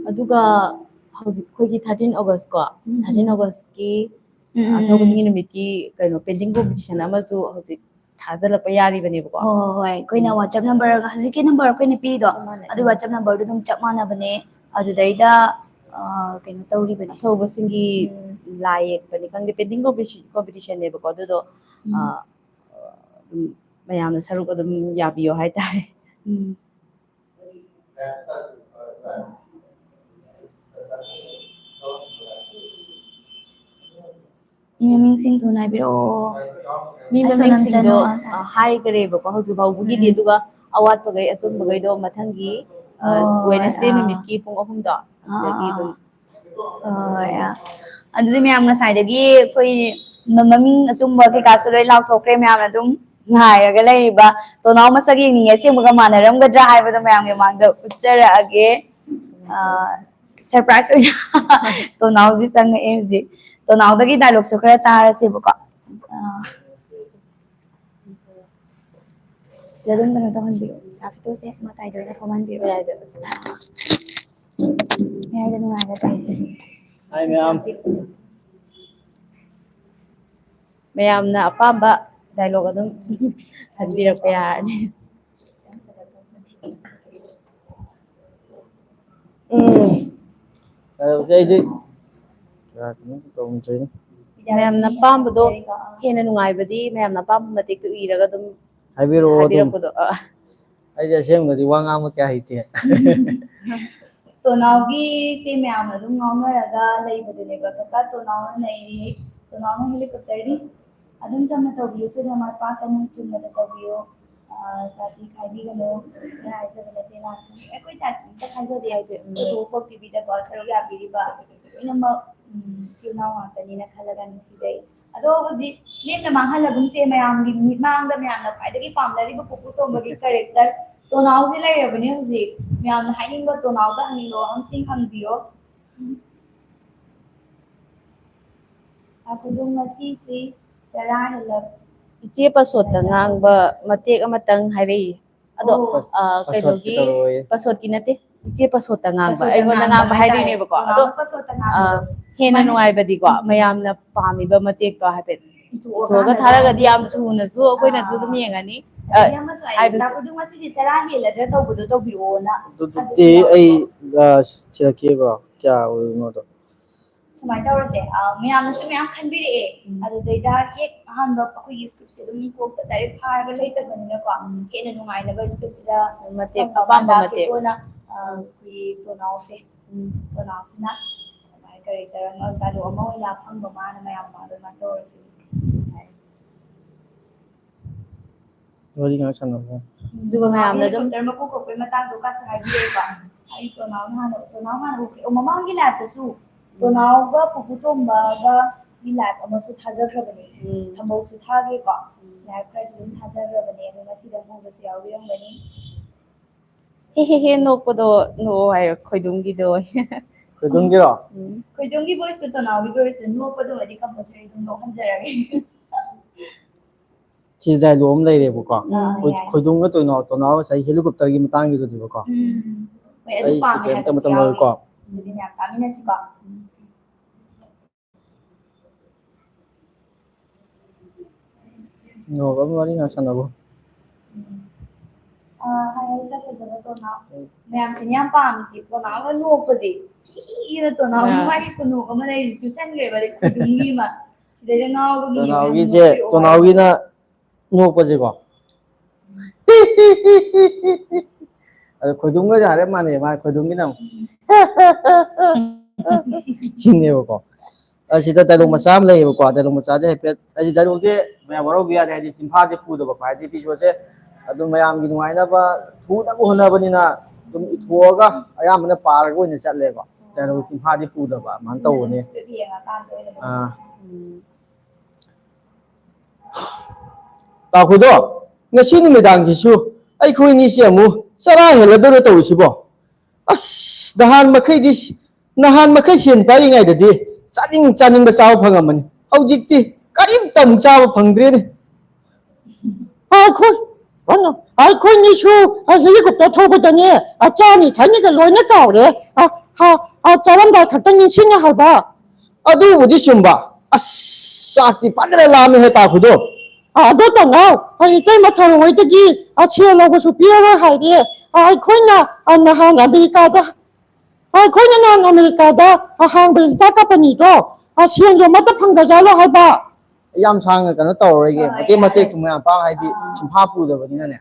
ꯑꯗꯨꯒ ꯍꯧꯖꯤꯛ ꯑꯩꯈꯣꯏꯒꯤ 13 ꯑꯣꯒꯁ ꯀꯣ 13 ꯑꯣꯒꯁꯀꯤ ꯊꯧꯕꯁꯤꯡꯒꯤ ꯅꯨꯃꯤꯠꯀꯤ ꯀꯩꯅꯣ ꯄꯦꯟꯇꯤꯡ ꯀꯣꯝꯄꯤꯇꯤꯁꯟ ꯑꯃꯁꯨ ꯍꯧꯖꯤꯛ ꯊꯥꯖꯤꯜꯂꯛꯄ ꯌꯥꯔꯤꯕꯅꯦꯕꯀꯣ ꯍꯣꯏ ꯑꯩꯈꯣꯏꯅ ꯋꯥꯆꯞ ꯅꯝꯕꯔ ꯍꯧꯖꯤꯛꯀꯤ ꯅꯝꯕꯔ ꯑꯩꯈꯣꯏꯅ ꯄꯤꯔꯤꯗꯣ ꯑꯗꯨ ꯋꯥꯆꯞ ꯅꯝꯕꯔꯗꯨ ꯑꯗꯨꯝ ꯆꯞ ꯃꯥꯟꯅꯕꯅꯦ ꯑꯗꯨꯗꯩꯗ ꯀꯩꯅꯣ ꯇꯧꯔꯤꯕꯅꯦ ꯑꯊꯧꯕꯁꯤꯡꯒꯤ ꯂꯥꯏ ꯌꯦꯛꯄꯅꯤ ꯈꯪꯗꯦ ꯄꯦꯟꯇꯤꯡ ꯀꯣꯝꯄꯤꯇꯤꯁꯟꯅꯦꯕꯀꯣ ꯑꯗꯨꯗꯣ ꯑꯗꯨꯝ ꯃꯌꯥꯝꯅ ꯁꯔꯨꯛ ꯑꯗꯨꯝ ꯌꯥꯕꯤꯌꯣ ꯍꯥꯏꯇꯥꯔꯦ ꯃꯤ ꯃꯃꯤꯡꯁꯤꯡ ꯊꯨꯅ ꯍꯥꯏꯕꯤꯔꯛꯑꯣ ꯃꯤ ꯃꯃꯤꯡꯁꯤꯡꯗꯣ ꯍꯥꯏꯈ꯭ꯔꯦꯕꯀꯣ ꯍꯧꯖꯤꯛ ꯐꯥꯎꯕꯒꯤꯗꯤ ꯑꯗꯨꯒ ꯑꯋꯥꯠꯄꯈꯩ ꯑꯆꯨꯝꯕꯈꯩꯗꯣ ꯃꯊꯪꯒꯤ ꯋꯦꯅꯁꯗꯦ ꯅꯨꯃꯤꯠꯀꯤ ꯄꯨꯡ 3ꯗꯣ ꯑꯗꯨꯗꯒꯤ ꯑꯗꯨꯝ ꯑꯗꯨꯗꯤ ꯃꯌꯥꯝ ꯉꯁꯥꯏꯗꯒꯤ ꯑꯩꯈꯣꯏ ꯃꯃꯤꯡ ꯑꯆꯨꯝꯕ ꯀꯩꯀꯥꯁꯨ ꯂꯣꯏ ꯂꯥꯎꯊꯣꯛꯈ꯭ꯔꯦ ꯃꯌꯥꯝꯅ ꯑꯗꯨꯝ ꯉꯥꯏꯔꯒ ꯂꯩꯔꯤꯕ ꯇꯣꯅꯥꯎ ꯃꯁꯛ ꯌꯦꯡꯅꯤꯡꯉꯦ ꯑꯁꯦꯡꯕꯒ ꯃꯥꯟꯅꯔꯝꯒꯗ꯭ꯔꯥ ꯍꯥꯏꯕꯗꯣ ꯃꯌꯥꯝꯒꯤ ꯃꯃꯥꯡꯗ ꯎꯠꯆꯔꯛꯑꯒꯦ ꯁꯔꯄ꯭ꯔꯥꯏꯖ ꯑꯣꯏꯅ ꯇꯣꯅꯥꯎꯁꯤ ꯆꯪꯉꯛꯑꯦ ꯍꯧꯖꯤꯛ ꯇꯣꯅꯥꯎꯗꯒꯤ ꯗꯥꯏꯂꯣꯒꯁꯨ ꯈꯔ ꯇꯥꯔꯁꯦꯕꯀꯣ ꯁꯤꯗ ꯑꯗꯨꯝ ꯀꯩꯅꯣ ꯇꯧꯍꯟꯕꯤꯌꯨ ꯐꯣꯇꯣꯁꯦ ꯃꯇꯥꯏꯗ ꯑꯣꯏꯅ ꯐꯝꯍꯟꯕꯤꯔꯣ ꯃꯌꯥꯏꯗ ꯃꯌꯥꯏꯗ ꯅꯨꯡꯉꯥꯏꯒꯗ꯭ꯔꯥ Hai ma'am. ꯃꯌꯥꯝꯅ ꯑꯄꯥꯝꯕ ꯗꯥꯏꯂꯣꯛ ꯑꯗꯨꯝ ꯍꯟꯕꯤꯔꯛꯄ ꯌꯥꯔꯅꯤ Saya ya kamu kamu saya. ꯃꯌꯥꯝꯅ ꯑꯄꯥꯝꯕꯗꯣ ꯍꯦꯟꯅ ꯅꯨꯡꯉꯥꯏꯕꯗꯤ ꯃꯌꯥꯝꯅ ꯑꯄꯥꯝꯕ ꯃꯇꯦꯛꯇꯣ ꯏꯔꯒ ꯑꯗꯨꯝ Habiru adum. ꯍꯥꯏꯕꯤꯔꯛꯄꯗꯣ Aja assemgadi wa ngam kya hite. ꯇꯣꯅꯥꯎꯒꯤ ꯁꯦ ꯃꯌꯥꯝꯅ ꯑꯗꯨꯝ ꯉꯥꯎꯅꯔꯒ ꯂꯩꯕꯗꯨꯅꯦꯕ ꯀꯀꯥ ꯇꯣꯅꯥꯎꯅ ꯅꯩꯔꯤ ꯇꯣꯅꯥꯎꯅ ꯍꯦꯂꯤꯀꯣꯞꯇꯔꯗꯤ ꯑꯗꯨꯝ ꯆꯝꯅ ꯇꯧꯕꯤꯌꯨ ꯁꯤꯗ ꯃꯥꯏ ꯄꯥꯛꯀꯅꯨ ꯆꯨꯝꯅ ꯇꯧꯕꯤꯌꯨ ꯖꯥꯇꯤ ꯈꯥꯏꯕꯤꯒꯅꯨ ꯍꯥꯏꯖꯕ ꯅꯠꯇꯦ ꯑꯩꯈꯣꯏ ꯖꯥꯇꯤ ꯑꯝꯇ ꯈꯥꯏꯖꯗꯦ ꯐꯣꯇꯣ ꯇꯤꯚꯤꯗꯀꯣ ꯁꯔꯨꯛ ꯌꯥꯕꯤꯔꯤꯕ ꯂꯣꯏꯅꯃꯛ ꯏꯆꯤꯜ ꯏꯅꯥꯎ ꯉꯥꯛꯇꯅꯤꯅ ꯈꯜꯂꯒ ꯅꯨꯡꯁꯤꯖꯩ ꯑꯗꯣ ꯍꯧꯖꯤꯛ ꯂꯦꯝꯅ ꯃꯥꯡꯍꯜꯂꯒꯨꯝꯁꯦ ꯃꯌꯥꯝꯒꯤ ꯃꯤꯠꯃꯥꯡꯗ ꯃꯌꯥꯝꯅ ꯈ꯭ꯋꯥꯏꯗꯒꯤ ꯄꯥꯝꯅꯔꯤꯕ ꯄꯨꯄꯨ ꯇꯣꯝꯕꯒꯤ ꯀꯦꯔꯦꯛꯇꯔ ꯇꯣꯅꯥꯎꯁꯦ ꯂꯩꯔꯕꯅꯦ ꯍꯧꯖꯤꯛ ꯃꯌꯥꯝꯅ ꯍꯥꯏꯅꯤꯡꯕ ꯇꯣꯅꯥꯎꯗ ꯍꯪꯅꯤꯡꯕ ꯋꯥꯍꯪꯁꯤꯡ ꯍꯪꯕꯤꯌꯣ ꯑꯗꯨꯝ ꯉꯁꯤꯁꯤ ꯆꯔꯥ ꯍꯦꯜꯂꯛ ꯏꯆꯦ ꯄꯁꯣꯠꯇ ꯉꯥꯡꯕ ꯃꯇꯦꯛ ꯑꯃꯇꯪ ꯍꯥꯏꯔꯛꯏ ꯑꯗꯣ ꯀꯩꯅꯣꯒꯤ ꯄꯁꯣꯠꯀꯤ ꯅꯠꯇꯦ ꯏꯆꯦ ꯄꯁꯣꯠꯇ ꯉꯥꯡꯕ ꯑꯩꯉꯣꯟꯗ ꯉꯥꯡꯕ ꯍꯥꯏꯗꯣꯏꯅꯦꯕꯀꯣ ꯑꯗꯣ ꯍꯦꯟꯅ ꯅꯨꯡꯉꯥꯏꯕꯗꯤꯀꯣ ꯃꯌꯥꯝꯅ ꯄꯥꯝꯃꯤꯕ ꯃꯇꯦꯛꯇꯣ ꯍꯥꯏꯐꯦꯠ ꯏꯊꯣꯛꯑꯒ ꯊꯥꯔꯒꯗꯤ ꯌꯥꯝ ꯊꯨꯅꯁꯨ ꯑꯩꯈꯣꯏꯅꯁꯨ ꯑꯗꯨꯝ ꯌꯦꯡꯉꯅꯤ ꯑꯗꯨꯝ ꯉꯁꯤꯗꯤ ꯆꯔꯥ ꯍꯦꯜꯂꯗ꯭ꯔꯥ ꯇꯧꯕꯗꯣ ꯇꯧꯕꯤꯔꯛꯑꯣꯅ Duduti ay sirakeba kya uno to. ꯁꯨꯃꯥꯏꯅ ꯇꯧꯔꯁꯦ ꯃꯌꯥꯝꯅꯁꯨ ꯃꯌꯥꯝ ꯈꯟꯕꯤꯔꯛꯑꯦ ꯑꯗꯨꯗꯩꯗ ꯍꯦꯛ ꯑꯍꯥꯟꯕ ꯑꯩꯈꯣꯏꯒꯤ ꯁ꯭ꯀ꯭ꯔꯤꯞꯁꯦ ꯑꯗꯨꯝ ꯀꯣꯛꯇ ꯗꯥꯏꯔꯦꯛ ꯐꯥꯔꯒ ꯂꯩꯇꯕꯅꯤꯅꯀꯣ ꯍꯦꯟꯅ ꯅꯨꯡꯉꯥꯏꯅꯕ ꯁ꯭ꯀ꯭ꯔꯤꯞꯁꯤꯗ ꯃꯇꯦꯛ ꯑꯄꯥꯝꯕ ꯃꯇꯦꯛ ꯐꯣꯇꯣꯅ ꯑꯩꯈꯣꯏꯒꯤ ꯇꯣꯅꯥꯎꯁꯦ ꯇꯣꯅꯥꯎꯁꯤꯅ ꯀꯦꯔꯦꯛꯇꯔ ꯑꯃ ꯗꯥꯏꯂꯣꯛ ꯑꯃ ꯑꯣꯏꯅ ꯐꯪꯕ ꯃꯥꯅ ꯃꯌꯥꯝ ꯑꯗꯨꯃꯥꯏꯅ ꯇꯧꯔꯁꯤ Wali nga sana ko. ꯑꯗꯨꯒ ꯃꯌꯥꯝꯅ ꯑꯗꯨꯝ ꯍꯦꯂꯤꯀꯣꯞꯇꯔ ꯃꯀꯨ ꯈꯣꯛꯄꯩ ꯃꯇꯥꯡꯗꯣ ꯀꯥꯁꯨ ꯍꯥꯏꯕꯤꯔꯛꯑꯦꯕ ꯑꯩ ꯇꯣꯅꯥꯎ ꯍꯥꯟꯅ ꯎꯈ꯭ꯔꯦ ꯃꯃꯥꯡꯒꯤ ꯂꯥꯏꯐꯇꯁꯨ ꯇꯣꯅꯥꯎꯒ ꯄꯨꯄꯨ ꯇꯣꯝꯕꯒ ꯒꯤ ꯂꯥꯏꯐ ꯑꯃꯁꯨ ꯊꯥꯖꯈ꯭ꯔꯕꯅꯦ ꯊꯝꯕꯧꯁꯨ ꯊꯥꯈ꯭ꯔꯦꯀꯣ ꯂꯥꯏꯐ ꯈꯔꯗꯤ ꯑꯗꯨꯝ ꯊꯥꯖꯈ꯭ꯔꯕꯅꯦ ꯑꯗꯣ ꯉꯁꯤꯗ ꯎꯕꯁꯨ ꯌꯥꯎꯕꯤꯔꯝꯒꯅꯤ ꯍꯦ ꯅꯣꯛꯄꯗꯣ ꯅꯣꯛꯑꯣ ꯍꯥꯏꯌꯣ ꯈꯣꯏꯗꯨꯝꯒꯤꯗꯣ Kudungiro. ꯈꯣꯏꯗꯣꯝꯒꯤ ꯚꯣꯏꯁꯇꯨ ꯇꯣꯅꯥꯎꯒꯤ ꯚꯣꯏꯁꯇꯨ ꯅꯣꯛꯄꯗꯨꯃꯗꯤ ꯀꯝꯄꯜꯁꯔꯤ ꯑꯗꯨꯝ ꯅꯣꯛꯍꯟꯖꯔꯒꯦ Si dialogue am ꯂꯩꯔꯦꯕꯀꯣ ꯌꯥꯏ ꯈꯣꯏꯗꯨꯝꯒ ꯇꯣꯅꯥꯎ ꯉꯁꯥꯏ ꯍꯦꯂꯤꯀꯣꯞꯇꯔꯒꯤ ꯃꯇꯥꯡꯒꯤꯗꯨꯅꯦꯕꯀꯣ ꯍꯣꯏ ꯑꯗꯨ ꯑꯩ ꯄꯥꯝꯃꯦ ꯁꯦꯀꯦꯟ ꯍꯥꯏꯕꯁꯨ ꯑꯃꯇ ꯌꯥꯎꯏ ꯂꯧꯔꯦꯀꯣ ꯑꯗꯨꯗꯤ ꯃꯌꯥꯝ ꯇꯥꯃꯤꯟꯅꯁꯤꯀꯣ No ba wali nga sana ko. ꯍꯥꯏꯖ ꯐꯖꯕ ꯇꯣꯅꯥꯎ ꯃꯌꯥꯝꯁꯤꯅ ꯌꯥꯝ ꯄꯥꯝꯃꯤꯁꯤ ꯇꯣꯅꯥꯎꯅ ꯅꯣꯛꯄꯁꯦ ꯍꯤꯅ ꯇꯣꯅꯥꯎꯒꯤ ꯃꯥꯒꯤ ꯈꯨꯅꯣꯛ ꯑꯃ ꯂꯩꯔꯤ ꯆꯨꯁꯟꯈ꯭ꯔꯦꯕ ꯑꯗꯩ ꯈꯣꯏꯗꯨꯝꯒꯤ ꯑꯃ ꯁꯤꯗꯩꯗ ꯉꯥꯎꯕꯒꯤꯅꯦ ꯃꯌꯥꯝ ꯅꯣꯛꯄꯤꯔꯛꯑꯣ ꯍꯥꯏꯕ Tonawgina nokpase ko. Ada khudunga jare mane ma khudungina. Sinebako. Asida dialogue macha am layebako dialogue macha je hepet asi dialogue je maya waro biya de simpha je pudaba pa di episode je adu mayam gi nuaina ba thu na ko hona banina dum ithoga ayamna paraga oina chatleba dialogue simpha je pudaba man tawone Takudo, ngasi numidang jisu, ay ko ini siya mo, sarang heladoro to isibo. As, nahan makay siyan pa rin ngay dadi, chaning basaw pangaman, haujikti, karim tam chaw pangdrin. Ako nisu, helicopter thobo danye, chani thani ka loy na kaure, chalam da khatang ning singa haba. Adu udi sumba, as, sakti padra lami he takudo. ꯑꯗꯣ ꯇꯧꯅꯥꯎ ꯏꯇꯩ ꯃꯊꯧ ꯍꯣꯏꯗꯒꯤ ꯁꯦꯜ ꯂꯧꯕꯁꯨ ꯄꯤꯔꯔꯣꯏ ꯍꯥꯏꯔꯦ ꯑꯩꯈꯣꯏꯅ ꯅꯍꯥꯟ ꯑꯃꯦꯔꯤꯀꯥꯗ ꯍꯥꯡꯕ ꯍꯤꯗꯥꯛ ꯀꯝꯄꯅꯤꯗꯣ ꯁꯦꯟꯁꯨ ꯑꯃꯠꯇ ꯐꯪꯗꯖꯥꯠꯂꯣ ꯍꯥꯏꯕ ꯌꯥꯝ ꯁꯥꯡꯅ ꯀꯩꯅꯣ ꯇꯧꯔꯔꯣꯏꯒꯦ ꯃꯇꯦꯛ ꯁꯨꯝ ꯃꯌꯥꯝ ꯄꯥꯡ ꯍꯥꯏꯗꯤ ꯁꯨꯝꯐꯥ ꯄꯨꯗꯕꯅꯤꯅꯅꯦ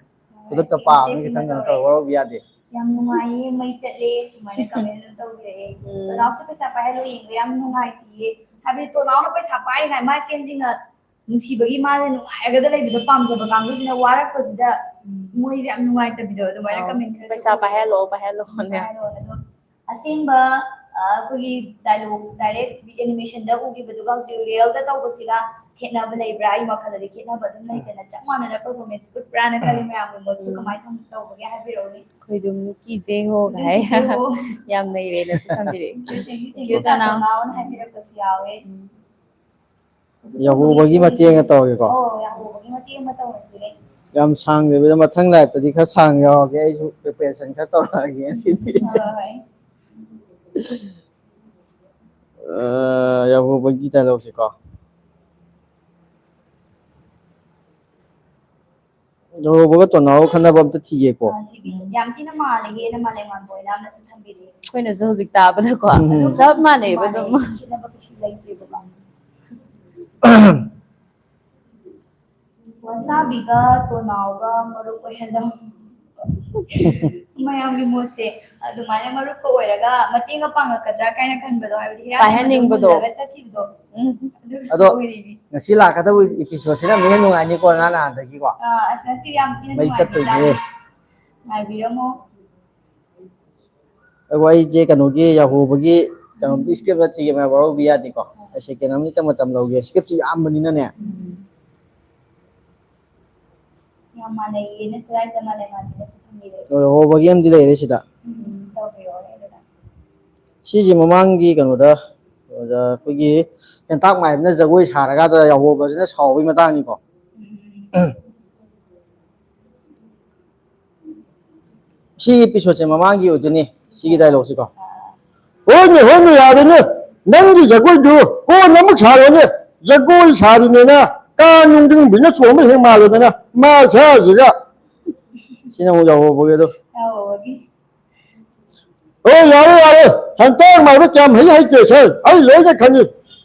ꯈꯨꯗꯛꯇ ꯄꯥꯕꯅ ꯈꯤꯇꯪ ꯀꯩꯅꯣ ꯇꯧꯔ ꯋꯥꯔꯧꯕ ꯌꯥꯗꯦ ꯌꯥꯝ ꯅꯨꯡꯉꯥꯏꯌꯦ ꯃꯩ ꯆꯠꯂꯦ ꯁꯨꯃꯥꯏꯅ ꯀꯃꯦꯟ ꯇꯧꯕꯤꯔꯛꯑꯦ ꯇꯣꯅꯥꯎꯁꯦ ꯄꯩꯁꯥ ꯄꯥꯏꯍꯜꯂꯣ ꯌꯦꯡꯕ ꯌꯥꯝ ꯅꯨꯡꯉꯥꯏꯇꯤꯌꯦ ꯍꯥꯏꯕꯗꯤ ꯇꯣꯅꯥꯎꯅ ꯄꯩꯁꯥ ꯄꯥꯏꯔꯤꯉꯥꯏ ꯃꯥꯏ ꯐꯦꯟꯁꯤꯡꯅ ꯅꯨꯡꯁꯤꯕꯒꯤ ꯃꯥꯁꯦ ꯅꯨꯡꯉꯥꯏꯔꯒꯗ ꯂꯩꯕꯗꯣ ꯄꯥꯝꯖꯕ ꯀꯥꯡꯕꯨꯁꯤꯅ ꯋꯥꯔꯛꯄꯁꯤꯗ ꯃꯣꯏꯁꯦ ꯌꯥꯝ ꯅꯨꯡꯉꯥꯏꯇꯕꯤꯗꯣ ꯑꯗꯨꯃꯥꯏꯅ ꯀꯃꯦꯟ ꯈꯔꯁꯨ ꯄꯩꯁꯥ ꯄꯥꯏꯍꯜꯂꯣ ꯑꯗꯣ ꯑꯁꯦꯡꯕ ꯑꯩꯈꯣꯏꯒꯤ ꯗꯥꯏꯂꯣग ꯗꯥꯏꯔꯦꯛ ꯑꯦꯅꯤꯃꯦꯁꯟꯗ ꯎꯈꯤꯕꯗꯨꯒ ꯍꯧꯖꯤꯛ ꯔꯤꯌꯦꯜꯗ ꯇꯧꯕꯁꯤꯒ ꯈꯦꯠꯅꯕ ꯂꯩꯕ꯭ꯔꯥ ꯑꯩ ꯋꯥꯈꯜꯗꯗꯤ ꯈꯦꯠꯅꯕ ꯑꯗꯨꯝ ꯂꯩꯗꯅ ꯆꯞ ꯃꯥꯟꯅꯅ ꯄꯔꯐꯣꯔꯃꯦꯟꯁ ꯎꯠꯄ꯭ꯔꯥꯅ ꯈꯜꯂꯤ ꯃꯌꯥꯝꯒꯤ ꯃꯣꯠꯁꯨ ꯀꯃꯥꯏꯅ ꯇꯧꯕꯒꯦ ꯍꯥꯏꯕꯤꯔꯛꯎꯅꯦ ꯈꯣꯏꯗꯨꯝ ꯀꯤꯖꯦ ꯍꯣ ꯒꯥꯏ ꯌꯥꯝ ꯅꯩꯔꯦꯅꯁꯨ ꯊꯝꯕꯤꯔꯛꯑꯦ ꯊꯦꯡꯀ꯭ꯌꯨ ꯇꯅꯥꯎꯅ ꯍꯥꯏꯕꯤꯔꯛꯄꯁꯨ ꯌꯥꯎꯋꯦ ꯌahubagi mateng tawge ko ꯌꯥꯍꯧꯕꯒꯤ ꯃꯇꯦꯡ ꯑꯃ ꯇꯧꯔꯁꯤꯅꯦ ꯌꯥꯝ ꯁꯥꯡꯗꯕꯤꯗ ꯃꯊꯪ ꯂꯥꯏꯐꯇꯗꯤ ꯈꯔ ꯁꯥꯡ ꯌꯥꯎꯔꯒꯦ ꯑꯩꯁꯨ ꯄ꯭ꯔꯤꯄꯦꯔꯦꯁꯟ ꯈꯔ ꯇꯧꯔꯛꯑꯒꯦ ꯉꯁꯤꯗꯤ ꯍꯣꯏ ꯌꯥꯍꯧꯕꯒꯤ ꯗꯥꯏꯂꯣꯒꯁꯦ ꯀꯣ ꯌꯥꯍꯧꯕꯒ ꯇꯣꯅꯥꯎꯒ ꯈꯟꯅꯕ ꯑꯝꯇ ꯊꯤꯒꯦꯀꯣ ꯌꯥꯝ ꯊꯤꯅ ꯃꯥꯜꯂꯦ ꯃꯥꯂꯦꯝꯉꯥꯟꯕ ꯑꯣꯏꯅ ꯌꯥꯝꯅꯁꯨ ꯊꯝꯕꯤꯔꯤ ꯑꯩꯈꯣꯏꯅꯁꯨ ꯍꯧꯖꯤꯛ ꯇꯥꯕꯗꯀꯣ ꯆꯞ ꯃꯥꯟꯅꯩꯕ ꯑꯗꯨꯝ ꯈꯦꯠꯅꯕ ꯀꯩꯁꯨ ꯂꯩꯇꯦꯕꯀꯣ ꯋꯥꯁꯥꯕꯤꯒ ꯇꯣꯅꯥꯎꯒ ꯃꯔꯨꯞ ꯑꯣꯏꯍꯜꯂꯣ ꯃꯌꯥꯝꯒꯤ ꯃꯣꯠꯁꯦ ꯑꯗꯨꯃꯥꯏꯅ ꯃꯔꯨꯞꯀ ꯑꯣꯏꯔꯒ ꯃꯇꯦꯡꯒ ꯄꯥꯡꯉꯛꯀꯗ꯭ꯔꯥ ꯀꯥꯏꯅ ꯈꯟꯕꯗꯣ ꯍꯥꯏꯕꯗꯤ ꯄꯥꯏꯍꯟꯅꯤꯡꯕꯗꯣ. ꯆꯠꯈꯤꯕꯗꯣ ꯑꯗꯨꯁꯨ ꯑꯗꯣ ꯑꯣꯏꯔꯤꯅꯤ ꯉꯁꯤ ꯂꯥꯛꯀꯗꯕ ꯏꯄꯤꯁꯣꯗꯁꯤꯅ ꯃꯦꯟꯅ ꯅꯨꯡꯉꯥꯏꯅꯤꯀꯣ ꯉꯔꯥꯡ ꯅꯍꯥꯟꯗꯒꯤꯀꯣ ꯑꯁ ꯉꯁꯤ ꯌꯥꯝ ꯊꯤꯅ ꯃꯩ ꯆꯠꯇꯣꯏꯅꯦ ꯅꯨꯡꯉꯥꯏꯕꯖꯥꯠꯅꯤ ꯉꯥꯏꯕꯤꯔꯝꯃꯣ ꯑꯩꯁꯦ ꯀꯩꯅꯣꯒꯤ ꯌꯥꯍꯧꯕꯒꯤ ꯀꯩꯅꯣꯝꯇ ꯏꯁꯀ꯭ꯔꯤꯞ ꯑꯃ ꯊꯤꯒꯦ ꯋꯥꯔꯧꯕꯤ ꯌꯥꯗꯦꯀꯣ ꯑꯩ ꯁꯦꯀꯦꯟ ꯑꯃꯅꯤꯇ ꯃꯇꯝ ꯂꯧꯒꯦ ꯏꯁꯀ꯭ꯔꯤꯞꯁꯤ ꯌꯥꯝꯕꯅꯤꯅꯅꯦ ꯌꯥꯝ ꯃꯥꯟꯅꯩꯌꯦꯅꯁꯨ ꯍꯥꯏꯁꯦ ꯃꯥꯂꯦꯝꯉꯥꯟꯕꯤꯅꯁꯨ ꯊꯝꯕꯤꯔꯦ ꯌꯥꯍꯧꯕꯒꯤ ꯑꯃꯗꯤ ꯂꯩꯔꯦ ꯁꯤꯗ ꯇꯧꯕꯤꯔꯣꯅꯦ ꯑꯗꯨꯅ ꯁꯤꯁꯦ ꯃꯃꯥꯡꯒꯤ ꯀꯩꯅꯣꯗ ꯑꯩꯈꯣꯏꯒꯤ ꯍꯦꯟꯇꯥꯛ ꯃꯥꯏꯕꯅ ꯖꯒꯣꯏ ꯁꯥꯔꯀꯥꯟꯗ ꯌꯥꯍꯧꯕꯁꯤꯅ ꯁꯥꯎꯕꯒꯤ ꯃꯇꯥꯡꯅꯤꯀꯣ ꯁꯤ ꯑꯦꯄꯤꯁꯣꯗꯁꯦ ꯃꯃꯥꯡꯒꯤ ꯑꯣꯏꯗꯣꯏꯅꯤ ꯁꯤꯒꯤ ꯗꯥꯏꯂꯣꯒꯁꯤꯀꯣ ꯍꯣꯏꯅꯦ ꯍꯣꯏꯅꯦ ꯌꯥꯔꯦꯅꯦ ꯅꯪꯒꯤ ꯖꯒꯣꯏꯗꯨ ꯀꯣꯟꯅ ꯑꯃꯨꯛ ꯁꯥꯔꯣꯅꯦ ꯖꯒꯣꯏ ꯁꯥꯔꯤꯅꯦꯅ ꯀꯥ ꯅꯨꯡꯗꯤꯡꯕꯤꯅ ꯆꯣꯡꯕ ꯍꯦꯛ ꯃꯥꯜꯂꯗꯅ ꯃꯁꯥꯁꯤꯒ ꯁꯤꯅ ꯑꯃꯨꯛ ꯌꯥꯍꯧꯕꯒꯤꯗꯣ ꯌꯥꯍꯧꯕꯒꯤ ꯑꯣ ꯌꯥꯔꯦ ꯌꯥꯔꯦ ꯍꯦꯟꯇꯥꯛ ꯃꯥꯏꯕ ꯀꯌꯥꯝ ꯍꯩꯇꯦ ꯁꯦ ꯑꯩ ꯂꯣꯏꯅ ꯈꯪꯉꯤ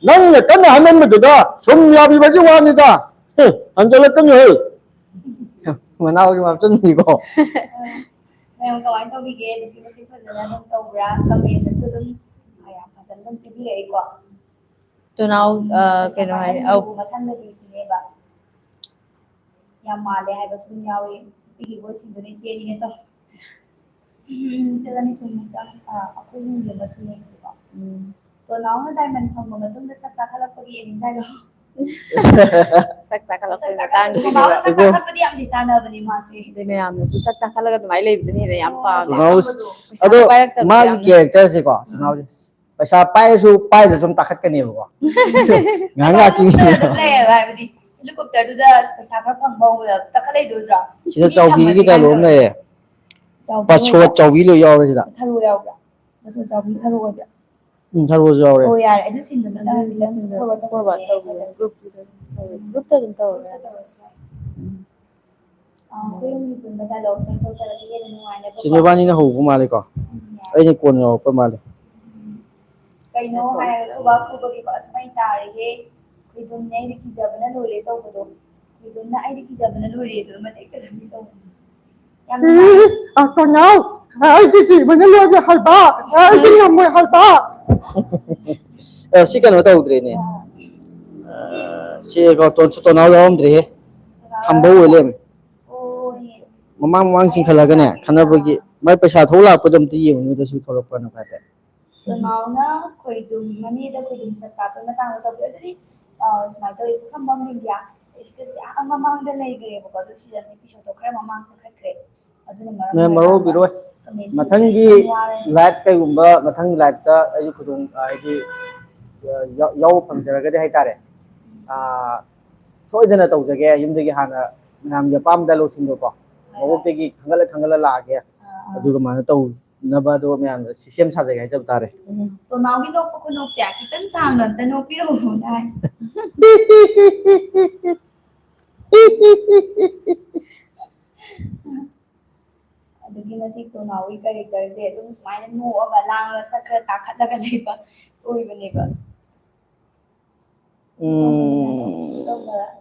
ꯅꯪꯅ ꯀꯟꯅ ꯍꯥꯏꯃꯟꯕꯗꯨꯗ ꯁꯨꯝ ꯌꯥꯕꯤꯕꯒꯤ ꯋꯥꯅꯤꯗ ꯍꯟꯖꯤꯜꯂꯛꯀꯅꯨꯍꯦ ꯃꯅꯥꯎꯁꯨ ꯍꯥꯞꯆꯤꯟꯕꯤꯀꯣ ꯃꯌꯥꯝ ꯀꯃꯥꯏꯅ ꯇꯧꯕꯤꯒꯦ ꯑꯗꯨꯛꯀꯤ ꯃꯇꯤꯛ ꯐꯖꯅ ꯑꯗꯨꯝ ꯇꯧꯕ꯭ꯔꯥ ꯀꯃꯦꯟꯇꯁꯨ ꯑꯗꯨꯝ ꯌꯥꯝ ꯐꯖꯅ ꯑꯗꯨꯝ ꯄꯤꯕꯤꯔꯛꯏꯀꯣ ꯇꯣꯅꯥꯎ ꯀꯩꯅꯣ ꯍꯥꯏ ꯃꯊꯪꯗꯗꯤ ꯁꯤꯅꯦꯕ ꯌꯥꯝ ꯃꯥꯜꯂꯦ ꯍꯥꯏꯕꯁꯨ ꯑꯗꯨꯝ ꯌꯥꯎꯏ ꯅꯨꯄꯤꯒꯤ ꯚꯣꯏꯁꯁꯤꯡꯗꯨꯅ ꯏꯆꯦꯅꯤꯅ ꯇꯧ ꯆꯠꯂꯅꯤ ꯁꯨꯝꯇꯪ ꯑꯩꯈꯣꯏ ꯍꯨꯝꯒꯤ ꯑꯃꯁꯨ ꯌꯦꯡꯁꯤꯀꯣ ꯇꯣꯅꯥꯎꯅ ꯗꯥꯏꯃꯟ ꯐꯪꯕ ꯃꯇꯨꯡꯗ ꯁꯛ ꯀꯥꯈꯠꯂꯛꯄꯒꯤ ꯑꯦꯅꯤ ꯗꯥꯏꯂꯣꯒ ꯁꯛ ꯇꯥꯈꯠꯂꯛꯄꯒꯤ ꯃꯇꯥꯡꯁꯤꯅꯦꯕ ꯁꯛ ꯀꯥꯈꯠꯄꯗꯤ ꯌꯥꯝꯗꯤ ꯆꯥꯟꯅꯕꯅꯤ ꯃꯥꯁꯦ ꯑꯗꯩ ꯃꯌꯥꯝꯅꯁꯨ ꯁꯛ ꯇꯥꯈꯠꯂꯒ ꯑꯗꯨꯃꯥꯏꯅ ꯂꯩꯕꯗꯨꯅ ꯍꯦꯟꯅ ꯌꯥꯝ ꯄꯥꯝꯃꯦ ꯑꯗꯣ ꯄꯩꯁꯥꯒ ꯄꯥꯏꯔꯛꯇꯕꯁꯦ ꯃꯥꯒꯤ ꯌꯥꯝꯅ ꯀꯦꯔꯦꯛꯇꯔꯁꯦꯀꯣ ꯄꯩꯁꯥ ꯄꯥꯏꯔꯁꯨ ꯄꯥꯏꯗ꯭ꯔꯁꯨ ꯑꯗꯨꯝ ꯇꯥꯈꯠꯀꯅꯦꯕꯀꯣ ꯉꯥꯏꯍꯥꯛ ꯉꯥꯏꯍꯥꯛꯀꯤ ꯍꯥꯏꯕꯗꯤ ꯍꯦꯂꯤꯀꯣꯞꯇꯔꯗꯨꯗ ꯄꯩꯁꯥ ꯈꯔ ꯐꯪꯕ ꯍꯧꯕꯗ ꯇꯥꯈꯠꯂꯛꯏꯗꯣ ꯁꯤꯗ ꯆꯥꯎꯕꯤꯒꯤ ꯗꯥꯏꯂꯣꯒ ꯑꯃ ꯂꯩꯌꯦ ꯄꯥꯁꯋꯥꯔꯗ ꯆꯥꯎꯕꯤ ꯂꯣꯏ ꯌꯥꯎꯔꯦ ꯁꯤꯗ ꯊꯔꯣ ꯌꯥꯎꯕ꯭ꯔꯥ ꯆꯥꯎꯕꯤ ꯊꯔꯣ ꯑꯣꯏꯕ꯭ꯔꯥ ꯊꯔꯣꯁꯨ ꯌꯥꯎꯔꯦ ꯑꯣ ꯌꯥꯔꯦ ꯑꯗꯨ ꯁꯤꯟꯗꯨꯅ ꯐꯣꯔꯋꯥꯔꯗ ꯇꯧꯕꯤꯌꯣ ꯒ꯭ꯔꯨꯞꯇ ꯑꯗꯨꯝ ꯇꯧꯔꯣ ꯑꯩꯈꯣꯏ ꯍꯨꯝꯒꯤ ꯄꯨꯟꯕ ꯗꯥꯏꯂꯣꯒ ꯑꯗꯨꯝ ꯇꯧꯖꯔꯛꯀꯦ ꯍꯦꯟꯅ ꯅꯨꯡꯉꯥꯏꯅꯕꯀꯣ ꯁꯤꯅꯦꯕꯥꯅꯤꯅ ꯍꯧꯕ ꯃꯥꯜꯂꯦꯀꯣ ꯑꯩꯅ ꯀꯣꯟꯅ ꯌꯧꯔꯛꯄ ꯃꯥꯜꯂꯦ ꯀꯩꯅꯣ ꯍꯥꯏꯔꯒ ꯈꯨꯕꯥꯛ ꯈꯨꯕꯒꯤꯀꯣ ꯑꯁ ꯃꯩ ꯇꯥꯔꯦꯍꯦ ꯈꯣꯏꯗꯨꯝꯅꯦ ꯑꯩꯗꯤ ꯀꯤꯖꯕꯅ ꯂꯣꯏꯔꯦ ꯇꯧꯕꯗꯣ ꯈꯣꯏꯗꯨꯝꯅ ꯑꯩꯗꯤ ꯀꯤꯖꯕꯅ ꯂꯣꯏꯔꯦ ꯑꯗꯨ ꯃꯇꯦꯛ ꯇꯧꯕꯅꯤ ꯌꯥꯝ ꯅꯨꯡꯉꯥꯏ ꯀꯅꯥꯎ ꯑꯩꯗꯤ ꯀꯤꯕꯅ ꯂꯣꯏꯔꯦ ꯍꯥꯏꯕ ꯑꯩꯗꯤ ꯉꯝꯃꯣꯏ ꯍꯥꯏꯕ ꯁꯤ ꯀꯩꯅꯣ ꯇꯧꯗ꯭ꯔꯦꯅꯦ ꯁꯤ ꯇꯣꯅꯥꯎ ꯌꯥꯎꯔꯝꯗ꯭ꯔꯦꯍꯦ ꯈꯝꯕ ꯑꯣꯏ ꯂꯩꯔꯝꯃꯦ ꯃꯃꯥꯡ ꯆꯤꯡꯈꯠꯂꯒꯅꯦ ꯈꯟꯅꯕꯒꯤ ꯃꯥꯏ ꯄꯩꯁꯥ ꯊꯣꯛ ꯂꯥꯛꯄꯗꯣ ꯑꯝꯇ ꯌꯦꯡꯉꯨꯅꯦꯗ ꯁꯤ ꯊꯣꯛꯂꯛꯄ꯭ꯔꯅ ꯍꯥꯏꯐꯦꯠ ꯇꯣꯅꯥꯎꯅ ꯈꯣꯏꯗꯨꯝ ꯃꯅꯦꯗ ꯈꯣꯏꯗꯨꯝ ꯁꯛ ꯀꯥꯞꯄꯩ ꯃꯇꯥꯡꯗ ꯇꯧꯕꯤ ꯑꯗꯨꯗꯤ ꯁꯨꯃꯥꯏꯅ ꯇꯧꯋꯤ ꯄꯨꯈꯝꯕꯝ ꯕꯤꯟꯗꯤꯌꯥ ꯏꯁꯀ꯭ꯔꯤꯞꯁꯦ ꯌꯥꯝ ꯃꯃꯥꯡꯗ ꯂꯩꯈ꯭ꯔꯦꯕꯀꯣ ꯑꯗꯨ ꯁꯤꯗ ꯏꯄꯤꯁꯣꯗꯇꯣ ꯈꯔ ꯃꯃꯥꯡ ꯆꯠꯈꯠꯈ꯭ꯔꯦ ꯑꯗꯨꯅ ꯃꯔꯝ ꯑꯣꯏꯔꯀꯥꯟꯗ ꯃꯔꯧꯕꯤꯔꯣꯏ ꯃꯊꯪꯒꯤ ꯂꯥꯏꯐ ꯀꯩꯒꯨꯝꯕ ꯃꯊꯪꯒꯤ ꯂꯥꯏꯐꯇ ꯑꯩꯁꯨ ꯈꯨꯗꯣꯡ ꯍꯥꯏꯗꯤ ꯌꯥꯎꯕ ꯐꯪꯖꯔꯒꯗꯤ ꯍꯥꯏꯇꯥꯔꯦ ꯁꯣꯏꯗꯅ ꯇꯧꯖꯒꯦ ꯌꯨꯝꯗꯒꯤ ꯍꯥꯟꯅ ꯃꯌꯥꯝꯒꯤ ꯑꯄꯥꯝꯕ ꯗꯥꯏꯂꯣꯒꯁꯤꯡꯗꯣꯀꯣ ꯃꯀꯣꯛꯇꯒꯤ ꯈꯪꯒꯠꯂ ꯂꯥꯛꯑꯒꯦ ꯑꯗꯨꯒ ꯃꯥꯅ ꯇꯧꯅꯕꯗꯣ ꯃꯌꯥꯝꯗ ꯁꯦꯝ ꯁꯥꯖꯒꯦ ꯍꯥꯏꯖꯕ ꯇꯥꯔꯦ ꯇꯣꯅꯥꯎꯒꯤ ꯅꯣꯛꯄ ꯈꯨꯅꯣꯛꯁꯦ ꯈꯤꯇꯪ ꯁꯥꯡꯅ ꯑꯝꯇ ꯅꯣꯛꯄꯤꯔꯛꯑꯣꯅ ꯍꯥꯏ ꯑꯗꯨꯛꯀꯤ ꯃꯇꯤꯛ ꯇꯣꯅꯥꯎꯒꯤ ꯀꯦꯔꯦꯛꯇꯔꯁꯦ ꯑꯗꯨꯝ ꯁꯨꯃꯥꯏꯅ ꯅꯣꯛꯑꯒ ꯂꯥꯡꯉꯒ ꯁꯛ ꯈꯔ ꯀꯥꯈꯠꯂꯒ ꯂꯩꯕ ꯑꯣꯏꯕꯅꯦꯕ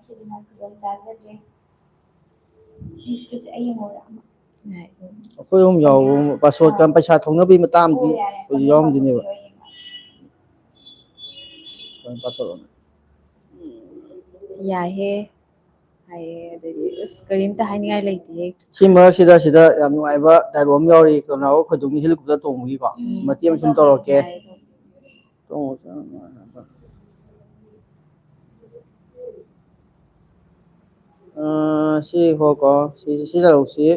ꯁꯤꯗꯅ ꯈꯨꯗꯣꯡ ꯆꯥꯖꯗ꯭ꯔꯦ ꯏꯁꯀ꯭ꯔꯤꯞꯁꯦ ꯑꯩ ꯌꯦꯡꯍꯧꯔꯥ ꯑꯃ ꯑꯩꯈꯣꯏ ꯑꯍꯨꯝ ꯌꯥꯎꯕ ꯄꯥꯁꯋꯥꯔꯗ ꯄꯩꯁꯥ ꯊꯧꯅꯕꯒꯤ ꯃꯇꯥꯡꯗꯤ ꯑꯩꯈꯣꯏꯁꯨ ꯌꯥꯎꯔꯝꯗꯣꯏꯅꯦꯕ ꯌꯥꯏꯍꯦ ꯍꯥꯏꯌꯦ ꯑꯗꯩꯗꯤ ꯑꯁ ꯀꯔꯤꯝꯇ ꯍꯥꯏꯅꯤꯡꯉꯥꯏ ꯂꯩꯇꯦꯍꯦ ꯁꯤ ꯃꯔꯛꯁꯤꯗ ꯌꯥꯝ ꯅꯨꯡꯉꯥꯏꯕ ꯗꯥꯏꯂꯣꯒ ꯑꯃ ꯌꯥꯎꯔꯤ ꯇꯣꯅꯥꯎꯒ ꯈꯣꯏꯗꯨꯝꯒꯤ ꯍꯦꯂꯤꯀꯣꯞꯇꯔ ꯇꯣꯡꯕꯒꯤꯀꯣ ꯃꯇꯦꯛ ꯑꯃ ꯁꯨꯝ ꯇꯧꯔꯛꯀꯦ ꯁꯤ ꯍꯣꯀꯣ ꯁꯤ ꯗꯥꯏꯂꯣꯒꯁꯤ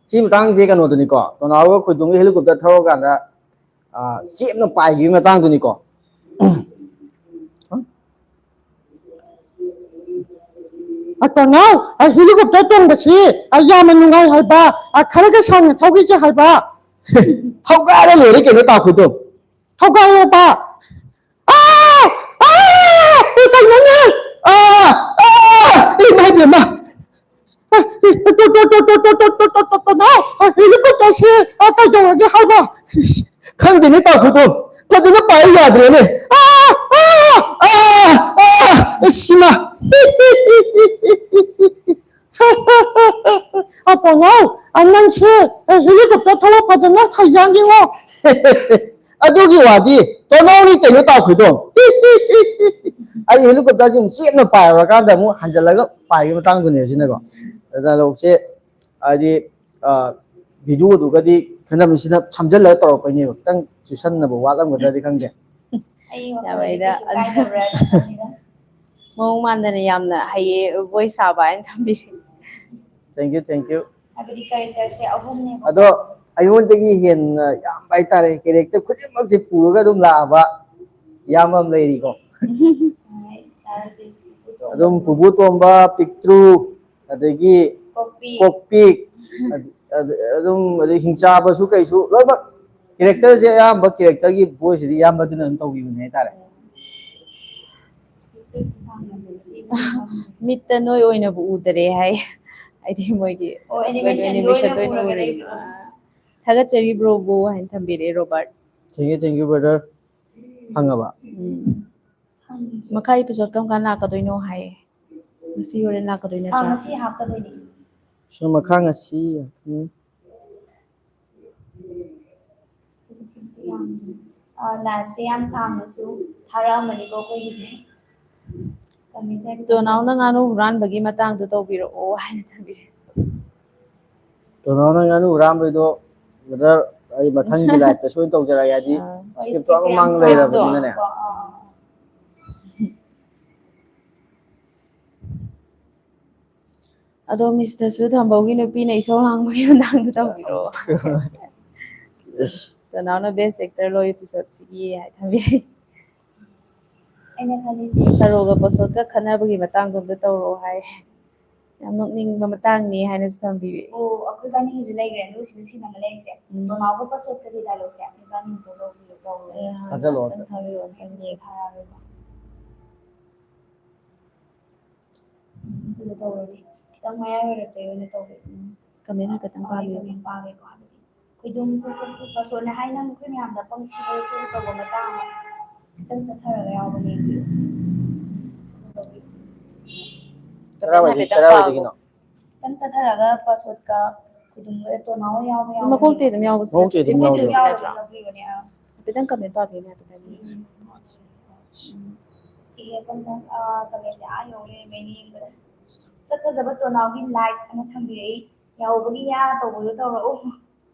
ꯁꯤ ꯃꯇꯥꯡꯁꯦ ꯀꯩꯅꯣꯗꯨꯅꯤꯀꯣ ꯇꯣꯅꯥꯎꯒ ꯈꯣꯏꯗꯨꯝꯒꯤ ꯍꯦꯂꯤꯀꯣꯞꯇꯔ ꯊꯧꯔꯀꯥꯟꯗ ꯆꯦꯞꯅ ꯄꯥꯏꯈꯤꯕꯒꯤ ꯃꯇꯥꯡꯗꯨꯅꯤꯀꯣ ꯇꯣꯅꯥꯎ ꯍꯦꯂꯤꯀꯣꯞꯇꯔ ꯇꯣꯡꯕꯁꯤ ꯌꯥꯝꯅ ꯅꯨꯡꯉꯥꯏ ꯍꯥꯏꯕ ꯈꯔꯒ ꯁꯥꯡꯅ ꯊꯧꯈꯤꯁꯦ ꯍꯥꯏꯕ ꯊꯧꯒꯥꯏꯔ ꯂꯣꯏꯔꯦ ꯀꯩꯅꯣ ꯇꯥꯈꯨꯗꯣ ꯊꯧꯒꯥꯏꯔꯣꯕ ꯀꯩꯅꯣꯅꯦ ꯏꯃꯥ ꯏꯕꯦꯝꯃ ꯇꯣꯅꯥꯎ ꯍꯦꯂꯤꯀꯣꯞꯇꯔꯁꯤ ꯀꯩꯗꯧꯔꯒꯦ ꯍꯥꯏꯕ ꯈꯪꯗꯦꯅꯦ ꯇꯥꯈꯨꯗꯣ ꯐꯖꯅ ꯄꯥꯏ ꯌꯥꯗ꯭ꯔꯦꯅꯦ ꯁꯤꯃ ꯇꯣꯅꯥꯎ ꯅꯪꯁꯦ ꯍꯦꯂꯤꯀꯣꯞꯇꯔ ꯊꯧꯕ ꯐꯖꯅ ꯍꯩꯖꯥꯟꯒꯤꯉꯣ ꯑꯗꯨꯒꯤ ꯋꯥꯗꯤ ꯇꯣꯅꯥꯎꯅꯤ ꯀꯩꯅꯣ ꯇꯥꯈꯨꯗꯣ ꯑꯩ ꯍꯦꯂꯤꯀꯣꯞꯇꯔꯁꯤ ꯑꯃꯨꯛ ꯆꯦꯞꯅ ꯄꯥꯏꯔꯀꯥꯟꯗ ꯑꯃꯨꯛ ꯍꯟꯖꯜꯂꯒ ꯄꯥꯏꯒꯤ ꯃꯇꯥꯡꯗꯨꯅꯦꯕ ꯁꯤꯅꯀോ ꯗꯥꯏꯂꯣꯛꯁꯦ ꯍꯥꯏꯗꯤ ꯚꯤꯗꯤꯑꯣꯗꯨꯒꯗꯤ ꯈꯦꯠꯅꯕꯁꯤꯅ ꯁꯝꯖꯤꯜꯂꯒ ꯇꯧꯔꯛꯄꯩꯅꯦꯕ ꯈꯤꯇꯪ ꯆꯨꯁꯟꯅꯕ ꯋꯥꯠꯂꯝꯒꯗ꯭ꯔꯗꯤ ꯈꯪꯗꯦ ꯃꯑꯣꯡ ꯃꯥꯟꯗꯅ ꯌꯥꯝꯅ ꯍꯩꯌꯦ ꯚꯣꯏꯁ ꯁꯥꯕ ꯍꯥꯏꯅ ꯊꯝꯕꯤꯔꯦ ꯊꯦꯡꯛ ꯌꯨ ꯍꯥꯏꯕꯗꯤ ꯀꯦꯔꯦꯛꯇꯔꯁꯦ ꯑꯍꯨꯝꯅꯦꯕ ꯑꯗꯣ ꯑꯩꯉꯣꯟꯗꯒꯤ ꯍꯦꯟꯅ ꯌꯥꯝꯕ ꯍꯥꯏꯇꯥꯔꯦ ꯀꯦꯔꯦꯛꯇꯔ ꯈꯨꯗꯤꯡꯃꯛꯁꯦ ꯄꯨꯔꯒ ꯑꯗꯨꯝ ꯂꯥꯛꯑꯕ ꯏꯌꯥꯝꯕ ꯑꯃ ꯂꯩꯔꯤꯀꯣ ꯑꯗꯨꯝ ꯄꯨꯄꯨ ꯇꯣꯝꯕ ꯄꯤꯛꯇ꯭ꯔꯨ ꯑꯗꯒꯤ ꯀꯣꯛꯄꯤꯛ ꯑꯗꯨꯝ ꯑꯗꯩ ꯍꯤꯡꯆꯥꯕꯁꯨ ꯀꯩꯁꯨ ꯂꯣꯏꯅꯃꯛ ꯀꯦꯔꯦꯛꯇꯔꯁꯦ ꯑꯌꯥꯝꯕ ꯀꯦꯔꯦꯛꯇꯔꯒꯤ ꯚꯣꯏꯁꯁꯤꯗꯤ ꯏꯌꯥꯝꯕꯗꯨꯅ ꯑꯗꯨꯝ ꯇꯧꯕꯤꯕꯅꯦ ꯍꯥꯏꯇꯥꯔꯦ ꯃꯤꯠꯇ ꯅꯣꯏ ꯑꯣꯏꯅꯕꯨ ꯎꯗꯔꯦ ꯍꯥꯏ ꯍꯥꯏꯗꯤ ꯃꯣꯏꯒꯤ ꯑꯦꯅꯤꯃꯦꯁꯟ ꯑꯣꯏꯅ ꯎꯔꯦ ꯊꯥꯒꯠꯆꯔꯤ ꯕ꯭ꯔꯣꯕꯨ ꯍꯥꯏꯅ ꯊꯝꯕꯤꯔꯛꯑꯦ ꯔꯣꯕꯥꯔꯠ ꯊꯦꯡꯛ ꯌꯨ ꯕ꯭ꯔꯗꯔ ꯐꯪꯉꯕ ꯃꯈꯥ ꯏꯄꯤꯁꯣꯠ ꯀꯔꯝ ꯀꯥꯟ ꯂꯥꯛꯀꯗꯣꯏꯅꯣ ꯍꯥꯏꯌꯦ ꯉꯁꯤ ꯍꯣꯔꯦꯟ ꯂꯥꯛꯀꯗꯣꯏ ꯅꯠꯇ꯭ꯔꯣ ꯉꯁꯤ ꯍꯥꯞꯀꯗꯣꯏꯅꯤ ꯁꯤꯅ ꯃꯈꯥ ꯉꯁꯤ ꯂꯥꯏꯐꯁꯦ ꯌꯥꯝ ꯁꯥꯡꯅꯁꯨ ꯊꯥꯔꯛꯑꯝꯕꯅꯤꯀꯣ ꯑꯩꯈꯣꯏꯒꯤꯁꯦ ꯇꯣꯅꯥꯎꯅ ꯉꯥꯅꯨ ꯍꯨꯔꯥꯟꯕꯒꯤ ꯃꯇꯥꯡꯗꯣ ꯇꯧꯕꯤꯔꯛꯑꯣ ꯍꯥꯏꯅ ꯊꯝꯕꯤꯔꯛꯑꯦ ꯇꯣꯅꯥꯎꯅ ꯉꯥꯅꯨ ꯍꯨꯔꯥꯟꯕꯩꯗꯣ ꯕ꯭ꯔꯗꯔ ꯑꯩ ꯃꯊꯪꯒꯤ ꯂꯥꯏꯐꯇ ꯁꯣꯏꯅ ꯇꯧꯖꯔꯛꯑꯒꯦ ꯍꯥꯏꯗꯤ ꯁ꯭ꯀ꯭ꯔꯤꯞꯇꯣ ꯃꯃꯥꯡꯗ ꯂꯩꯔꯕꯅꯤꯅꯅꯦ ꯑꯗꯣ ꯃꯤꯁꯇꯁꯨ ꯊꯝꯕꯧꯒꯤ ꯅꯨꯄꯤꯅ ꯏꯁꯧ ꯂꯥꯡꯕꯒꯤ ꯃꯇꯥꯡꯗꯣ ꯇꯧꯕꯤꯔꯛꯑꯣ ꯇꯣꯅꯥꯎꯅ ꯕꯦꯁ ꯑꯦꯛꯇꯔ ꯂꯣ ꯏꯄꯤꯁꯣꯠꯁꯤꯒꯤ ꯍꯥꯏ ꯊꯝꯕꯤꯔꯛꯑꯦ ꯑꯩꯅ ꯈꯜꯂꯤꯁꯦ ꯊꯔꯣꯒ ꯄꯣꯁꯣꯠꯀ ꯈꯠꯅꯕꯒꯤ ꯃꯇꯥꯡꯗꯣ ꯑꯝꯇ ꯇꯧꯔꯛꯑꯣ ꯍꯥꯏ ꯌꯥꯝ ꯅꯣꯛꯅꯤꯡꯕ ꯃꯇꯥꯡꯅꯤ ꯍꯥꯏꯅꯁꯨ ꯊꯝꯕꯤꯔꯛꯑꯦ ꯑꯣ ꯑꯩꯈꯣꯏ ꯕꯥꯅꯤꯒꯤꯁꯨ ꯂꯩꯈ꯭ꯔꯦ ꯑꯗꯨꯒ ꯁꯤꯗ ꯁꯤꯟ ꯑꯃ ꯂꯩꯔꯤꯁꯦ ꯇꯣꯅꯥꯎꯒ ꯄꯁꯣꯠꯀꯒꯤ ꯗꯥꯏꯂꯣꯛꯁꯦ ꯏꯕꯥꯅꯤꯗꯣ ꯂꯧꯕꯤꯌꯣ ꯇꯧꯔꯦ ꯊꯥꯖꯜꯂꯣ ꯑꯝꯇꯪ ꯊꯥꯕꯤꯔꯛꯑꯣ ꯑꯝꯇꯪ ꯌꯦꯡꯉꯦ ꯑꯗꯨ ꯇꯧꯔꯗꯤ ꯈꯤꯇꯪ ꯃꯌꯥꯏ ꯑꯣꯏꯔꯞꯇꯩ ꯑꯣꯏꯅ ꯇꯧꯒꯦ ꯀꯃꯦꯟ ꯍꯥꯏꯐꯦꯠꯇꯪ ꯄꯥꯕꯤꯌꯨ ꯄꯥꯒꯦꯀꯣ ꯍꯥꯏꯕꯗꯤ ꯈꯣꯏꯗꯨꯝ ꯄꯁꯣꯠꯅ ꯍꯥꯏꯅ ꯑꯩꯈꯣꯏ ꯃꯌꯥꯝꯗ ꯄꯪꯁꯤꯗ ꯇꯧꯕ ꯃꯇꯥꯡ ꯑꯃ ꯈꯤꯇꯪ ꯆꯠꯊꯔꯒ ꯌꯥꯎꯕꯅꯦ ꯀꯃꯦꯟ ꯍꯥꯏꯐꯦꯠꯇꯪ ꯄꯥꯕꯣ ꯀꯔꯥꯏꯋꯥꯏꯗꯒꯤꯅꯣ ꯈꯤꯇꯪ ꯆꯠꯊꯔꯒ ꯄꯁꯣꯠꯀ ꯈꯣꯏꯗꯨꯝꯒ ꯇꯣꯅꯥꯎꯒ ꯌꯥꯎꯕ ꯃꯀꯣꯛꯇꯩ ꯑꯗꯨꯝ ꯌꯥꯎꯕꯁꯨ ꯃꯀꯣꯛꯇꯩ ꯑꯗꯨꯝ ꯌꯥꯎꯕ ꯅꯠꯇ꯭ꯔꯣ ꯍꯥꯏꯐꯦꯠꯇꯪ ꯀꯃꯦꯟ ꯄꯥꯕꯤꯌꯨꯅꯦ ꯀꯃꯦꯟꯁꯦ ꯌꯧ ꯂꯩꯔꯝꯃꯦ ꯌꯦꯡꯕꯗ ꯁꯛ ꯐꯖꯕ ꯇꯣꯅꯥꯎꯒꯤ ꯂꯥꯏꯛ ꯑꯅ ꯊꯝꯕꯤꯔꯛꯏ ꯌꯥꯍꯧꯕꯒꯤ ꯌꯥ ꯇꯧꯕꯗꯣ ꯇꯧꯔꯛꯎ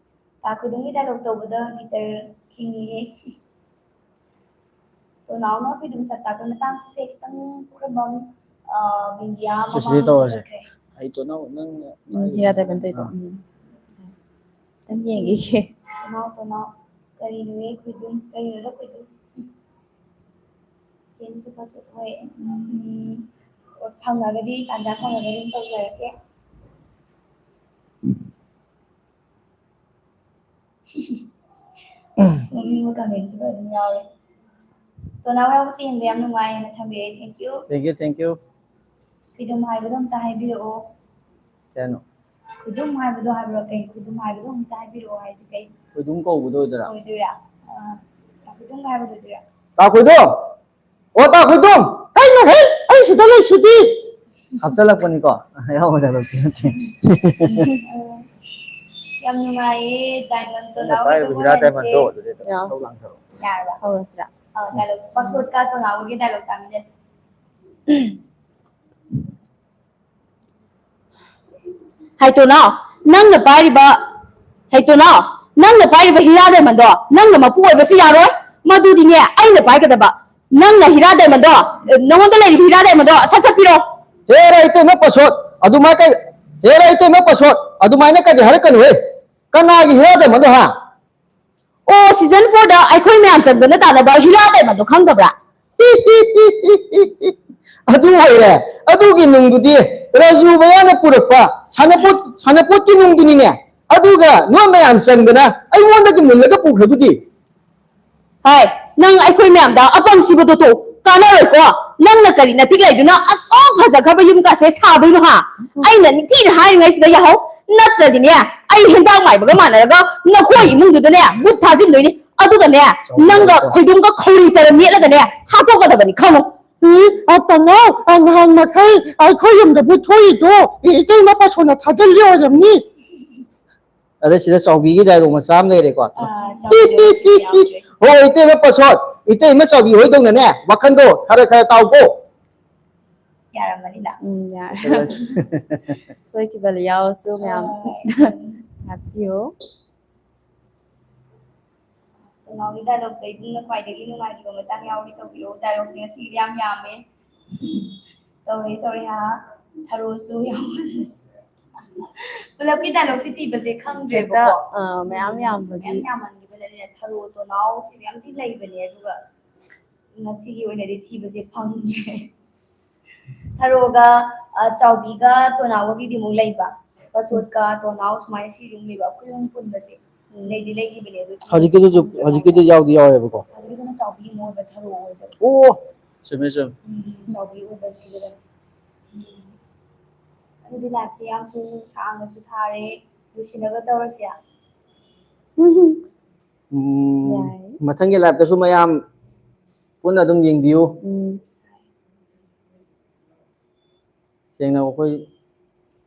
ꯈꯨꯗꯨꯝꯒꯤ ꯗꯥꯏꯂꯣꯛ ꯇꯧꯕꯗ ꯒꯤꯇꯔ ꯈꯤꯡꯉꯤꯍꯦ ꯇꯣꯅꯥꯎꯅ ꯈꯣꯏꯗꯨꯝ ꯁꯛ ꯇꯥꯛꯄ ꯃꯇꯥꯡꯁꯦ ꯈꯤꯇꯪ ꯄꯨꯈ꯭ꯔꯝꯕꯝ ꯕꯤꯟꯗꯤꯌꯥ ꯁꯤꯗ ꯃꯃꯥꯡꯗ ꯇꯧꯔꯁꯦ ꯆꯠꯈ꯭ꯔꯦ ꯑꯩ ꯇꯣꯅꯥꯎ ꯅꯪꯅ ꯍꯤꯔꯥꯗꯦꯕꯟ ꯇꯧꯏꯗꯣ ꯈꯤꯇꯪ ꯌꯦꯡꯈꯤꯒꯦ ꯇꯣꯅꯥꯎ ꯀꯔꯤꯅꯣꯍꯦ ꯈꯣꯏꯗꯨꯝ ꯀꯔꯤꯅꯣꯗ ꯈꯣꯏꯗꯨꯝ ꯆꯦꯟꯁꯨ ꯄꯁꯣꯠ ꯍꯣꯏ ꯐꯪꯉꯒꯗꯤ ꯇꯥꯟꯖꯥ ꯐꯪꯉꯒꯗꯤ ꯑꯗꯨꯝ ꯇꯧꯖꯔꯛꯀꯦ ꯅꯣꯛꯅꯤꯡꯕ ꯀꯃꯦꯟꯠꯁꯤꯁꯨ ꯑꯗꯨꯝ ꯌꯥꯎꯋꯦ ꯇꯣꯅꯥꯎ ꯌꯥꯎꯕꯁꯦ ꯌꯦꯡꯕ ꯌꯥꯝ ꯅꯨꯡꯉꯥꯏꯅ ꯊꯝꯕꯤꯔꯛꯑꯦ ꯊꯦꯡꯛ ꯌꯨ ꯈꯣꯏꯗꯨꯝ ꯍꯥꯏꯕꯗꯣ ꯑꯝꯇ ꯍꯥꯏꯕꯤꯔꯛꯑꯣ ꯀꯩ ꯍꯥꯏꯅꯣ ꯈꯨꯗꯨꯝ ꯍꯥꯏꯕꯗꯣ ꯍꯥꯏꯕ꯭ꯔꯣ ꯀꯩ ꯈꯨꯗꯨꯝ ꯍꯥꯏꯕꯗꯣ ꯑꯝꯇ ꯍꯥꯏꯕꯤꯔꯛꯑꯣ ꯍꯥꯏꯁꯤ ꯀꯩ ꯈꯣꯏꯗꯨꯝ ꯀꯧꯕꯗꯣ ꯑꯣꯏꯗꯣꯏꯔꯥ ꯑꯣꯏꯗꯣꯏꯔꯥ ꯈꯨꯗꯨꯝ ꯍꯥꯏꯕꯗꯣ ꯑꯣꯏꯗꯣꯏꯔꯥ ꯇꯥ ꯈꯣꯏꯗꯨꯝ ꯑꯣ ꯇꯥ ꯈꯣꯏꯗꯨꯝ ꯀꯩꯅꯣꯍꯦ ꯑꯩ ꯁꯤꯗ ꯂꯩꯁꯤꯗꯤ ꯍꯥꯞꯆꯜꯂꯛꯄꯅꯤꯀꯣ ꯑꯌꯥꯝꯕ ꯗꯥꯏꯂꯣꯛꯇꯤ ꯅꯠꯇꯦ ꯌꯥꯝ ꯅꯨꯡꯉꯥꯏꯌꯦ ꯗꯥꯏꯃꯟ ꯑꯩꯅ ꯇꯣꯅꯥꯎꯒꯤ ꯄꯥꯏꯔꯤꯕ ꯍꯤꯔꯥ ꯇꯨꯡꯑꯣꯏꯔꯟꯁꯦ ꯗꯥꯏꯃꯟꯗꯣ ꯑꯗꯨꯗꯩ ꯏꯁꯧ ꯂꯥꯡꯊꯔꯛꯑꯣ ꯌꯥꯔꯕ ꯍꯧꯔꯁꯤꯔꯥ ꯗꯥꯏꯂꯣꯛ ꯄꯁꯣꯠꯀ ꯇꯣꯅꯥꯎꯒꯤ ꯗꯥꯏꯂꯣꯛ ꯇꯥꯃꯤꯟꯅꯁꯤ ꯍꯩꯇꯣꯅꯥꯎ ꯅꯪꯅ ꯄꯥꯏꯔꯤꯕ ꯍꯤꯔꯥ ꯗꯥꯏꯃꯟꯗꯣ ꯅꯪꯅ ꯃꯄꯨ ꯑꯣꯏꯕꯁꯨ ꯌꯥꯔꯣꯏ ꯃꯗꯨꯗꯤꯅꯦ ꯑꯩꯅ ꯄꯥꯏꯒꯗꯕ ꯅꯪꯅ ꯍꯤꯔꯥ ꯗꯥꯏꯃꯟꯗꯣ ꯅꯉꯣꯟꯗ ꯂꯩꯔꯤꯕ ꯍꯤꯔꯥ ꯗꯥꯏꯃꯟꯗꯣ ꯁꯠ ꯁꯠ ꯄꯤꯔꯣ ꯍꯦꯔ ꯏꯇꯩꯃ ꯄꯁꯣꯠ ꯑꯗꯨꯃꯥꯏ ꯀꯩ ꯍꯦꯔ ꯏꯇꯩꯃ ꯄꯁꯣꯠ ꯑꯗꯨꯃꯥꯏꯅ ꯀꯩꯗꯤ ꯍꯥꯏꯔꯛꯀꯅꯨꯍꯦ ꯀꯅꯥꯒꯤ ꯍꯤꯔꯥ ꯗꯥꯏꯃꯟꯗꯣ ꯍꯥ ꯑꯣ ꯁꯤꯖꯟ 4ꯗ ꯑꯩꯈꯣꯏ ꯃꯌꯥꯝ ꯆꯪꯗꯅ ꯇꯥꯟꯅꯕ ꯍꯤꯔꯥ ꯗꯥꯏꯃꯟꯗꯣ ꯈꯪꯗꯕ꯭ꯔꯥ ꯑꯗꯨ ꯑꯣꯏꯔꯦ ꯑꯗꯨꯒꯤ ꯅꯨꯡꯗꯨꯗꯤ ꯔꯥꯖꯨ ꯃꯌꯥꯅ ꯄꯨꯔꯛꯄ ꯁꯥꯟꯅꯄꯣꯠꯀꯤ ꯅꯨꯡꯗꯨꯅꯤꯅꯦ ꯑꯗꯨꯒ ꯅꯣꯏ ꯃꯌꯥꯝ ꯆꯪꯗꯅ ꯑꯩꯉꯣꯟꯗꯒꯤ ꯃꯨꯜꯂꯒ ꯄꯨꯈ꯭ꯔꯗꯨꯗꯤ ꯍꯥꯏ ꯅꯪ ꯑꯩꯈꯣꯏ ꯃꯌꯥꯝꯗ ꯑꯄꯪ ꯁꯤꯕꯗꯣ ꯇꯣ ꯀꯥꯟꯅꯔꯣꯏꯀꯣ ꯅꯪꯅ ꯀꯔꯤ ꯅꯇꯤꯛ ꯂꯩꯗꯨꯅ ꯑꯁꯣꯛ ꯐꯖꯈ꯭ꯔꯕ ꯌꯨꯝꯒꯥꯁꯦ ꯁꯥꯕꯩꯅꯣ ꯍꯥ ꯑꯩꯅ ꯅꯤꯡꯊꯤꯅ ꯍꯥꯏꯔꯤꯉꯩꯁꯤꯗ ꯌꯥꯍꯧ ꯅꯠꯇ꯭ꯔꯗꯤꯅꯦ ꯑꯩ ꯍꯦꯟꯗꯥꯛ ꯃꯥꯏꯕꯒ ꯃꯥꯟꯅꯔꯒ ꯅꯈꯣꯏ ꯏꯃꯨꯡꯗꯨꯗꯅꯦ ꯕꯨꯠ ꯊꯥꯖꯤꯟꯗꯣꯏꯅꯤ ꯑꯗꯨꯒꯅꯦ ꯅꯪꯒ ꯈꯣꯏꯗꯨꯝꯒ ꯈꯧꯔꯤ ꯆꯔ ꯃꯦꯠꯂꯒꯅꯦ ꯍꯥꯠꯇꯣꯛꯀꯗꯕꯅꯤ ꯈꯪꯉꯨ ꯄꯪꯉꯥꯎ ꯅꯍꯥꯟ ꯃꯈꯩ ꯑꯩꯈꯣꯏ ꯌꯨꯝꯗꯕꯨ ꯊꯣꯛꯏꯗꯣ 이때마 ꯄꯥꯁꯣꯟꯅ ꯊꯥꯖꯤꯜꯂꯤ ꯑꯣꯏꯔꯝꯅꯤ ꯑꯗ ꯁꯤꯗ ꯆꯥꯎꯕꯤꯒꯤ ꯗꯥꯏꯂꯣꯛ ꯃꯆꯥ ꯑꯃ ꯂꯩꯔꯦꯀꯣ ꯍꯣꯏ 이때마 ꯄꯥꯁꯣꯟ 이때마 ꯆꯥꯎꯕꯤ ꯍꯣꯏꯗꯧꯅꯅꯦ ꯋꯥꯈꯟꯗꯣ ꯈꯔ ꯈꯔ ꯇꯥꯎꯀꯣ ꯌꯥꯔꯝꯃꯅꯤꯗ ꯌꯥꯔꯦ ꯁꯣꯏꯈꯤꯕ ꯌꯥꯎꯔꯁꯨ ꯃꯌꯥꯝ ꯉꯥꯛꯄꯤꯌꯣ ꯅꯥꯎꯒꯤ ꯗꯥꯏꯂꯣꯛꯇ ꯏꯕꯨꯡꯅ ꯈ꯭ꯋꯥꯏꯗꯒꯤ ꯅꯨꯡꯉꯥꯏꯈꯤꯕ ꯃꯇꯥꯡ ꯌꯥꯎꯔꯤ ꯇꯧꯕꯤꯔꯛꯑꯣ ꯗꯥꯏꯂꯣꯛꯁꯦ ꯉꯁꯤꯗꯤ ꯌꯥꯝ ꯌꯥꯝꯃꯦ ꯇꯧꯔꯦ ꯍꯥ ꯊꯔꯣꯁꯨ ꯌꯥꯎꯃꯜꯂꯁꯨ ꯄꯨꯂꯞꯀꯤ ꯗꯥꯏꯂꯣꯛꯁꯦ ꯊꯤꯕꯁꯦ ꯍꯦꯛꯇ ꯈꯪꯗ꯭ꯔꯦꯕꯀꯣ ꯃꯌꯥꯝ ꯌꯥꯝꯕꯒꯤ ꯃꯌꯥꯝ ꯌꯥꯝꯃꯟꯈꯤꯕꯗꯅꯦ ꯊꯔꯣ ꯇꯣꯅꯥꯎꯁꯤꯗꯤ ꯌꯥꯝꯗꯤ ꯂꯩꯕꯅꯦ ꯑꯗꯨꯒ ꯉꯁꯤꯒꯤ ꯑꯣꯏꯅꯗꯤ ꯊꯤꯕꯁꯦ ꯐꯪꯗ꯭ꯔꯦ ꯊꯔꯣꯒ ꯆꯥꯎꯕꯤꯒ ꯇꯣꯅꯥꯎꯒꯤꯗꯤ ꯑꯃꯨꯛ ꯂꯩꯕ ꯄꯁꯣꯠꯀ ꯇꯣꯅꯥꯎ ꯁꯨꯃꯥꯏꯅ ꯁꯤꯁꯨ ꯂꯩꯕ ꯑꯩꯈꯣꯏ ꯑꯍꯨꯝ ꯄꯨꯟꯕꯁꯦ ꯂꯩꯗꯤ ꯂꯩꯈꯤꯕꯅꯦ ꯑꯗꯨ ꯍꯧꯖꯤꯛꯀꯤꯗꯨ ꯌꯥꯎꯗꯤ ꯌꯥꯎꯋꯦꯕꯀꯣ ꯍꯧꯖꯤꯛꯀꯤꯗꯨꯅ ꯆꯥꯎꯕꯤ ꯑꯃ ꯑꯣꯏꯕ ꯊꯔꯣ ꯑꯣꯏꯕ ꯑꯣ ꯆꯨꯝꯃꯦ ꯆꯨꯝꯃꯦ ꯆꯥꯎꯕꯤ ꯑꯣꯏꯕꯁꯤꯗ ꯑꯗꯨꯗꯤ ꯂꯥꯏꯐꯁꯦ ꯌꯥꯝꯁꯨ ꯁꯥꯡꯅꯁꯨ ꯊꯥꯔꯦ ꯂꯣꯏꯁꯤꯟꯅꯕ ꯇꯧꯔꯁꯦ ꯌꯥꯏ ꯃꯊꯪꯒꯤ ꯂꯥꯏꯐꯇꯁꯨ ꯃꯌꯥꯝ ꯄꯨꯟꯅ ꯑꯗꯨꯝ ꯌꯦꯡꯕꯤꯌꯨ ꯁꯦꯡꯅ ꯑꯩꯈꯣꯏ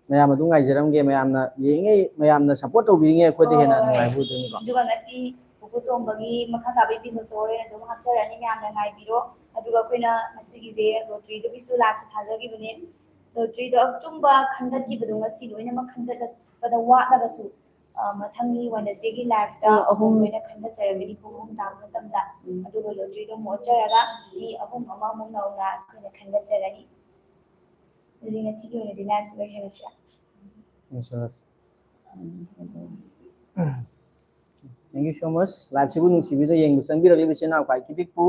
ꯃꯌꯥꯝ ꯑꯗꯨꯝ ꯉꯥꯏꯖꯔꯝꯒꯦ ꯃꯌꯥꯝꯅ ꯌꯦꯡꯉꯩ ꯃꯌꯥꯝꯅ ꯁꯞꯄꯣꯔꯠ ꯇꯧꯕꯤꯔꯤꯉꯩ ꯑꯩꯈꯣꯏꯗ ꯍꯦꯟꯅ ꯅꯨꯡꯉꯥꯏꯕ ꯑꯣꯏꯗꯣꯏꯅꯤꯀꯣ ꯑꯗꯨꯒ ꯉꯁꯤ ꯄꯨꯄꯨ ꯇꯣꯝꯕꯒꯤ ꯃꯈꯥ ꯇꯥꯕ ꯑꯦꯄꯤꯁꯣꯗꯁꯨ ꯍꯣꯔꯦꯟ ꯑꯗꯨꯝ ꯍꯥꯞꯆꯔꯅꯤ ꯃꯌꯥꯝꯅ ꯉꯥꯏꯕꯤꯔꯣ ꯑꯗꯨꯒ ꯑꯩꯈꯣꯏꯅ ꯉꯁꯤꯒꯤꯁꯦ ꯂꯣꯇ꯭ꯔꯤꯗꯨꯒꯤꯁꯨ ꯂꯥꯏꯐꯁꯦ ꯊꯥꯖꯈꯤꯕꯅꯦ ꯂꯣꯇ꯭ꯔꯤꯗꯣ ꯑꯆꯨꯝꯕ ꯈꯟꯒꯠꯈꯤꯕꯗꯣ ꯉꯁꯤ ꯂꯣꯏꯅꯃꯛ ꯈꯟꯒꯠꯄꯗ ꯋꯥꯠꯂꯒꯁꯨ ꯃꯊꯪꯒꯤ ꯋꯦꯗꯅꯁꯗꯦꯒꯤ ꯂꯥꯏꯐꯇ ꯑꯍꯨꯝ ꯂꯣꯏꯅ ꯈꯟꯒꯠꯆꯔꯒꯗꯤ ꯄꯨꯡ 6 ꯇꯥꯕ ꯃꯇꯝꯗ ꯑꯗꯨꯒ ꯂꯣꯇ꯭ꯔꯤꯗꯣ ꯑꯃꯨꯛ ꯑꯣꯠꯆꯔꯒ ꯃꯤ ꯑꯍꯨꯝ ꯑꯃꯃꯨꯛ ꯅꯧꯅ ꯑꯩꯈꯣꯏꯅ ꯈꯟꯒꯠꯆꯒꯅꯤ ꯑꯗꯨꯗꯤ ꯉꯁꯤꯒꯤ ꯑꯣꯏꯅꯗꯤ ꯂꯥꯏꯐꯁꯦ ꯂꯣꯏꯁꯤꯜꯂꯁꯤꯔꯥ Thank you so much. ꯂꯥꯏꯐꯁꯤꯕꯨ ꯅꯨꯡꯁꯤꯕꯤꯗ ꯌꯦꯡꯕ ꯆꯪꯕꯤꯔꯛꯂꯤꯕ ꯏꯆꯤꯟ ꯏꯅꯥꯎ ꯈ꯭ꯋꯥꯏ ꯈꯤꯕꯤꯛꯄꯨ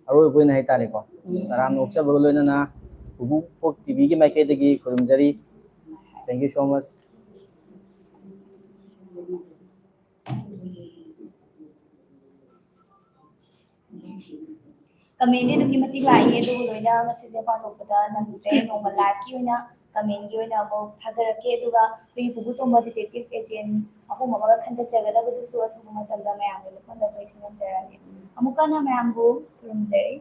ꯑꯔꯣꯏꯕ ꯑꯣꯏꯅ ꯍꯥꯏꯇꯥꯔꯦꯀꯣ ꯇꯔꯥꯝꯅ ꯑꯣꯛꯆꯕꯒ ꯂꯣꯏꯅꯅ ꯕꯨꯕꯨ ꯐꯣꯛ ꯇꯤꯚꯤꯒꯤ ꯃꯥꯏꯀꯩꯗꯒꯤ ꯈꯨꯔꯨꯝꯖꯔꯤ ꯊꯦꯡꯛ ꯌꯨ ꯁꯣ ꯃꯆ ꯀꯃꯦꯟꯗꯤ ꯑꯗꯨꯛꯀꯤ ꯃꯇꯤꯛ ꯂꯥꯛꯏ ꯑꯗꯨꯕꯨ ꯂꯣꯏꯅ ꯉꯁꯤꯁꯦ ꯄꯥꯊꯣꯛꯄꯗ ꯅꯪꯗ꯭ꯔꯦ ꯅꯣꯡꯃ ꯂꯥꯏꯐꯀꯤ ꯑꯣꯏꯅ ꯀꯃꯦꯟꯒꯤ ꯑꯣꯏꯅ ꯑꯃꯨꯛ ꯊꯥꯖꯔꯛꯀꯦ ꯑꯗꯨꯒ ꯑꯩꯈꯣꯏꯒꯤ ꯄꯨꯄꯨ ꯇꯣꯝꯕ ꯗꯤꯇꯦꯛꯇꯤꯚ ꯑꯦꯖꯦꯟ ꯑꯍꯨꯝ ꯑꯃꯒ ꯈꯟꯒꯠꯆꯒꯗꯕꯗꯨꯁꯨ ꯑꯊꯨꯕ ꯃꯇꯝꯗ ꯃꯌꯥꯝꯒꯤ ꯃꯐꯝꯗ ꯑꯩꯈꯣꯏ ꯈꯪꯍꯟꯖꯔꯛꯑꯒꯦ ꯑꯃꯨꯛ ꯍꯟꯅ ꯃꯌꯥꯝꯕꯨ ꯈꯨꯔꯨꯝꯖꯔꯤ